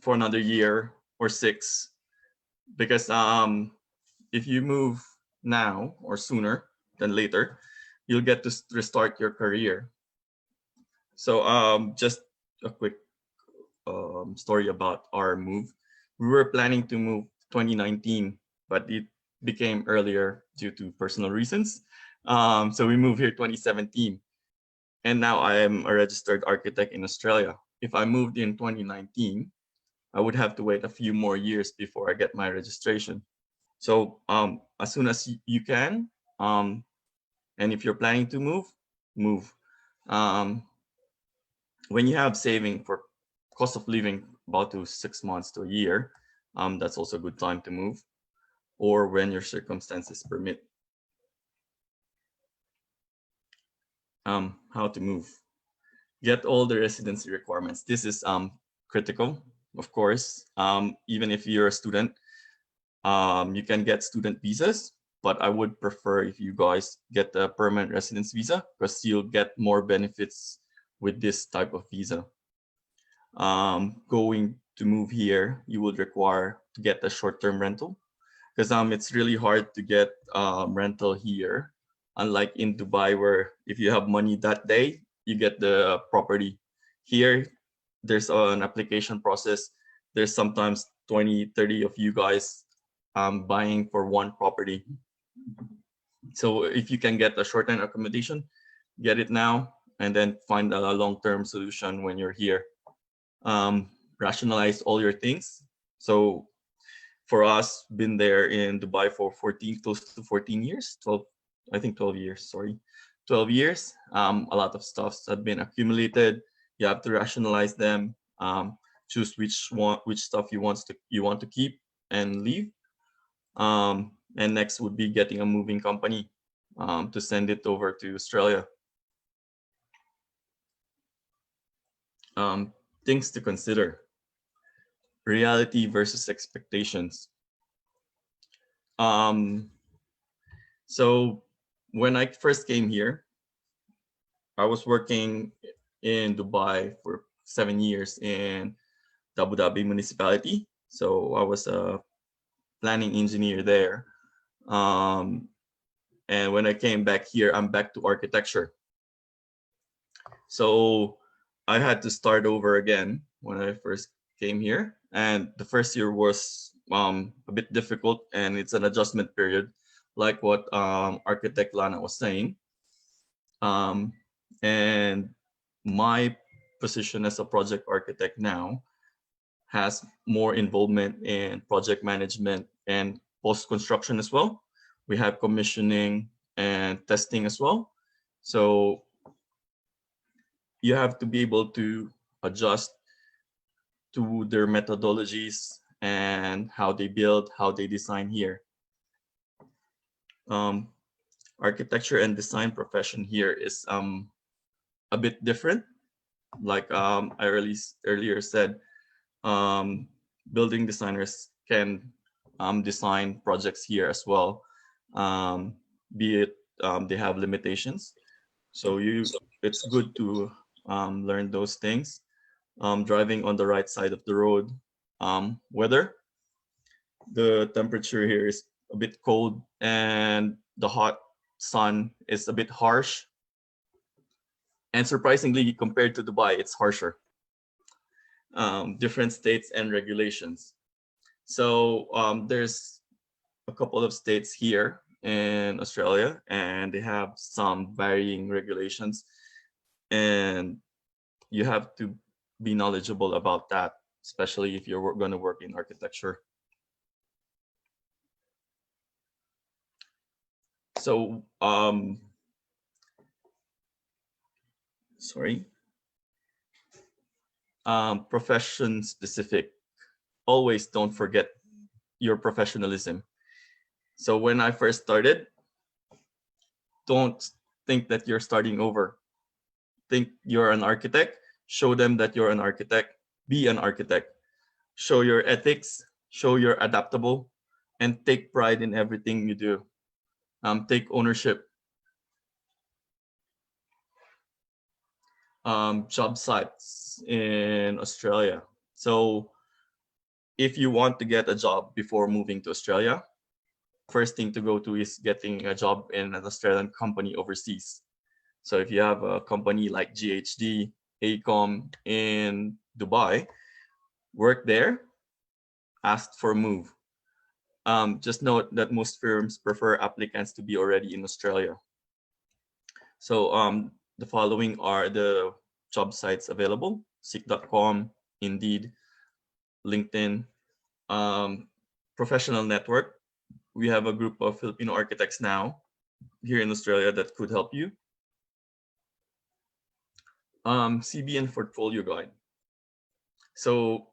for another year or 6, because if you move now or sooner than later, you'll get to restart your career. So just a quick story about our move. We were planning to move 2019, but it became earlier due to personal reasons. So we moved here 2017. And now I am a registered architect in Australia. If I moved in 2019, I would have to wait a few more years before I get my registration. So as soon as you can, and if you're planning to move, move. When you have saving for cost of living about 6 months to a year, that's also a good time to move, or when your circumstances permit. How to move. Get all the residency requirements. This is critical, of course. Even if you're a student, you can get student visas, but I would prefer if you guys get a permanent residence visa, because you'll get more benefits with this type of visa. Going to move here, you would require to get a short-term rental, because it's really hard to get rental here. Unlike in Dubai, where if you have money that day, you get the property. Here, there's an application process. There's sometimes 20, 30 of you guys buying for one property. So if you can get a short-term accommodation, get it now, and then find a long-term solution when you're here. Rationalize all your things. So for us, been there in Dubai for close to 14 years, 12 years, sorry. 12 years, a lot of stuffs have been accumulated. You have to rationalize them, choose which stuff you want to keep and leave. And next would be getting a moving company to send it over to Australia. Things to consider. Reality versus expectations. So when I first came here, I was working in Dubai for 7 years in the Abu Dhabi municipality. So I was a planning engineer there. And when I came back here, I'm back to architecture. So I had to start over again when I first came here. And the first year was a bit difficult, and it's an adjustment period, like what architect Lana was saying. And my position as a project architect now has more involvement in project management and post-construction as well. We have commissioning and testing as well. So you have to be able to adjust to their methodologies and how they build, how they design here. Architecture and design profession here is a bit different. Like I earlier said, building designers can design projects here as well, be it they have limitations. So it's good to learn those things. Driving on the right side of the road, weather. The temperature here is a bit cold, and the hot sun is a bit harsh. And surprisingly, compared to Dubai, it's harsher. Different states and regulations. So there's a couple of states here in Australia, and they have some varying regulations, and you have to be knowledgeable about that, especially if you're going to work in architecture. So sorry. Profession specific. Always don't forget your professionalism. So when I first started, don't think that you're starting over. Think you're an architect, show them that you're an architect, be an architect. Show your ethics, show you're adaptable, and take pride in everything you do. Take ownership. Job sites in Australia. So if you want to get a job before moving to Australia, first thing to go to is getting a job in an Australian company overseas. So if you have a company like GHD, ACOM in Dubai, work there, ask for a move. Just note that most firms prefer applicants to be already in Australia. So the following are the job sites available: seek.com, Indeed, LinkedIn, Professional Network. We have a group of Filipino architects now here in Australia that could help you. CV and portfolio guide. So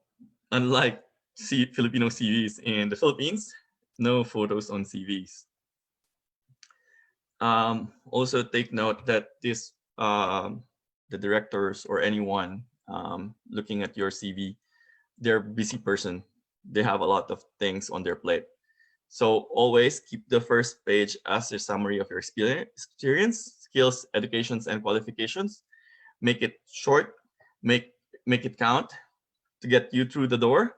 unlike Filipino CVs in the Philippines, no photos on CVs. Also take note that this the directors or anyone looking at your CV, they're a busy person. They have a lot of things on their plate. So always keep the first page as a summary of your experience, skills, educations, and qualifications. Make it short, make it count to get you through the door.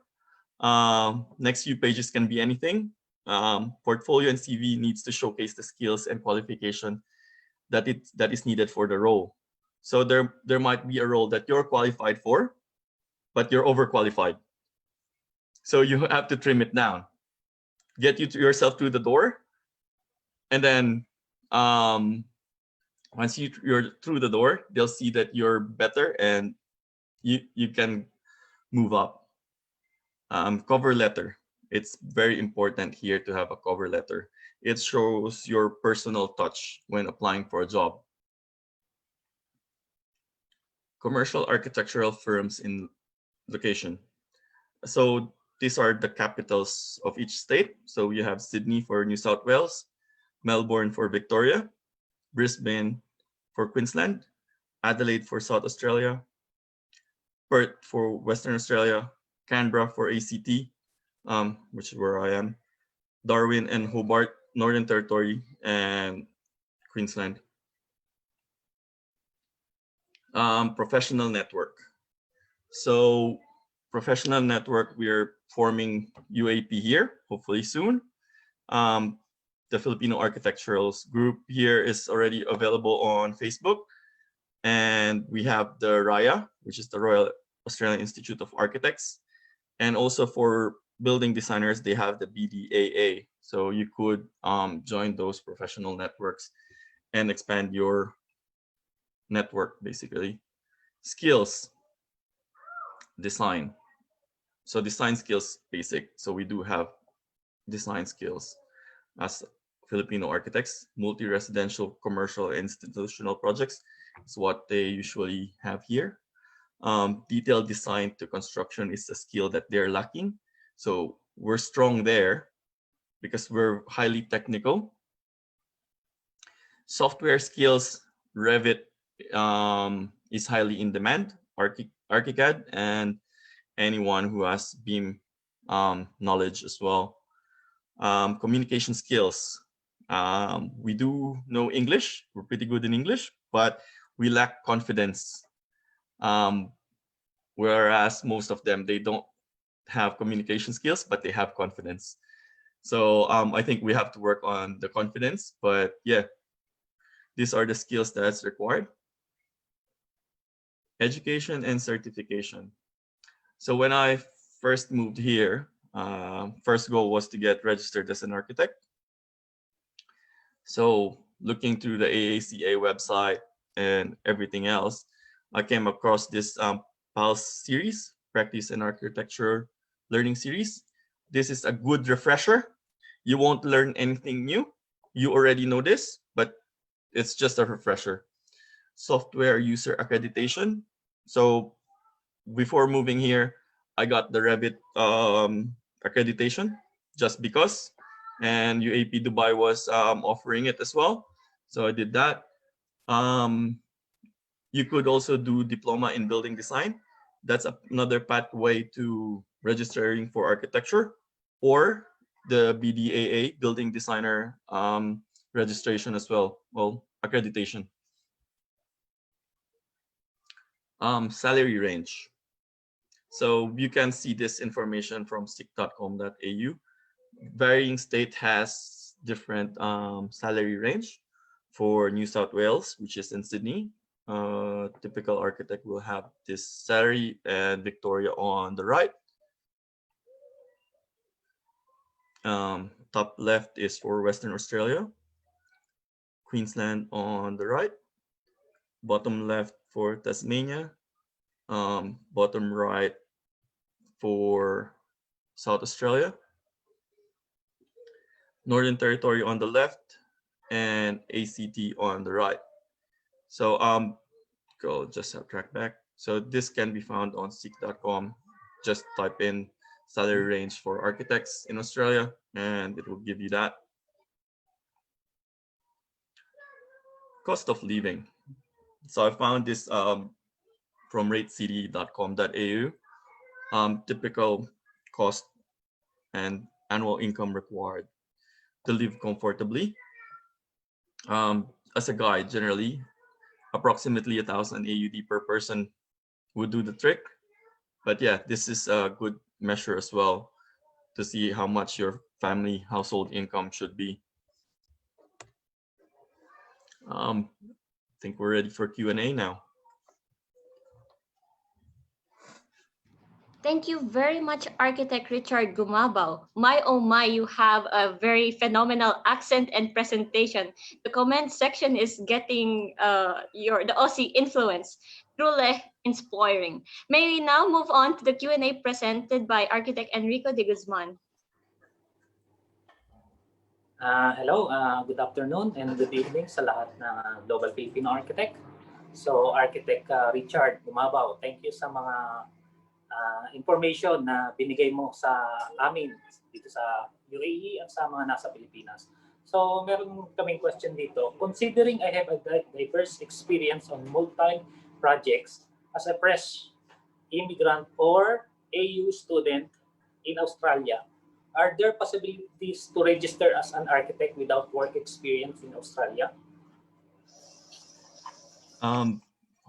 Next few pages can be anything. Portfolio and CV needs to showcase the skills and qualification that is needed for the role. So there might be a role that you're qualified for, but you're overqualified. So you have to trim it down, get yourself through the door, and then once you're through the door, they'll see that you're better and you can move up. Cover letter. It's very important here to have a cover letter. It shows your personal touch when applying for a job. Commercial architectural firms in location. So these are the capitals of each state. So you have Sydney for New South Wales, Melbourne for Victoria, Brisbane for Queensland, Adelaide for South Australia, Perth for Western Australia, Canberra for ACT, which is where I am, Darwin and Hobart, Northern Territory, and Queensland. Professional network. So professional network, we're forming UAP here, hopefully soon. The Filipino Architecturals group here is already available on Facebook. And we have the RIA, which is the Royal Australian Institute of Architects. And also for building designers, they have the BDAA. So you could join those professional networks and expand your network, basically. Skills, design. So design skills, basic. So we do have design skills as Filipino architects. Multi-residential, commercial, and institutional projects is what they usually have here. Detailed design to construction is a skill that they're lacking. So we're strong there because we're highly technical. Software skills, Revit is highly in demand, ArchiCAD, and anyone who has BIM knowledge as well. Communication skills. We do know English. We're pretty good in English, but we lack confidence. Whereas most of them, they don't have communication skills, but they have confidence. So I think we have to work on the confidence, but yeah, these are the skills that's required. Education and certification. So when I first moved here, first goal was to get registered as an architect. So looking through the AACA website and everything else, I came across this PALS series, Practice in Architecture Learning Series. This is a good refresher. You won't learn anything new. You already know this, but it's just a refresher. Software user accreditation. So before moving here, I got the Revit accreditation just because, and UAP Dubai was offering it as well. So I did that. You could also do diploma in building design. That's another pathway to registering for architecture, or the BDAA, building designer registration as well, accreditation. Salary range. So you can see this information from sic.com.au. Varying state has different salary range. For New South Wales, which is in Sydney, typical architect will have this salary, and Victoria on the right. Top left is for Western Australia, Queensland on the right. Bottom left for Tasmania, bottom right for South Australia, Northern Territory on the left, and ACT on the right. So go just track back. So this can be found on sic.com. Just type in salary range for architects in Australia, and it will give you that. Cost of living. So I found this from ratecity.com.au. Typical cost and annual income required to live comfortably. As a guide, generally, approximately 1,000 AUD per person would do the trick. But yeah, this is a good measure as well to see how much your family household income should be. I think we're ready for Q&A now. Thank you very much, Architect Richard Gumabaw. My oh my, you have a very phenomenal accent and presentation. The comment section is getting the Aussie influence. Truly inspiring. May we now move on to the Q&A presented by Architect Enrico de Guzman. Hello, good afternoon and good evening sa lahat ng Global Filipino Architect. So, Architect Richard Gumabaw, thank you sa mga information na binigay mo sa amin dito sa UAE at sa mga nasa Pilipinas. So, meron kaming question dito. Considering I have a diverse experience on multi-projects as a fresh immigrant or AU student in Australia, are there possibilities to register as an architect without work experience in Australia?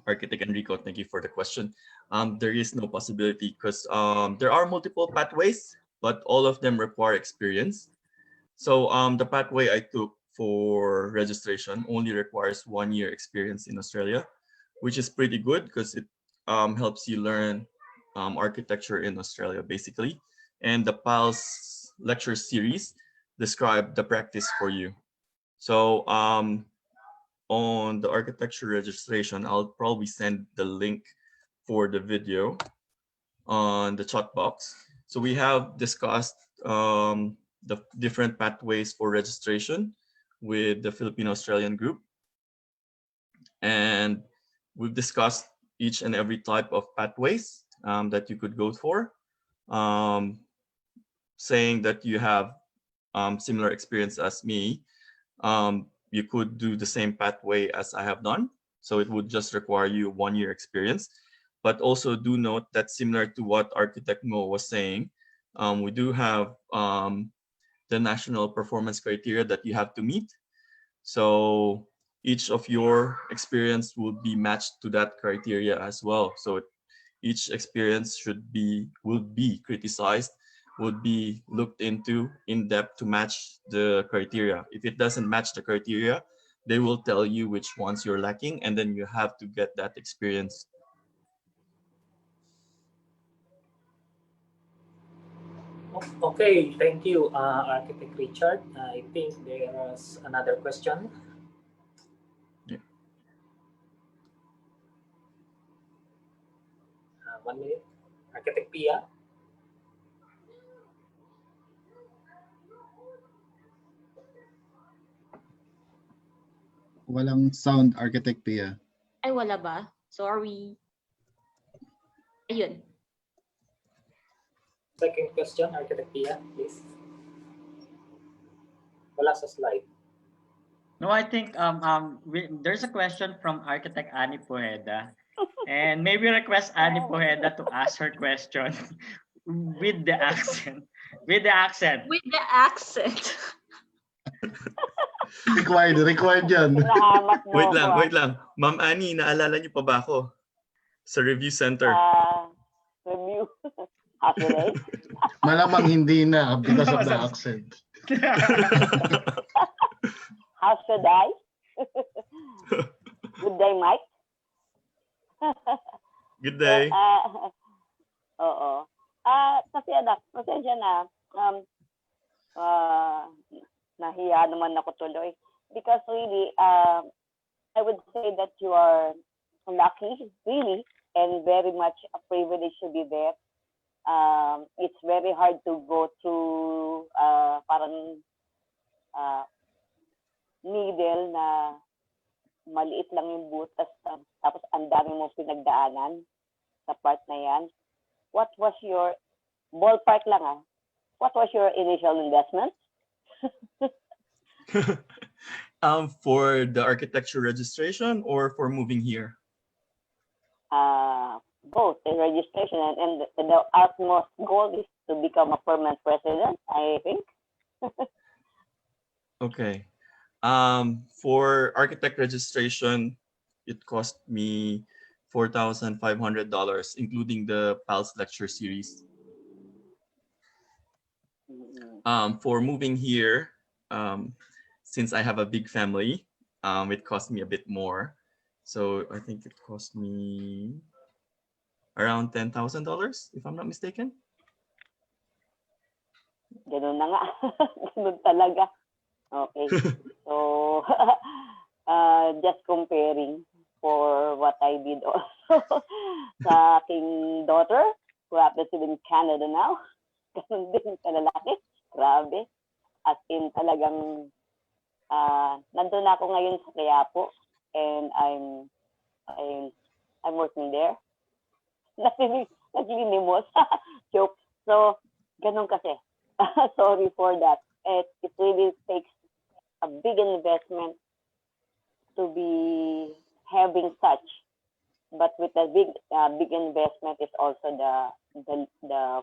Architect Enrico, thank you for the question. There is no possibility because there are multiple pathways, but all of them require experience. So the pathway I took for registration only requires 1 year experience in Australia. which is pretty good because it helps you learn architecture in Australia, basically. And the PALS lecture series describe the practice for you. So on the architecture registration, I'll probably send the link for the video on the chat box. So we have discussed the different pathways for registration with the Filipino-Australian group. And we've discussed each and every type of pathways that you could go for, saying that you have similar experience as me. You could do the same pathway as I have done. So it would just require you 1 year experience. But also do note that similar to what Architect Mo was saying, we do have the national performance criteria that you have to meet. So each of your experience will be matched to that criteria as well. So each experience will be criticized, would be looked into in depth to match the criteria. If it doesn't match the criteria, they will tell you which ones you're lacking, and then you have to get that experience. Okay, thank you, Architect Richard. I think there is another question. Yeah. 1 minute. Architect Pia. Walang sound, Architect Pia. Ay, wala ba? Sorry. Ayun. Second question, Architect Pia, please. Wala sa slide. No, I think there's a question from Architect Annie Poheda. And maybe request Annie Poheda to ask her question with the accent. With the accent. With the accent. Required yan. Wait lang. Ma'am Annie, naalala niyo pa ba ako? Sa review center. Review. How should I? Malamang hindi na because of the accent. How should I? Good day, Mike. Good day. Oo. Kasi anak, pasensya na. Nahiya naman ako tuloy. Because really, I would say that you are lucky, really, and very much a privilege to be there. It's very hard to go through parang needle na maliit lang yung butas, tapos ang dami mong pinagdaanan sa part na yan. What was your, ballpark lang what was your initial investment? For the architecture registration or for moving here? Both, the registration and the utmost goal is to become a permanent resident, I think. Okay. For architect registration, it cost me $4,500, including the PALS lecture series. For moving here, since I have a big family, it cost me a bit more. So I think it cost me around $10,000, if I'm not mistaken. Ganun na nga. Ganun talaga. Okay. So, just comparing for what I did also sa aking daughter, who happens to be in Canada now. Ganun din sa lalaki. Grabe. As in talagang nandun ako ngayon sa Quiapo and I'm working there. Naglinimos. Joke. So, ganun kasi. Sorry for that. It really takes a big investment to be having such. But with the big investment is also the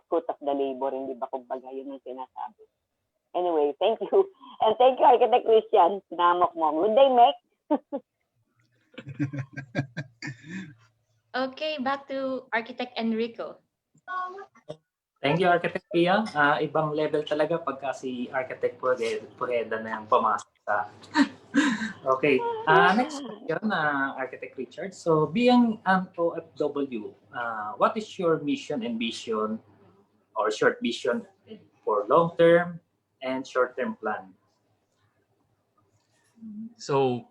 fruit of the labor, hindi ba kumbaga yun ang sinasabi. Anyway, thank you. And thank you, Architect Christian. Sinamok mo. Good day, Mike. Okay, back to Architect Enrico. Thank you, Architect Pia. Ibang level talaga pagka si Architect Poheda na yung pumasok sa Okay. Next question, Architect Richard. So, being an OFW, what is your mission and vision or short vision for long-term and short-term plan? So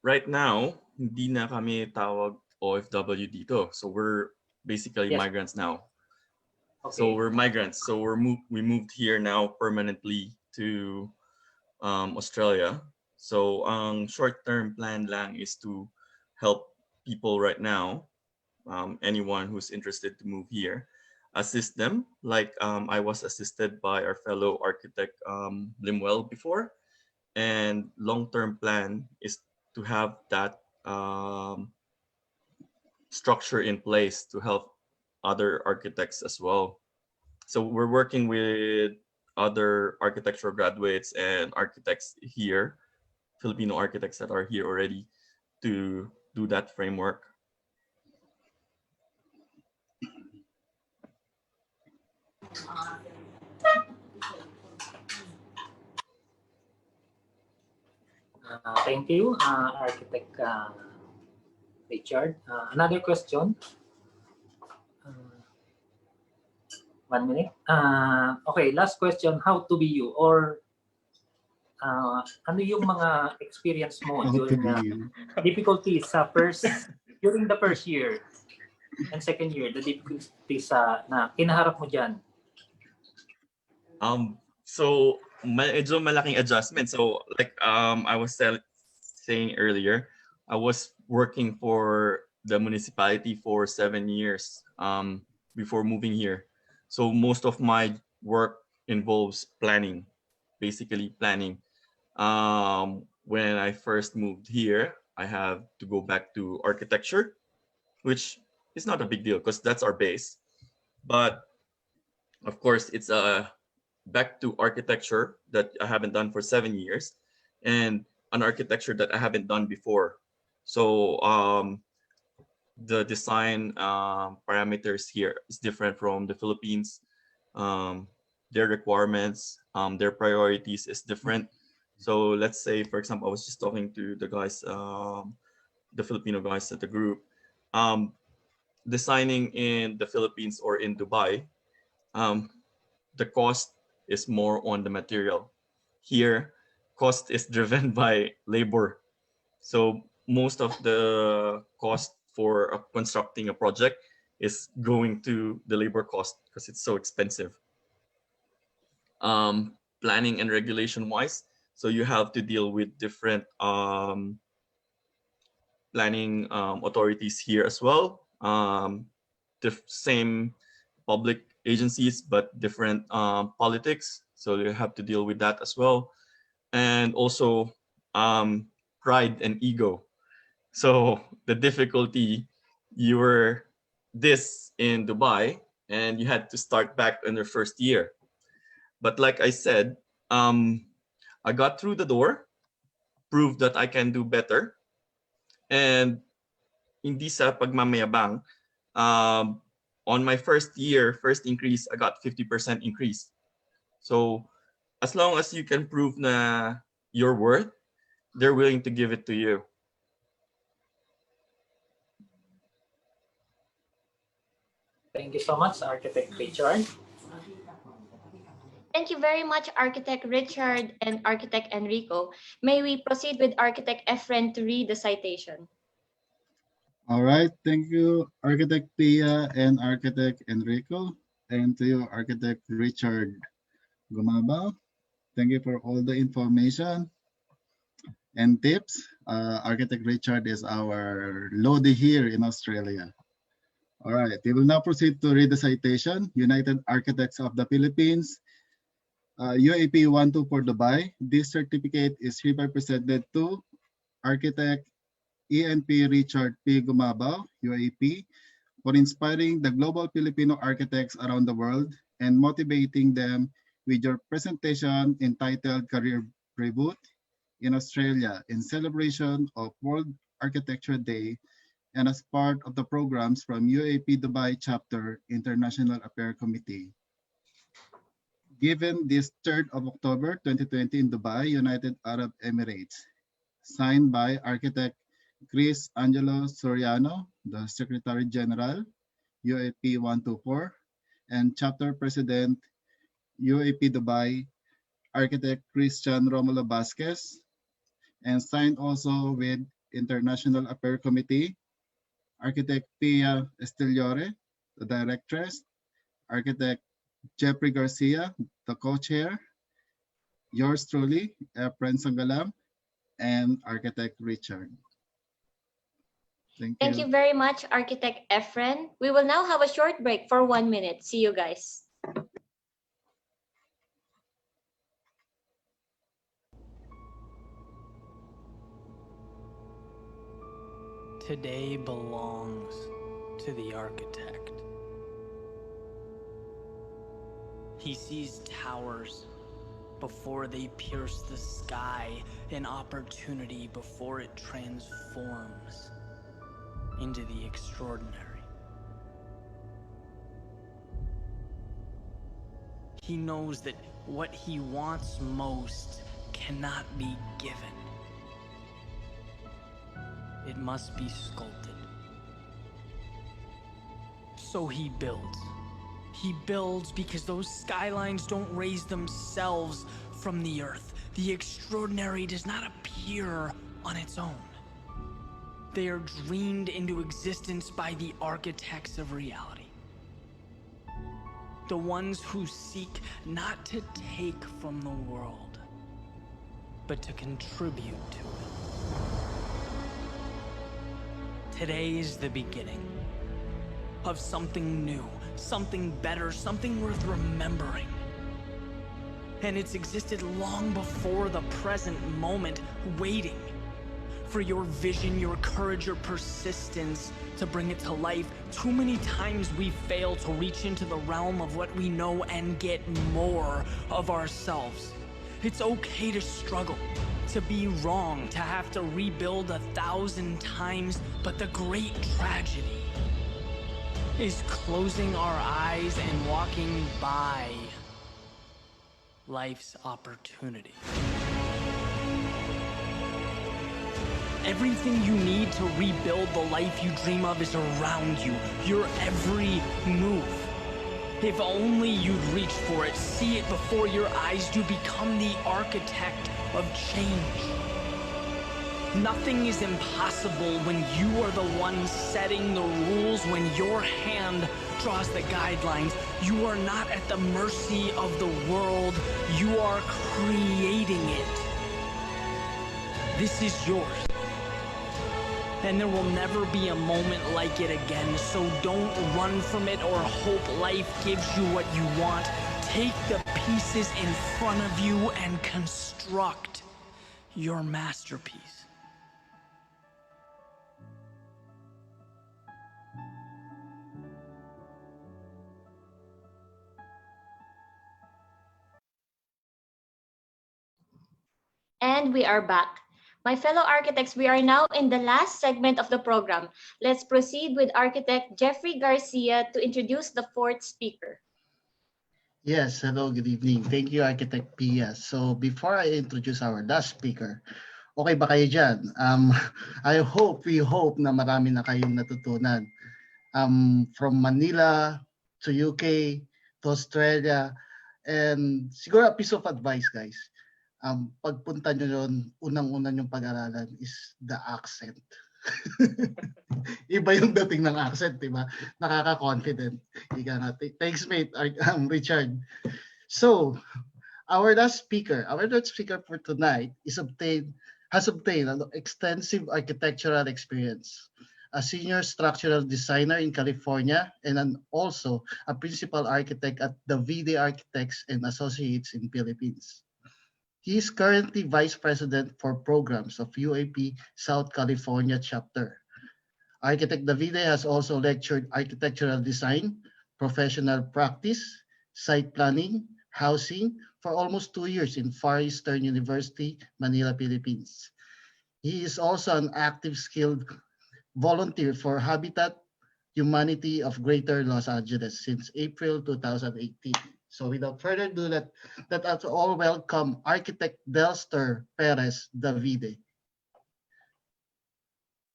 right now, hindi na kami tawag OFW dito. So we're basically Yes. migrants now. Okay. So we're migrants. So we moved here now permanently to Australia. So ang short-term plan lang is to help people right now, anyone who's interested to move here, assist them like I was assisted by our fellow architect Limwell before. And long-term plan is to have that structure in place to help other architects as well. So we're working with other architectural graduates and architects here, Filipino architects that are here already, to do that framework. Thank you, Architect Richard. Another question. 1 minute. Okay, last question. How to be you? Or ano yung mga experience mo How to during be you. difficulties sa during the first year and second year, the difficulties na kinaharap mo dyan? So medyo malaking adjustment. So like I was saying earlier, I was working for the municipality for 7 years before moving here. So most of my work involves planning, basically planning. When I first moved here, I have to go back to architecture, which is not a big deal because that's our base. But of course, it's back to architecture that I haven't done for 7 years, and an architecture that I haven't done before. So the design parameters here is different from the Philippines. Their requirements, their priorities is different. So let's say, for example, I was just talking to the guys, the Filipino guys at the group. Designing in the Philippines or in Dubai, the cost is more on the material. Here, cost is driven by labor. So most of the cost for constructing a project is going to the labor cost because it's so expensive. Planning and regulation wise, so you have to deal with different planning authorities here as well. The same public agencies, but different politics. So you have to deal with that as well. And also pride and ego. So the difficulty, you were this in Dubai and you had to start back in your first year. But like I said, I got through the door, proved that I can do better. And hindi sa pagmamayabang, on my first year, first increase, I got 50% increase. So as long as you can prove na your worth, they're willing to give it to you. Thank you so much, Architect Richard. Thank you very much, Architect Richard and Architect Enrico. May we proceed with Architect Efren to read the citation? All right, thank you, Architect Pia and Architect Enrico, and to you, Architect Richard Gumabao. Thank you for all the information and tips. Architect Richard is our Lodi here in Australia. All right, we will now proceed to read the citation. United Architects of the Philippines, UAP 124 Dubai. This certificate is hereby presented to Architect ENP Richard P. Gumabao, UAP, for inspiring the global Filipino architects around the world and motivating them with your presentation entitled Career Reboot in Australia in celebration of World Architecture Day and as part of the programs from UAP Dubai Chapter International Affairs Committee. Given this 3rd of October 2020 in Dubai, United Arab Emirates. signed by Architect Chris Angelo Soriano, the Secretary General, UAP 124, and Chapter President, UAP Dubai, Architect Christian Romulo Vasquez, and signed also with International Affairs Committee, Architect Pia Estiliore, the Directress, Architect Jeffrey Garcia, the Co-Chair, yours truly, Efren Sangalam, and Architect Richard. Thank Thank you. you very much, Architect Efren. We will now have a short break for 1 minute. See you guys. Today belongs to the architect. He sees towers before they pierce the sky, an opportunity before it transforms into the extraordinary. He knows that what he wants most cannot be given. It must be sculpted. So he builds. He builds because those skylines don't raise themselves from the earth. The extraordinary does not appear on its own. They are dreamed into existence by the architects of reality. The ones who seek not to take from the world, but to contribute to it. Today is the beginning of something new, something better, something worth remembering. And it's existed long before the present moment, waiting for your vision, your courage, your persistence to bring it to life. Too many times we fail to reach into the realm of what we know and get more of ourselves. It's okay to struggle, to be wrong, to have to rebuild 1,000 times, but the great tragedy is closing our eyes and walking by life's opportunity. Everything you need to rebuild the life you dream of is around you, your every move. If only you'd reach for it, see it before your eyes, you become the architect of change. Nothing is impossible when you are the one setting the rules, when your hand draws the guidelines. You are not at the mercy of the world, you are creating it. This is yours. And there will never be a moment like it again, so don't run from it or hope life gives you what you want. Take the pieces in front of you and construct your masterpiece. And we are back. My fellow architects, we are now in the last segment of the program. Let's proceed with Architect Jeffrey Garcia to introduce the fourth speaker. Yes, hello, good evening. Thank you, Architect Pia. So before I introduce our last speaker, okay ba kayo dyan? We hope na marami na kayong natutunan. From Manila to UK to Australia, and siguro a piece of advice, guys. Pagpunta nyo doon, unang-una yung pag-aralan is the accent. Iba yung dating ng accent, di ba? Nakaka-confident. Ika nga. Thanks, mate, Richard. So, our last speaker for tonight has obtained an extensive architectural experience. A senior structural designer in California and also a principal architect at the VD Architects and Associates in Philippines. He is currently Vice President for Programs of UAP South California Chapter. Architect Davide has also lectured architectural design, professional practice, site planning, housing for almost 2 years in Far Eastern University, Manila, Philippines. He is also an active skilled volunteer for Habitat Humanity of Greater Los Angeles since April 2018. So without further ado, let us all welcome Architect Delster Perez Davide.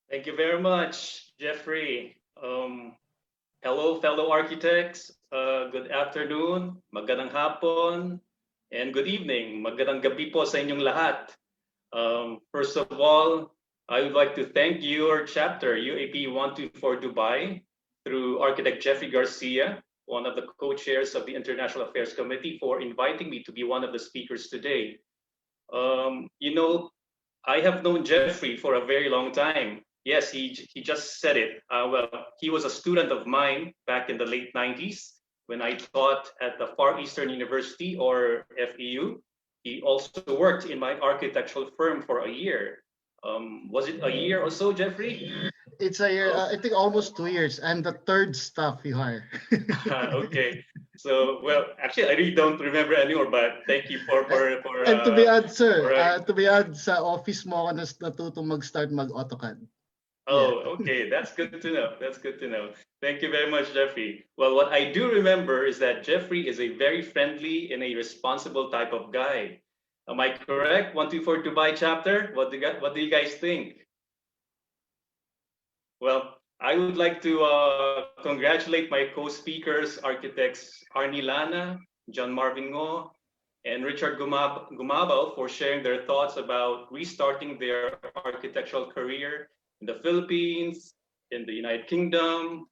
Thank you very much, Jeffrey. Hello, fellow architects. Good afternoon, magandang hapon, and good evening. Magandang gabi po sa inyong lahat. First of all, I would like to thank your chapter, UAP 124 Dubai, through architect Jeffrey Garcia, one of the co-chairs of the International Affairs Committee, for inviting me to be one of the speakers today. You know, I have known Jeffrey for a very long time. Yes, he just said it. Well, he was a student of mine back in the late 90s when I taught at the Far Eastern University, or FEU. He also worked in my architectural firm for a year. Was it a year or so, Jeffrey? It's a year, I think almost 2 years. I'm the third staff you hire. Okay. So, well, actually, I really don't remember anymore, but thank you for And to be honest, sir, to be honest, sa office mo ako natutong mag-start mag-AutoCAD. Oh, okay. That's good to know. That's good to know. Thank you very much, Jeffrey. Well, what I do remember is that Jeffrey is a very friendly and a responsible type of guy. Am I correct? 124 Dubai chapter. What do you guys think? Well, I would like to congratulate my co-speakers, architects Arnie Lana, John Marvin Ngo, and Richard Gumabal, for sharing their thoughts about restarting their architectural career in the Philippines, in the United Kingdom,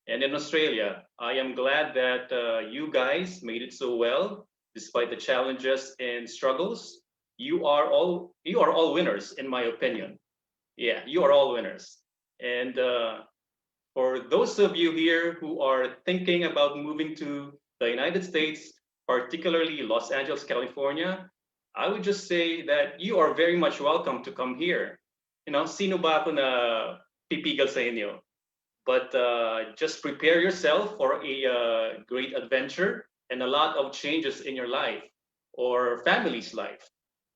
and in Australia. I am glad that you guys made it so well, despite the challenges and struggles. You are all winners, in my opinion. Yeah, you are all winners. And for those of you here who are thinking about moving to the United States, particularly Los Angeles, California, I would just say that you are very much welcome to come here. You know, sino ba ako na pipigil sa inyo? But just prepare yourself for a great adventure and a lot of changes in your life or family's life.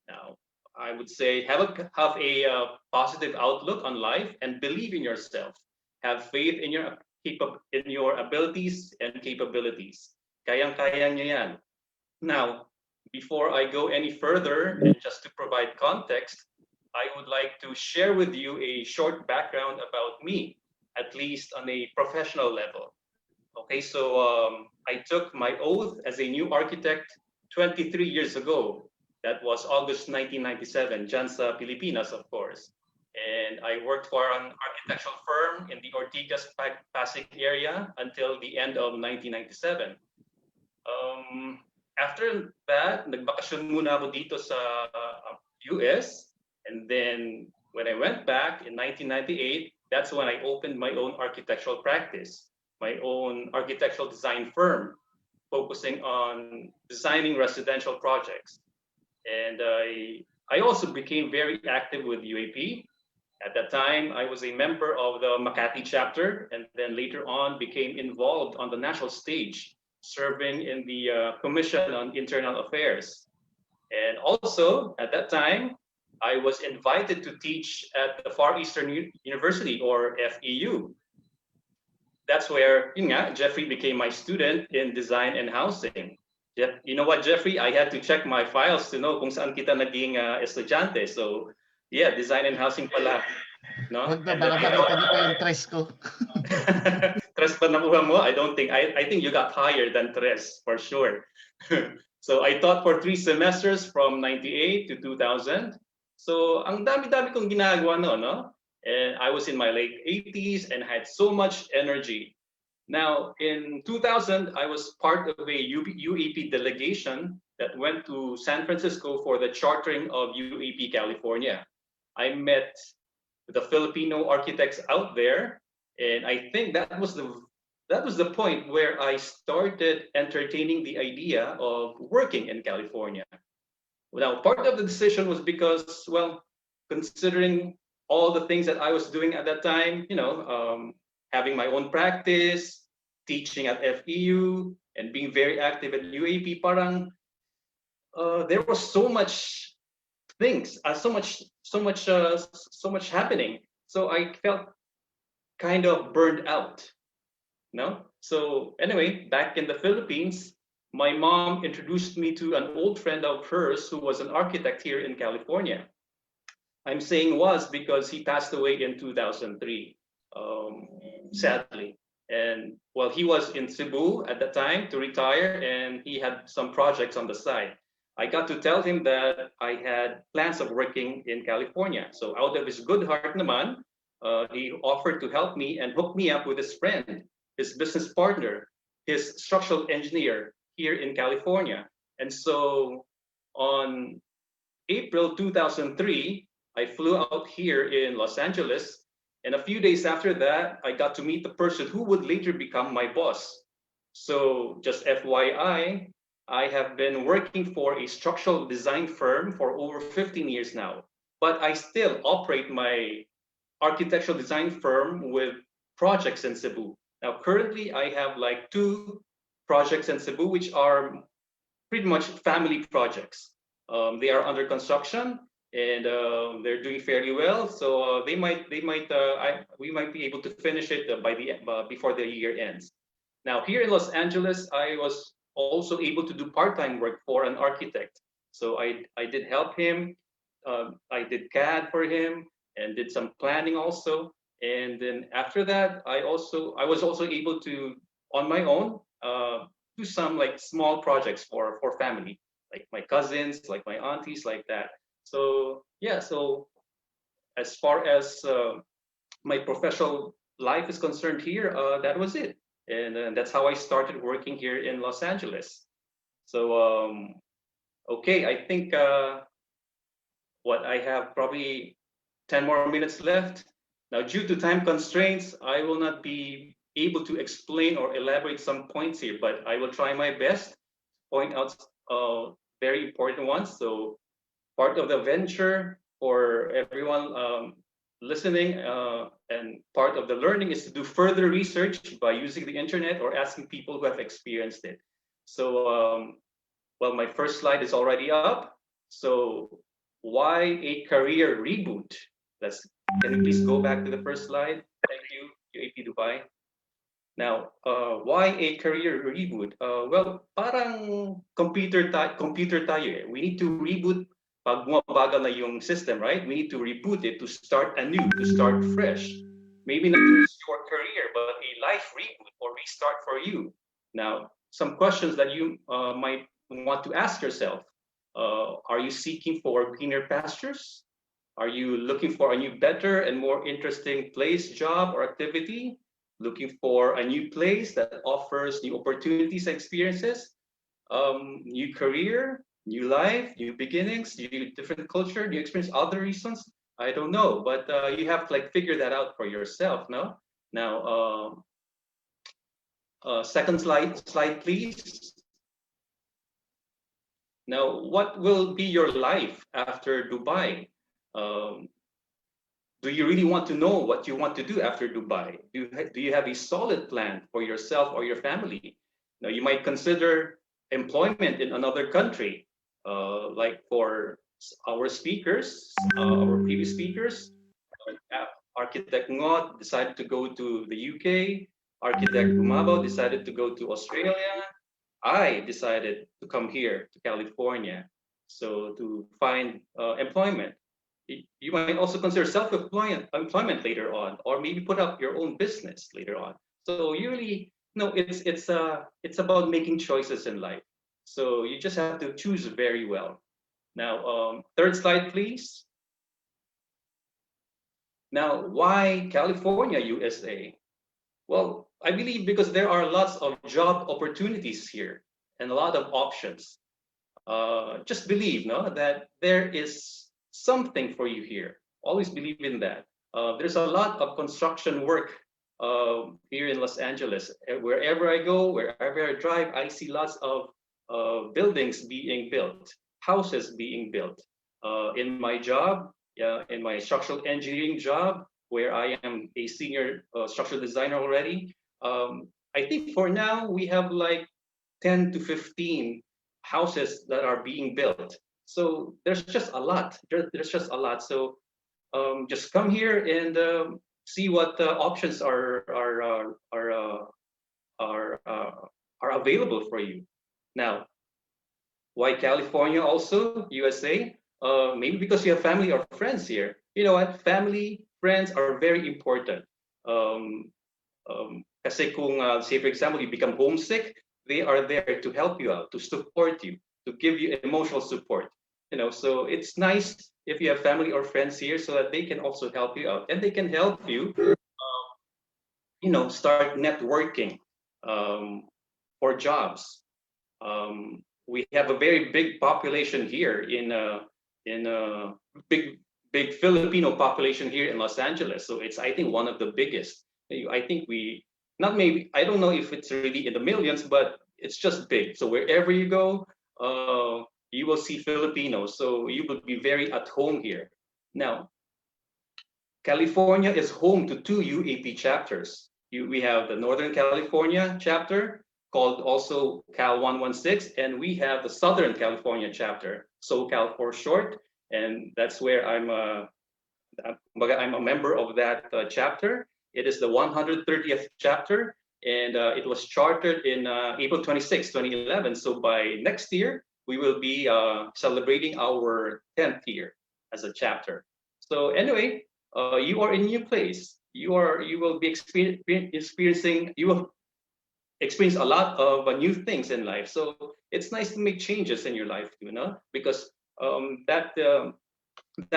Now, I would say have a positive outlook on life and believe in yourself. Have faith in your abilities and capabilities. Kayang-kaya nyo yan. Now, before I go any further, and just to provide context, I would like to share with you a short background about me, at least on a professional level. Okay, so I took my oath as a new architect 23 years ago. That was August 1997, dyan sa Pilipinas, of course. And I worked for an architectural firm in the Ortigas Pasig area until the end of 1997. After that, nagbakasyon muna ako dito sa US. And then when I went back in 1998, that's when I opened my own architectural practice, my own architectural design firm, focusing on designing residential projects. And I also became very active with UAP. At that time, I was a member of the Makati chapter, and then later on became involved on the national stage, serving in the Commission on Internal Affairs. And also, at that time, I was invited to teach at the Far Eastern University, or FEU. That's where Jeffrey became my student in design and housing. You know what, Jeffrey? I had to check my files to know kung saan kita naging estudyante. So, yeah, design and housing pala. No? Wag na, baka makita niyo pa yung tres ko. Tres pa nakuha mo? I don't think. I think you got higher than tres, for sure. So, I taught for 3 semesters from 98 to 2000. So, ang dami-dami kong ginagawa no? And I was in my late 80s and had so much energy. Now, in 2000, I was part of a UAP delegation that went to San Francisco for the chartering of UAP California. I met the Filipino architects out there, and I think that was the point where I started entertaining the idea of working in California. Now, part of the decision was because, well, considering all the things that I was doing at that time, having my own practice, teaching at FEU, and being very active at UAP, parang there was so much things, so much happening. So I felt kind of burned out. No? So anyway, back in the Philippines, my mom introduced me to an old friend of hers who was an architect here in California. I'm saying was because he passed away in 2003, sadly. And well, he was in Cebu at the time to retire, and he had some projects on the side. I got to tell him that I had plans of working in California. So out of his good heart naman, he offered to help me and hook me up with his friend, his business partner, his structural engineer here in California. And so on April 2003, I flew out here in Los Angeles. And a few days after that, I got to meet the person who would later become my boss. So just FYI, I have been working for a structural design firm for over 15 years now, but I still operate my architectural design firm with projects in Cebu. Now, currently, I have like 2 projects in Cebu, which are pretty much family projects. They are under construction and they're doing fairly well. So we might be able to finish it before the year ends. Now, here in Los Angeles, I was also able to do part-time work for an architect. So I did help him. I did CAD for him and did some planning also. And then after that, I was also able to, on my own, do some like small projects for family, like my cousins, like my aunties, like that. So yeah, so as far as my professional life is concerned here, that was it. And that's how I started working here in Los Angeles. So, okay, I think what I have probably 10 more minutes left. Now, due to time constraints, I will not be able to explain or elaborate some points here, but I will try my best to point out very important ones. So part of the venture for everyone listening and part of the learning is to do further research by using the internet or asking people who have experienced it. So, well, my first slide is already up. So why a career reboot? Can we please go back to the first slide? Thank you, UAP Dubai. Now, why a career reboot? Well, parang computer tayo eh. We need to reboot pag bumabagal na yung system, right? We need to reboot it to start anew, to start fresh. Maybe not just your career, but a life reboot or restart for you. Now, some questions that you might want to ask yourself. Are you seeking for greener pastures? Are you looking for a new, better, and more interesting place, job, or activity? Looking for a new place that offers new opportunities and experiences? New career, new life, new beginnings, new different culture, new experience, other reasons? I don't know, but you have to like figure that out for yourself, no? Now, second slide, please. Now, what will be your life after Dubai? Do you really want to know what you want to do after Dubai? Do you have a solid plan for yourself or your family? Now, you might consider employment in another country, like for our speakers, our previous speakers. Architect Ngot decided to go to the UK. Architect Gumabo decided to go to Australia. I decided to come here to California, so to find employment. You might also consider employment later on, or maybe put up your own business later on. So you really, no, it's about making choices in life. So you just have to choose very well. Now, third slide, please. Now, why California, USA? Well, I believe because there are lots of job opportunities here and a lot of options. Just believe, no, that there is something for you here. Always believe in that. There's a lot of construction work here in Los Angeles. Wherever I go, wherever I drive, I see lots of buildings being built, houses being built. In my job, in my structural engineering job, where I am a senior structural designer already, I think for now we have like 10 to 15 houses that are being built. So there's just a lot. There's just a lot. So just come here and see what options are available for you. Now, why California also, USA? maybe because you have family or friends here. You know what? Family, friends are very important. Kasi kung, say for example, you become homesick, they are there to help you out, to support you, to give you emotional support. You know, so it's nice if you have family or friends here so that they can also help you out and they can help you, you know, start networking for jobs. We have a very big population here in a big Filipino population here in Los Angeles. So it's, I think, one of the biggest. I think we, not maybe, I don't know if it's really in the millions, but it's just big. So wherever you go, you will see Filipinos. So you will be very at home here. Now, California is home to two UAP chapters. We have the Northern California chapter called also Cal 116, and we have the Southern California chapter, SoCal for short, and that's where I'm a member of that chapter. It is the 130th chapter, and it was chartered in April 26, 2011. So by next year, we will be celebrating our 10th year as a chapter. So anyway, you are in a new place. You will be experiencing. You will experience a lot of new things in life. So it's nice to make changes in your life, you know, because that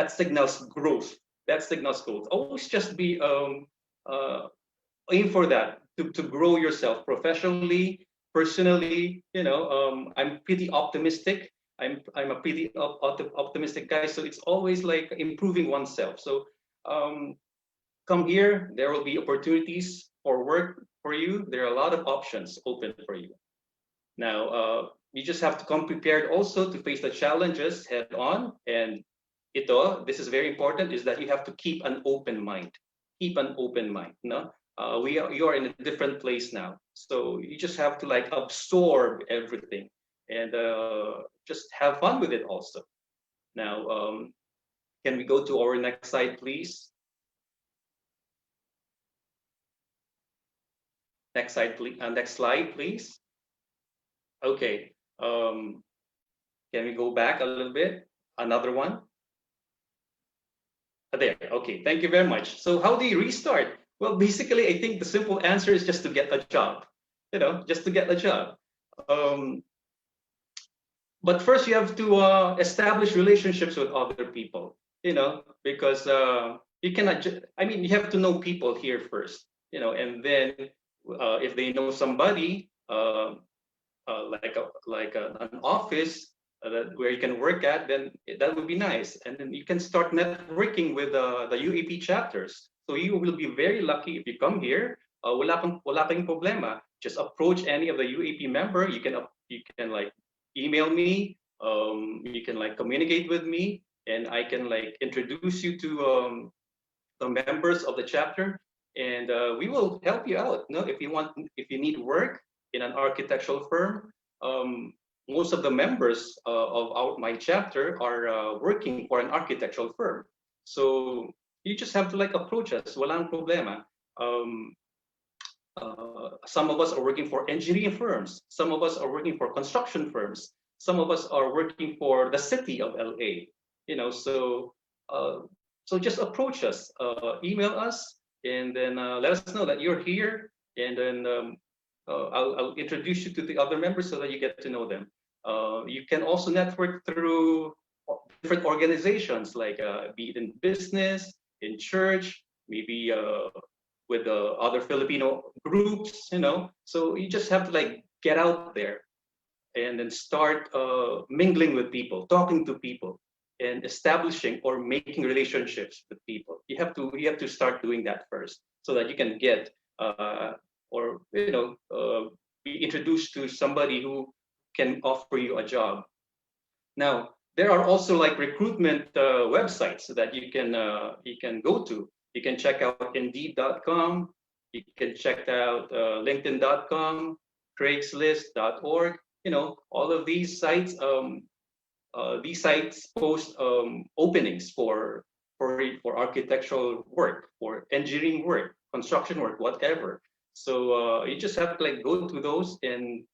signals growth. That signals growth. Always just be aim for that to grow yourself professionally, personally. You know, I'm pretty optimistic. I'm a pretty optimistic guy. So it's always like improving oneself. So come here. There will be opportunities for work for you. There are a lot of options open for you. Now, you just have to come prepared also to face the challenges head on. And this is very important, is that you have to keep an open mind. Keep an open mind. No, you are in a different place now, so you just have to like absorb everything and just have fun with it also. Now, can we go to our next slide, please? Next slide, please. Next slide, please. Okay. Can we go back a little bit? Another one. There. Okay. Thank you very much. So how do you restart? Well, basically, I think the simple answer is just to get a job. You know, just to get a job. But first, you have to establish relationships with other people. You know, because you cannot. I mean, you have to know people here first. You know, and then if they know somebody, like an office where you can work at, then that would be nice. And then you can start networking with the UAP chapters. So you will be very lucky if you come here. Wala kang problema. Just approach any of the UAP member. You can like email me. You can like communicate with me, and I can like introduce you to the members of the chapter, and we will help you out. No, if you need work in an architectural firm, most of the members of my chapter are working for an architectural firm. So you just have to like approach us. Walang problema. Some of us are working for engineering firms. Some of us are working for construction firms. Some of us are working for the city of LA. You know, so just approach us, email us, and then let us know that you're here, and then I'll introduce you to the other members so that you get to know them. You can also network through different organizations, like be it in business, in church, maybe with other Filipino groups, you know. So you just have to like get out there and then start mingling with people, talking to people, and establishing or making relationships with people. You have to start doing that first, so that you can get or be introduced to somebody who can offer you a job. Now, there are also like recruitment websites that you can go to. You can check out Indeed.com. You can check out LinkedIn.com, Craigslist.org. You know, all of these sites. These sites post openings for architectural work, for engineering work, construction work, whatever. So you just have to like go to those and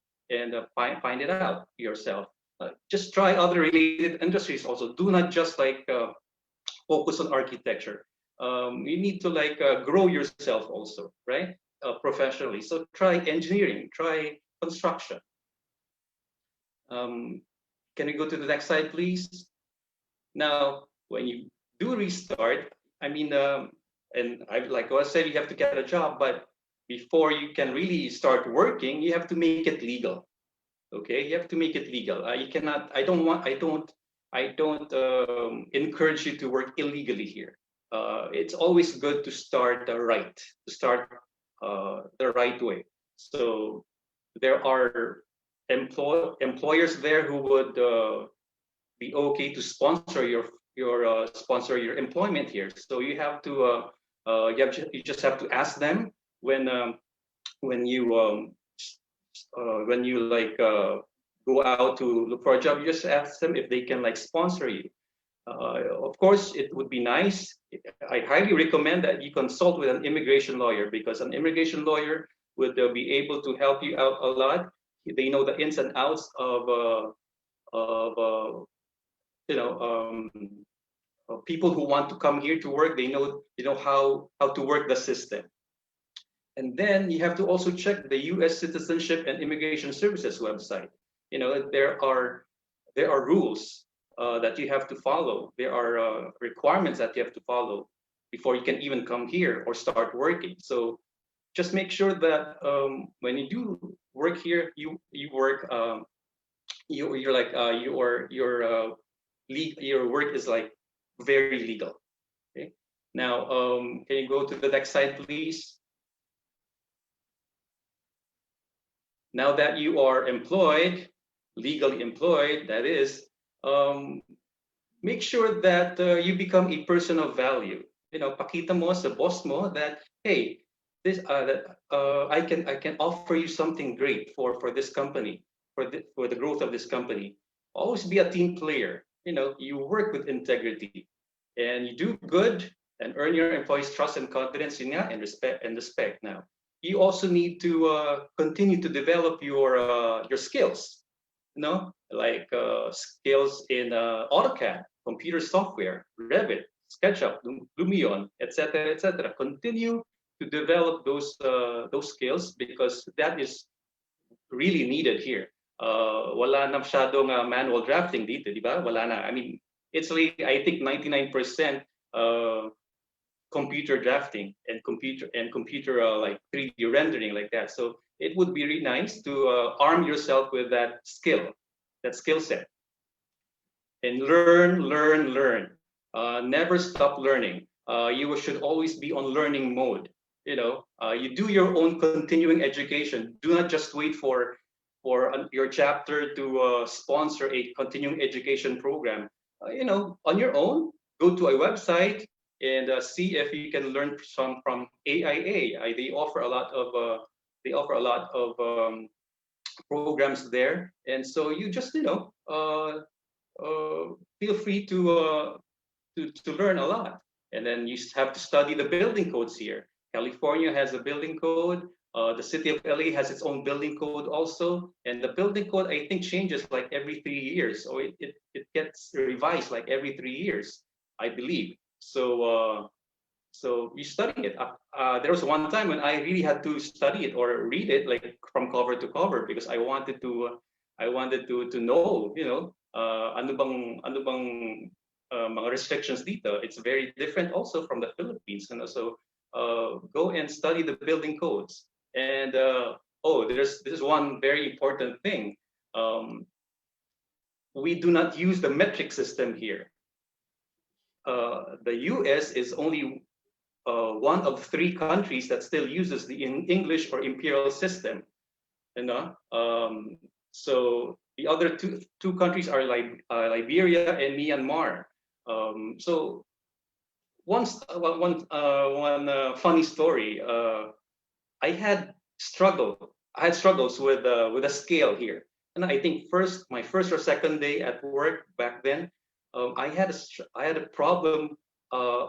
find it out yourself. just try other related industries also. Do not just like focus on architecture. You need to like grow yourself also, right? Professionally. So try engineering, try construction. Can we go to the next slide, please? Now, when you do restart, I mean, and I like I said, you have to get a job, but before you can really start working, you have to make it legal. Okay, you have to make it legal. You cannot. I don't encourage you to work illegally here. It's always good to start right, to start the right way. So there are employers there who would be okay to sponsor your employment here. So you have to you just have to ask them when you like go out to look for a job. You just ask them if they can like sponsor you. Of course, it would be nice. I highly recommend that you consult with an immigration lawyer, because an immigration lawyer would be able to help you out a lot. They know the ins and outs of you know people who want to come here to work. They know how to work the system. And then you have to also check the U.S. Citizenship and Immigration Services website. There are rules that you have to follow. There are requirements that you have to follow before you can even come here or start working. So just make sure that when you do work here, you work you're like your work is like very legal. Okay. Now, can you go to the next slide, please? Now that you are employed, legally employed, that is, make sure that you become a person of value. Pakita mo sa boss mo that, hey, I can offer you something great for this company, for the growth of this company. Always be a team player. You work with integrity, and you do good and earn your employees' trust and confidence and respect. Now, you also need to continue to develop your skills. Like skills in AutoCAD, computer software, Revit, SketchUp, Lumion, etc., etc. Continue to develop those skills, because that is really needed here. Wala na masyadong manual drafting dito, di ba? Wala na. I mean, it's like, I think 99% computer drafting and computer like 3D rendering like that. So it would be really nice to arm yourself with that skill set, and learn. Never stop learning. You should always be on learning mode. You do your own continuing education. Do not just wait for your chapter to sponsor a continuing education program. On your own, go to a website and see if you can learn from AIA. They offer a lot of programs there, and so you just feel free to learn a lot. And then you have to study the building codes here. California has a building code. The city of LA has its own building code also, and the building code, I think, changes like every 3 years, or it gets revised like every 3 years, I believe. So you study it. There was one time when I really had to study it or read it like from cover to cover, because I wanted to know, ano bang mga restrictions dito. It's very different also from the Philippines, so go and study the building codes. And this is one very important thing. We do not use the metric system here. The US is only one of 3 countries that still uses the English or imperial system. So the other two countries are like Liberia and Myanmar. So one funny story. I had struggles with a scale here, and I think my first or second day at work back then, I had a problem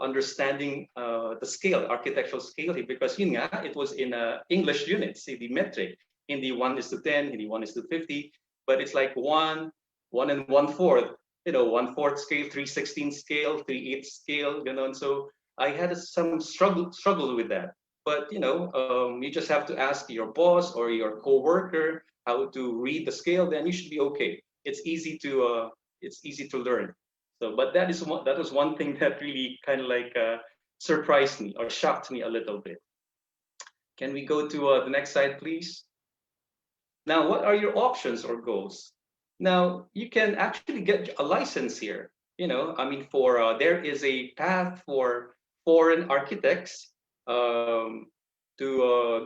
understanding the scale, architectural scale here, because it was in English units, see the metric, Hindi 1:10, Hindi 1:50, but it's like 1 1 1/4, 1/4 scale, 3/16 scale, 3/8 scale, and so I had some struggle with that. But you just have to ask your boss or your coworker how to read the scale, then you should be okay. It's easy to learn. So, but that was one thing that really kind of like surprised me or shocked me a little bit. Can we go to the next slide, please? Now, what are your options or goals? Now, you can actually get a license here. There is a path for foreign architects to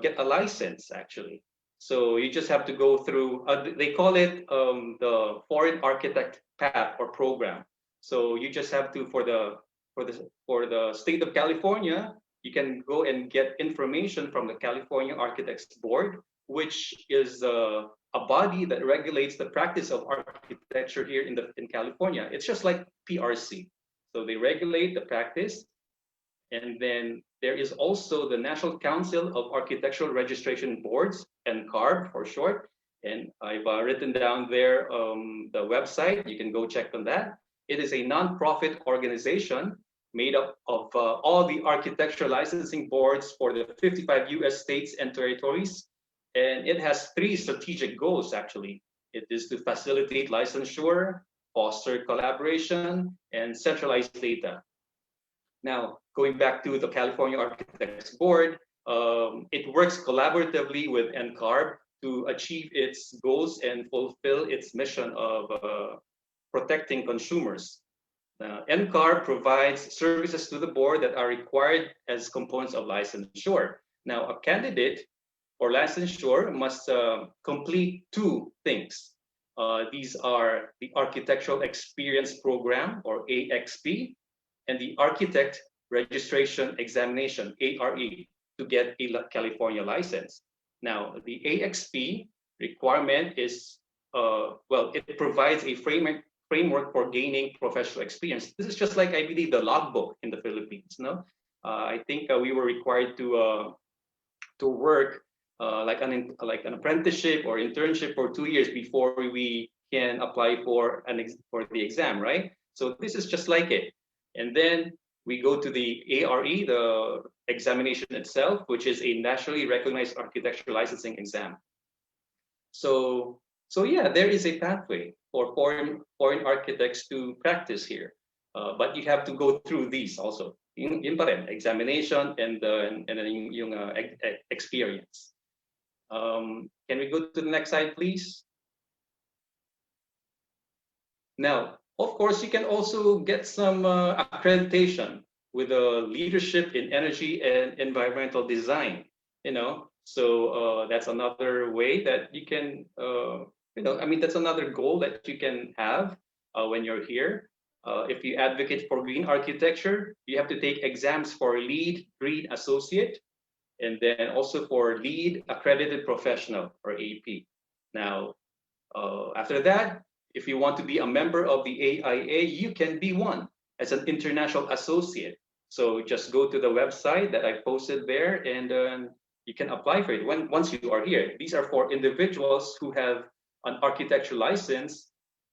get a license, actually. So you just have to go through, they call it the Foreign Architect Path or Program. So you just have to, for the state of California, you can go and get information from the California Architects Board, which is a body that regulates the practice of architecture here in California. It's just like PRC. So they regulate the practice. And then there is also the National Council of Architectural Registration Boards, NCARB for short. And I've written down there the website. You can go check on that. It is a nonprofit organization made up of all the architectural licensing boards for the 55 US states and territories. And it has 3 strategic goals, actually. It is to facilitate licensure, foster collaboration, and centralize data. Now, going back to the California Architects Board, it works collaboratively with NCARB to achieve its goals and fulfill its mission of protecting consumers. NCARB provides services to the board that are required as components of licensure. Now, a candidate for licensure must complete 2 things. These are the Architectural Experience Program, or AXP, and the Architect Registration Examination, ARE, to get a California license. Now, the AXP requirement is, it provides a framework for gaining professional experience. This is just like, I believe, the logbook in the Philippines. No, I think we were required to work like an apprenticeship or internship for 2 years before we can apply for the exam, right? So this is just like it. And then we go to the ARE, the examination itself, which is a nationally recognized architecture licensing exam. So yeah, there is a pathway for foreign architects to practice here, but you have to go through these also. Yun pa rin, examination and then yung experience. Can we go to the next slide, please? Now, of course, you can also get some accreditation with a leadership in energy and environmental design. So that's another way that you can, that's another goal that you can have when you're here. If you advocate for green architecture, you have to take exams for LEED Green Associate, and then also for LEED Accredited Professional, or AP. Now, after that, if you want to be a member of the AIA, you can be one as an international associate. So just go to the website that I posted there, and you can apply for it once you are here. These are for individuals who have an architecture license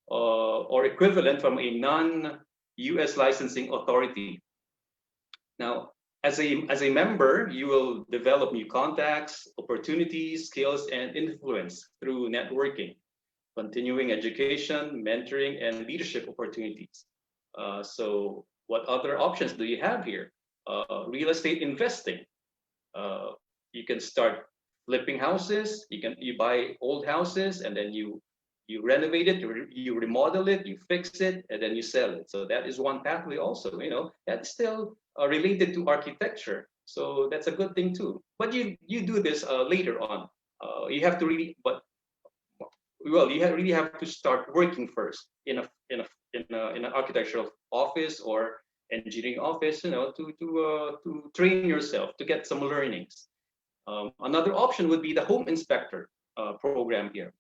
or equivalent from a non-US licensing authority. Now, as a member, you will develop new contacts, opportunities, skills, and influence through networking, continuing education, mentoring, and leadership opportunities. So what other options do you have here? Real estate investing. You can start flipping houses. You buy old houses, and then you renovate it, you remodel it, you fix it, and then you sell it. So that is one pathway also, that's still related to architecture. So that's a good thing too. But you do this later on. You have to really, really have to start working first in an architectural office or engineering office, to train yourself, to get some learnings. Another option would be the home inspector program here.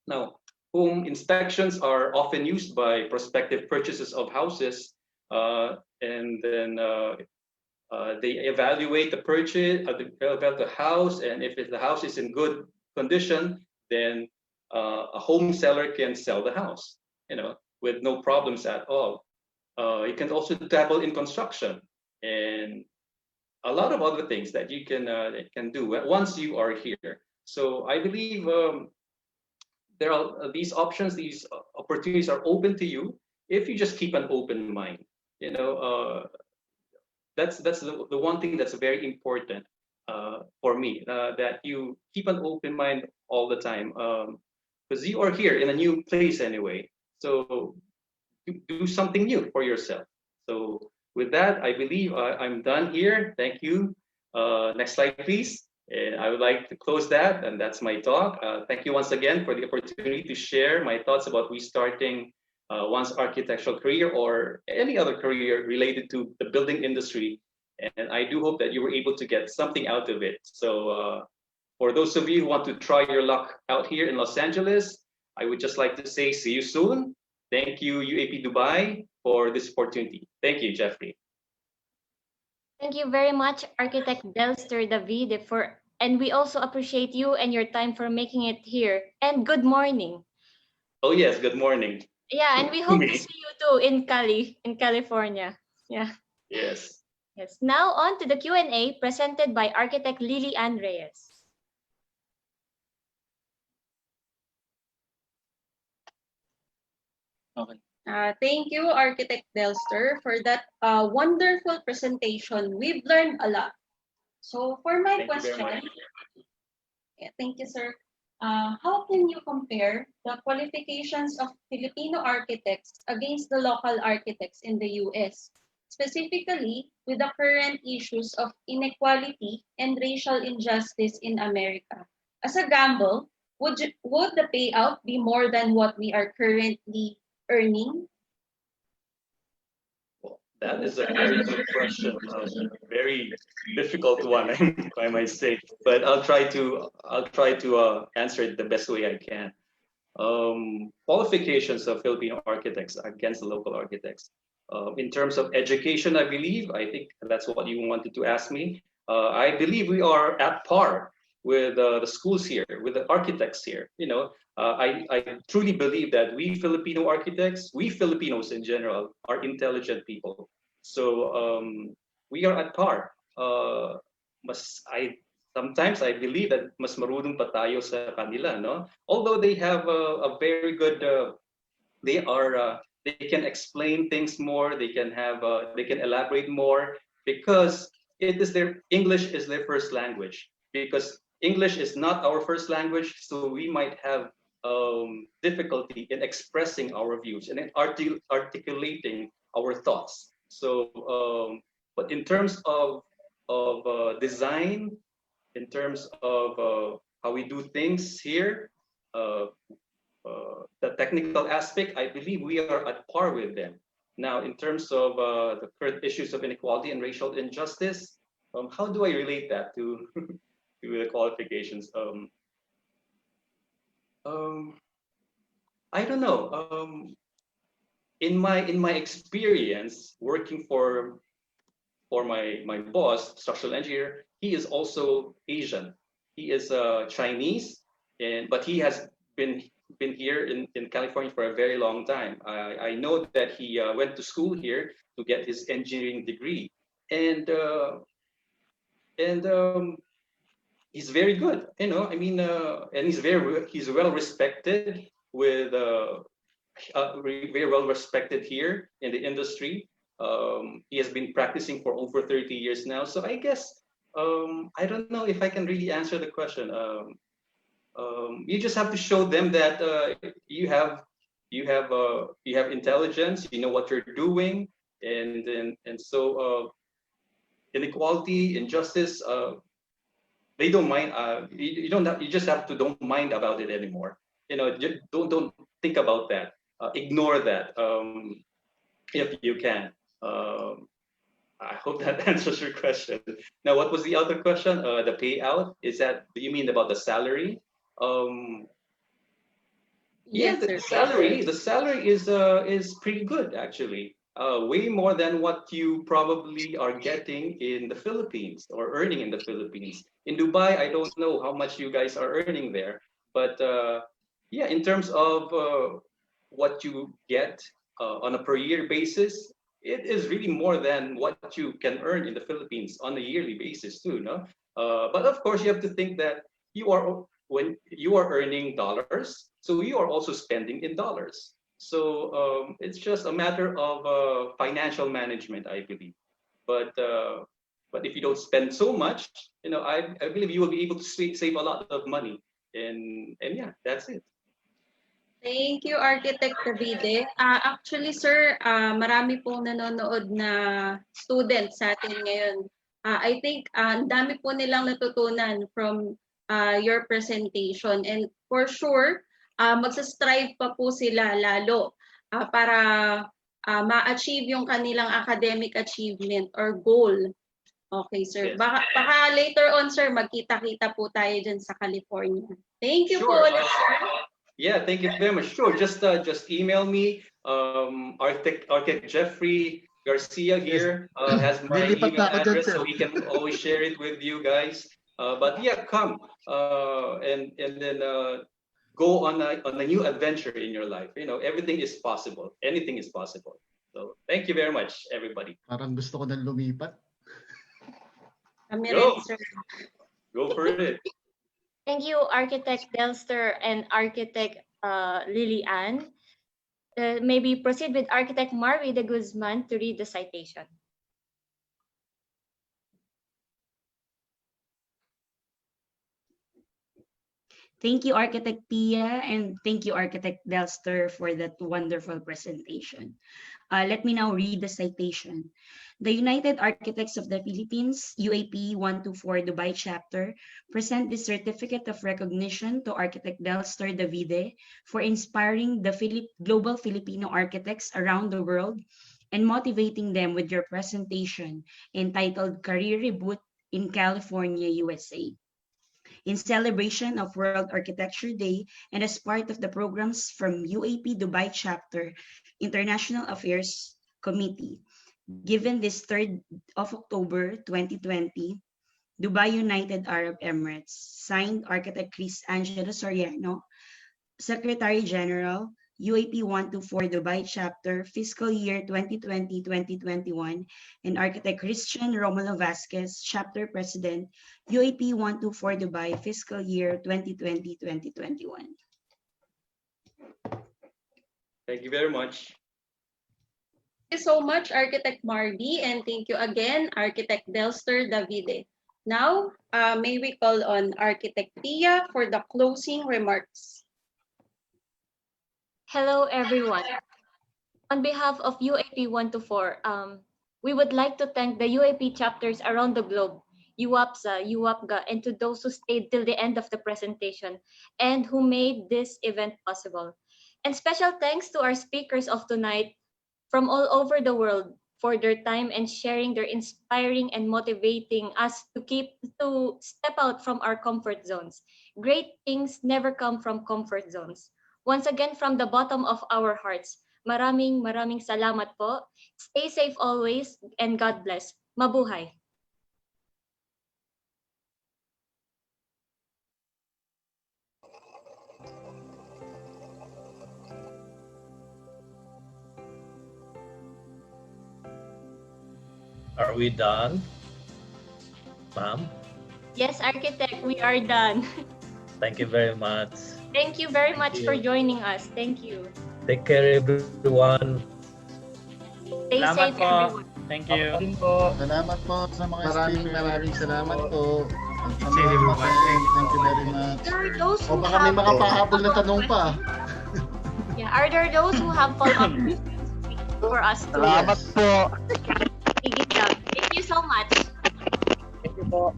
Now, home inspections are often used by prospective purchasers of houses, and then they evaluate the purchase, about the house, and if the house is in good condition, then a home seller can sell the house. with no problems at all. You can also dabble in construction and a lot of other things that you can do once you are here. So I believe there are these options, these opportunities are open to you if you just keep an open mind. That's the one thing that's very important for me, that you keep an open mind all the time, because you are here in a new place anyway. So do something new for yourself. So with that, I believe I'm done here. Thank you. Next slide, please. And I would like to close that, and that's my talk. Thank you once again for the opportunity to share my thoughts about restarting one's architectural career or any other career related to the building industry. And I do hope that you were able to get something out of it. So for those of you who want to try your luck out here in Los Angeles, I would just like to say see you soon. Thank you, UAP Dubai, for this opportunity. Thank you, Jeffrey. Thank you very much, Architect Delster Davide, and we also appreciate you and your time for making it here. And good morning. Oh yes, good morning. Yeah, and we hope to see you too in California. Yeah. Yes. Yes. Now on to the Q&A presented by Architect Lily Ann Reyes. Okay. Thank you, Architect Delster, for that wonderful presentation. We've learned a lot. So for my question, thank you, sir. How can you compare the qualifications of Filipino architects against the local architects in the US, specifically with the current issues of inequality and racial injustice in America? As a gamble, would the payout be more than what we are currently earning? That is a very good question, very difficult one, I might say. But I'll try to answer it the best way I can. Qualifications of Filipino architects against the local architects. In terms of education, I think that's what you wanted to ask me. I believe we are at par with the schools here, with the architects here. I truly believe that we Filipino architects, we Filipinos in general, are intelligent people. So we are at par. Sometimes I believe that mas marunong pa tayo sa kanila, no? Although they have a very good, they can explain things more, they can elaborate more, because English is their first language. Because English is not our first language, so we might have difficulty in expressing our views and in articulating our thoughts. So, but in terms of design, in terms of how we do things here, the technical aspect, I believe we are at par with them. Now, in terms of the current issues of inequality and racial injustice, how do I relate that to to the qualifications? I don't know. In my experience working for my boss, structural engineer, he is also Asian. He is Chinese, but he has been here in California for a very long time. I know that he went to school here to get his engineering degree, and he's very good. And he's well respected with very well respected here in the industry. He has been practicing for over 30 years now. So I guess I don't know if I can really answer the question. You just have to show them that you have intelligence. You know what you're doing, and so inequality, injustice. They don't mind. You just have to don't mind about it anymore. Don't think about that. Ignore that if you can. I hope that answers your question. Now, what was the other question? The payout, do you mean about the salary? Yeah, the salary is pretty good actually. Way more than what you probably are getting in the Philippines or earning in the Philippines. In Dubai, I don't know how much you guys are earning there, but yeah, in terms of what you get on a per year basis, it is really more than what you can earn in the Philippines on a yearly basis too, no? But of course, you have to think that when you are earning dollars, so you are also spending in dollars. So it's just a matter of financial management, I believe. But if you don't spend so much, I believe you will be able to save a lot of money. And yeah, that's it. Thank you, Architect Davide. Actually, sir, marami pong nanonood na students sa atin ngayon. I think ang dami po nilang natutunan from your presentation. And for sure, magsa-strive pa po sila lalo para ma-achieve yung kanilang academic achievement or goal. Okay, sir. Yes. Baka later on, sir, magkita-kita po tayo dyan sa California. Thank you po Sure. ulit, sir. Yeah, thank you very much. Sure, just email me. Architect Jeffrey Garcia here has my Lilipat email na ako dyan, address, sir. so he can always share it with you guys. But yeah, come and then go on a new adventure in your life. Everything is possible. Anything is possible. So thank you very much, everybody. Parang gusto ko nang lumipat. Kami Go. rin, sir. Go for it. Thank you, Architect Delster and Architect Lily Ann. Maybe proceed with Architect Marvi de Guzman to read the citation. Thank you, Architect Pia, and thank you, Architect Delster, for that wonderful presentation. Let me now read the citation. The United Architects of the Philippines, UAP 124 Dubai Chapter, present this certificate of recognition to Architect Delster Davide for inspiring the global Filipino architects around the world and motivating them with your presentation entitled Career Reboot in California, USA. In celebration of World Architecture Day and as part of the programs from UAP Dubai Chapter International Affairs Committee, given this 3rd of October 2020, Dubai United Arab Emirates, signed Architect Chris Angelo Soriano, Secretary General, UAP 124 Dubai Chapter, Fiscal Year 2020-2021, and Architect Christian Romulo Vasquez, Chapter President, UAP 124 Dubai, Fiscal Year 2020-2021. Thank you very much. Thank you so much, Architect Marvi, and thank you again, Architect Delster Davide. Now, may we call on Architect Pia for the closing remarks. Hello, everyone. On behalf of UAP 124, we would like to thank the UAP chapters around the globe, UAPSA, UAPGA, and to those who stayed till the end of the presentation and who made this event possible. And special thanks to our speakers of tonight from all over the world for their time and sharing their inspiring and motivating us to step out from our comfort zones. Great things never come from comfort zones. Once again, from the bottom of our hearts, maraming salamat po. Stay safe always and God bless. Mabuhay. Are we done, ma'am? Yes, Architect, we are done. Thank you very much. Thank you very much for joining us. Thank you. Take care, everyone. Stay safe, everyone. Thank you. Salamat po sa mga speakers. Maraming salamat po. Thank you very much. There are those O who baka may have mga pahabol na tanong pa. Yeah, are there those who have follow-up for us to? Salamat po. Thank you so much. Thank you po.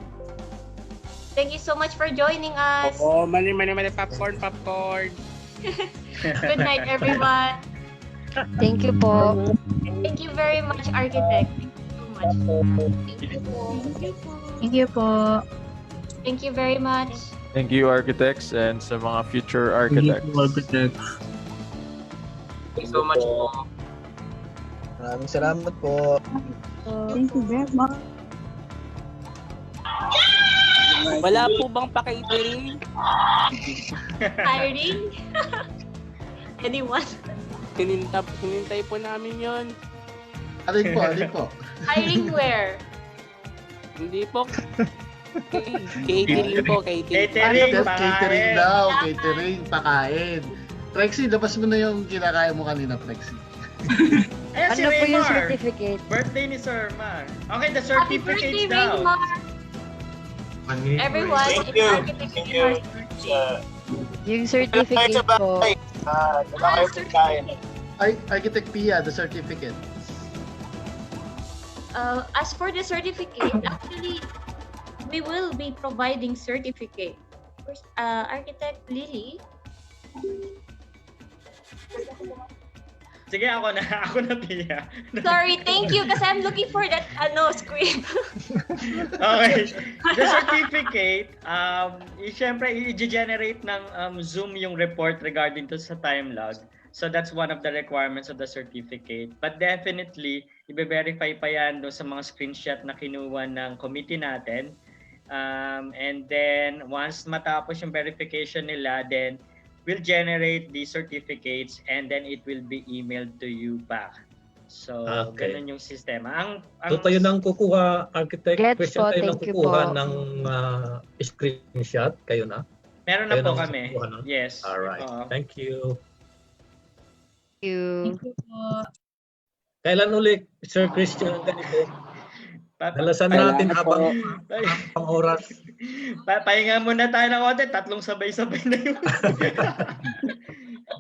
Thank you so much for joining us. Oo, mali popcorn. Good night, everyone. Thank you po. Thank you very much, Architect. Thank you so much. Thank you po. Thank you very much. Thank you, architects, and sa mga future architects. Thank you so much po. Maraming salamat po. Thank you very much. Wala po bang pa-catering? Hiring? Anyone? Hinintay po namin yon. Alin po, alin po? Hiring where? Hindi po. Catering po, catering. Catering daw, catering, pakain. Prexy, labas mo na yung kinakain mo kanina, Prexy. Ayan si Ano po yung Raymar. certificate? Birthday ni Sir Mar. Okay, the Happy birthday, certificates daw. Raymar! Everyone, Thank it's you. Architect Thank you. Yung certificate po. Architect Pia, the certificate. As for the certificate, actually, we will be providing certificate. First, Architect Lily. Sige, ako na Pia. Sorry, thank you kasi I'm looking for that script. Okay. The certificate, syempre, i-generate ng Zoom yung report regarding to sa time log. So that's one of the requirements of the certificate. But definitely, i-verify pa yan do sa mga screenshot na kinuha ng committee natin. And then, once matapos yung verification nila, then we'll generate the certificates and then it will be emailed to you back. So, ganun yung sistema. So tayo nang kukuha, Architect Gets Christian, po, tayo nang thank you kukuha po. ng screenshot, kayo na? Meron na Kayo po nang kami. kukuha, no? Yes. Alright, thank you. Thank you. Thank you po. Kailan ulit, Sir Christian, ang ganito? Dalasan natin habang oras. Pahinga muna tayo ng konti. 3 sabay-sabay na yun.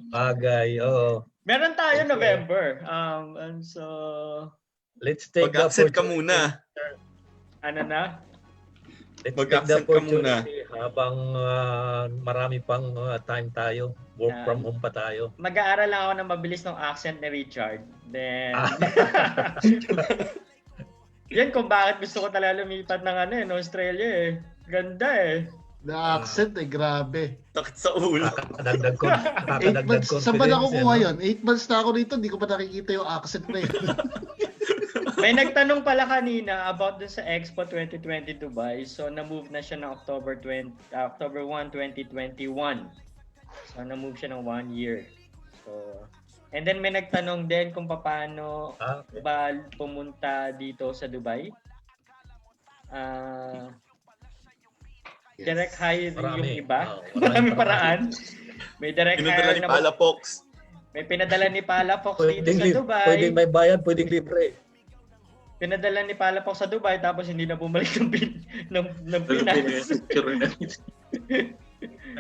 Bagay, oo. Meron tayo November. And so... Let's take the Mag-absent ka opportunity. muna. Ano na? Let's take the Mag-absent ka muna. opportunity habang marami pang time tayo. Work from home pa tayo. Mag-aaral lang ako ng mabilis ng accent ni Richard. Then... Yan kung bakit gusto ko talaga lumipat ng Australia eh. Ganda eh. The accent grabe. Takot sa ulo. Kakadagdag ko. 8 months, saan ba nakukuha yun? 8 months na ako dito, hindi ko pa nakikita yung accent na yun. May nagtanong pala kanina about dun sa Expo 2020 Dubai. So, na-move na siya ng October 1, 2021. So, na-move siya ng 1 year. So, and then may nagtanong din kung paano ba pumunta dito sa Dubai. Direct hire yung iba. Maraming paraan. May direct Pinadala hire ni Palafox. May pinadala ni Palafox dito Pwedeng, sa Dubai. pwedeng may bayad, pwedeng libre. Pinadala ni Palafox sa Dubai tapos hindi na bumalik ng Pinas.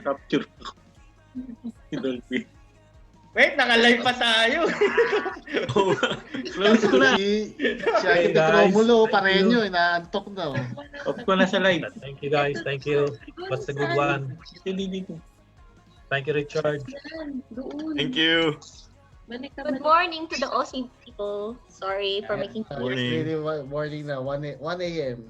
Capture ako. Dolphin. Wait, naka-live pa tayo. Si Architect Romulo, Pareño, inaantok na. Off ko na sa live. Thank you guys, thank you. What's a good one? Thank you, Richard. Thank you. Good morning to the Aussie people. Sorry for making Morning na, 1 a.m.